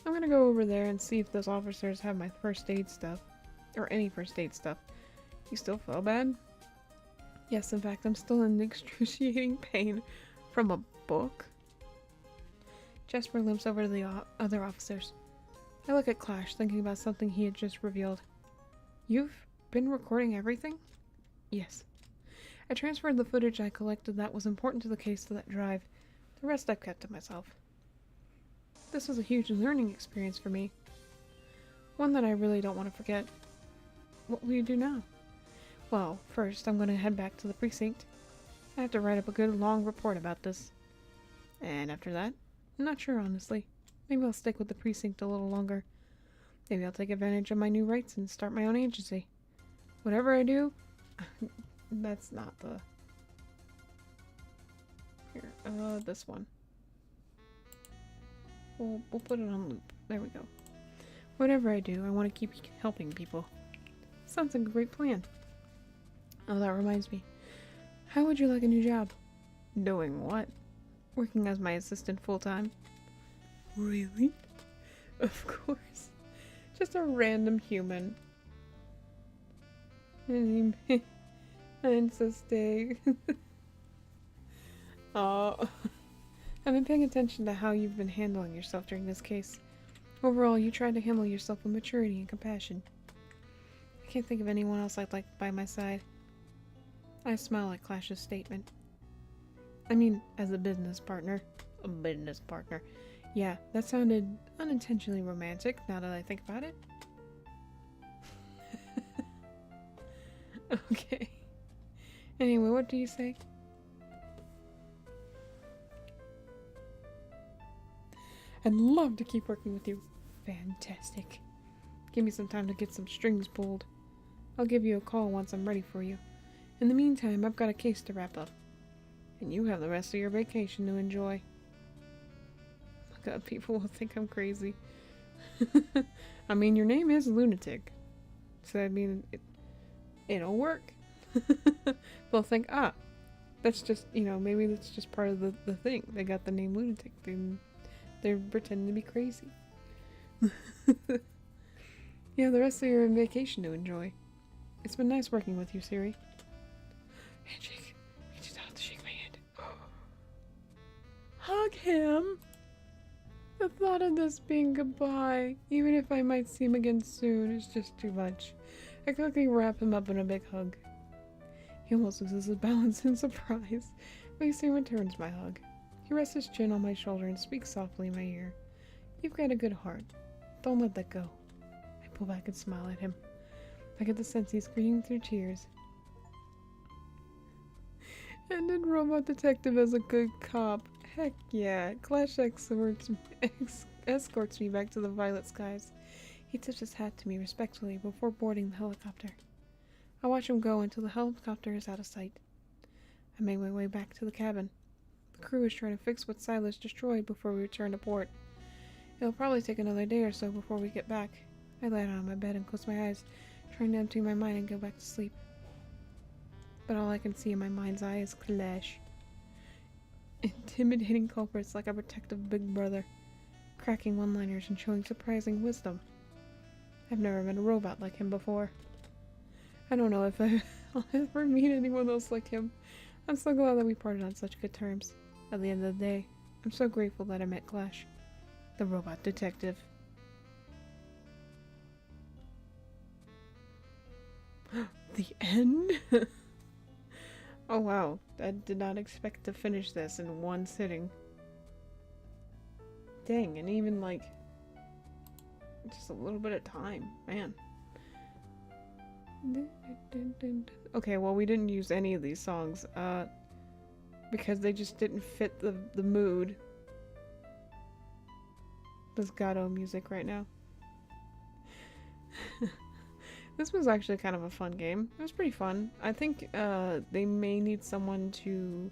I'm gonna go over there and see if those officers have my first aid stuff. or any first aid stuff. You still feel bad? Yes, in fact, I'm still in excruciating pain from a book. Jasper limps over to the other officers. I look at Clash, thinking about something he had just revealed. You've been recording everything? Yes. I transferred the footage I collected that was important to the case to that drive. The rest I've kept to myself. This was a huge learning experience for me. One that I really don't want to forget. What will you do now? Well, first I'm going to head back to the precinct. I have to write up a good long report about this. And after that, I'm not sure honestly. Maybe I'll stick with the precinct a little longer. Maybe I'll take advantage of my new rights and start my own agency. Whatever I do, that's not the... Here, this one. We'll put it on loop. There we go. Whatever I do, I want to keep helping people. Sounds like a great plan. Oh, that reminds me. How would you like a new job? Doing what? Working as my assistant full-time. Really? Of course. Just a random human. I'm so stay. Oh, I've been paying attention to how you've been handling yourself during this case. Overall, you tried to handle yourself with maturity and compassion. I can't think of anyone else I'd like by my side. I smile at Clash's statement. I mean, as a business partner. A business partner. Yeah, that sounded unintentionally romantic, now that I think about it. Okay. Anyway, what do you say? I'd love to keep working with you. Fantastic. Give me some time to get some strings pulled. I'll give you a call once I'm ready for you. In the meantime, I've got a case to wrap up. And you have the rest of your vacation to enjoy. Oh my god, people will think I'm crazy. I mean, your name is Lunatic. So, I mean, it'll work. They'll think, ah, that's just, you know, maybe that's just part of the thing. They got the name Lunatic. They're pretending to be crazy. Yeah, the rest of your vacation to enjoy. It's been nice working with you, Siri. Handshake. You just have to shake my hand. Hug him! The thought of this being goodbye, even if I might see him again soon, is just too much. I quickly wrap him up in a big hug. He almost loses his balance in surprise, but he soon returns my hug. He rests his chin on my shoulder and speaks softly in my ear. You've got a good heart. Don't let that go. I pull back and smile at him. I get the sense he's screaming through tears. And then Robot Detective as a good cop. Heck yeah. Clash escorts me back to the violet skies. He tips his hat to me respectfully before boarding the helicopter. I watch him go until the helicopter is out of sight. I make my way back to the cabin. The crew is trying to fix what Silas destroyed before we return to port. It'll probably take another day or so before we get back. I lie down on my bed and close my eyes, trying to empty my mind and go back to sleep. But all I can see in my mind's eye is Clash. Intimidating culprits like a protective big brother, cracking one-liners and showing surprising wisdom. I've never met a robot like him before. I don't know if I'll ever meet anyone else like him. I'm so glad that we parted on such good terms. At the end of the day, I'm so grateful that I met Clash, the robot detective. The end? Oh wow, I did not expect to finish this in one sitting. Dang, and even like just a little bit of time, man. Okay, well we didn't use any of these songs, because they just didn't fit the mood. This Gato music right now. This was actually kind of a fun game. It was pretty fun. I think they may need someone to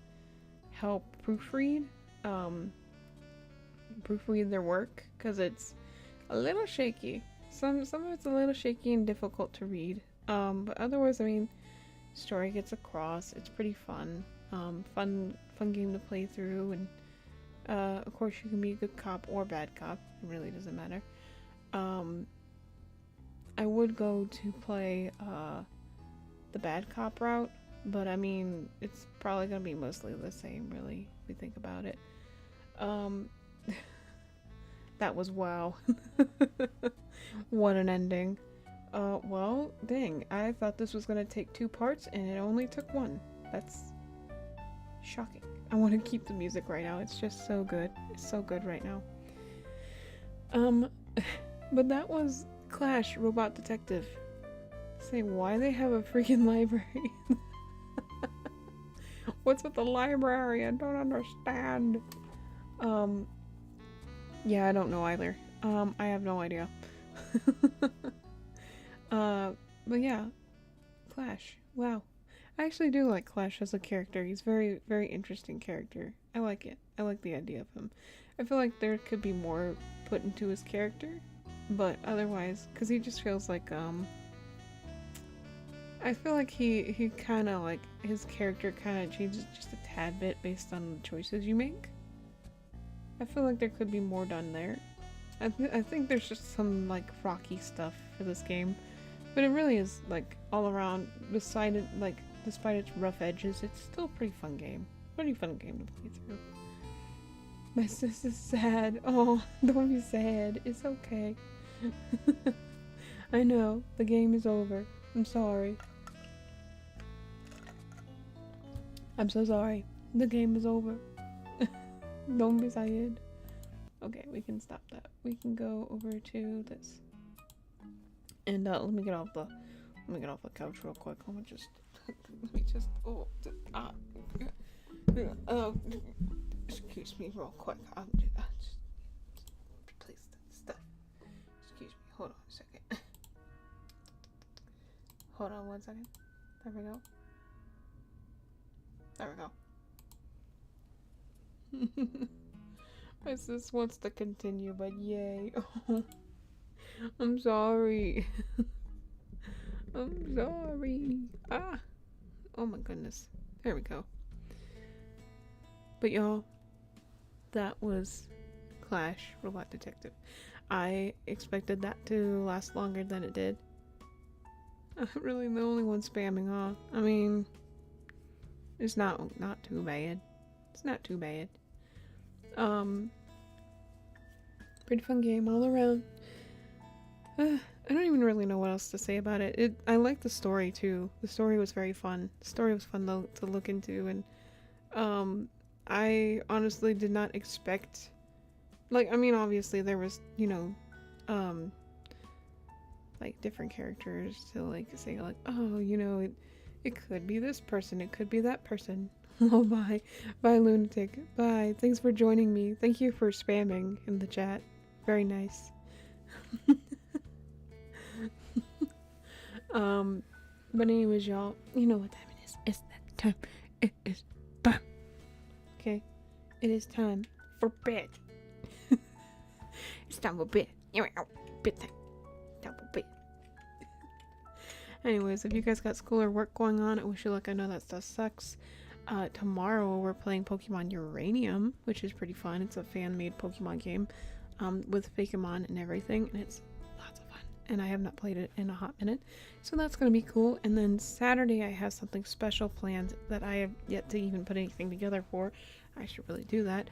help proofread their work, because it's a little shaky. Some of it's a little shaky and difficult to read. But otherwise, I mean, story gets across. It's pretty fun. Fun game to play through, and of course you can be a good cop or bad cop. It really doesn't matter. I would go to play the bad cop route, but I mean, it's probably gonna be mostly the same, really, if we think about it. Um, that was wow. What an ending. Well, dang, I thought this was gonna take 2 parts and it only took 1. That's shocking. I want to keep the music right now. It's just so good. It's so good right now. But that was Clash Robot Detective. Say, why they have a freaking library? What's with the library? I don't understand. Yeah, I don't know either. I have no idea. But yeah, Clash. Wow. I actually do like Clash as a character. He's very, very interesting character. I like it. I like the idea of him. I feel like there could be more put into his character, but otherwise, because he just feels like, I feel like he kind of like, his character kind of changes just a tad bit based on the choices you make. I feel like there could be more done there. I think there's just some like rocky stuff for this game, but it really is like all around, beside it, like despite its rough edges, it's still a pretty fun game. Pretty fun game to play through. My sis is sad. Oh, don't be sad. It's okay. I know, the game is over. I'm sorry. I'm so sorry. The game is over. Don't be sad. Okay, we can stop that. We can go over to this. And let me get off the couch real quick. Let me just excuse me real quick. I'll just replace that stuff. Excuse me. Hold on a second. Hold on 1 second. There we go. There we go. My sis wants to continue, but yay. Oh, I'm sorry. I'm sorry. Ah. Oh my goodness. There we go. But y'all, that was Clash Robot Detective. I expected that to last longer than it did. I'm really the only one spamming, huh? I mean, it's not too bad. It's not too bad. Pretty fun game all around. I don't even really know what else to say about it. I like the story too. The story was very fun. The story was fun to look into, and I honestly did not expect, like, I mean, obviously there was, you know, like different characters to like say like, oh, you know, it could be this person, it could be that person. Oh, bye Lunatic, bye. Thanks for joining me. Thank you for spamming in the chat. Very nice. But anyways, y'all, you know what time it is. It's that time. It is time. Okay, it is time for bed. It's time for bed. Bed time. Time for bed. Anyways, if you guys got school or work going on, I wish you luck. I know that stuff sucks. Tomorrow we're playing Pokemon Uranium, which is pretty fun. It's a fan-made Pokemon game, with Fakemon and everything, and it's lots of fun. And I have not played it in a hot minute, so that's gonna be cool. And then Saturday I have something special planned that I have yet to even put anything together for. I should really do that.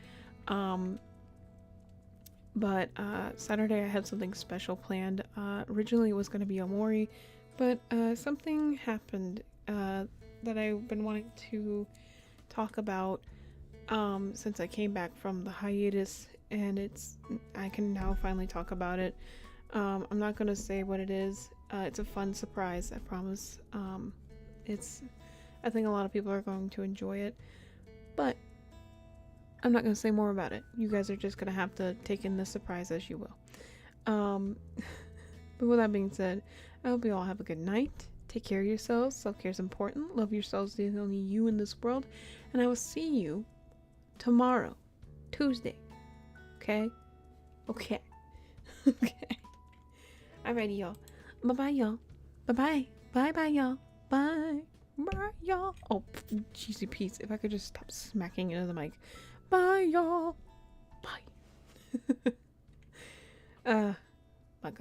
But Saturday I have something special planned. Originally it was gonna be Omori, but something happened that I've been wanting to talk about since I came back from the hiatus, and I can now finally talk about it. I'm not gonna say what it is. It's a fun surprise, I promise. I think a lot of people are going to enjoy it, but I'm not gonna say more about it. You guys are just gonna have to take in the surprise as you will. But with that being said, I hope you all have a good night. Take care of yourselves. Self-care is important. Love yourselves. There's only you in this world. And I will see you tomorrow, Tuesday. Okay? Okay. Okay. Alrighty, y'all. Bye-bye, y'all. Bye-bye. Bye-bye, y'all. Bye. Bye, y'all. Oh, cheesy Pete's. If I could just stop smacking into the mic. Bye, y'all. Bye.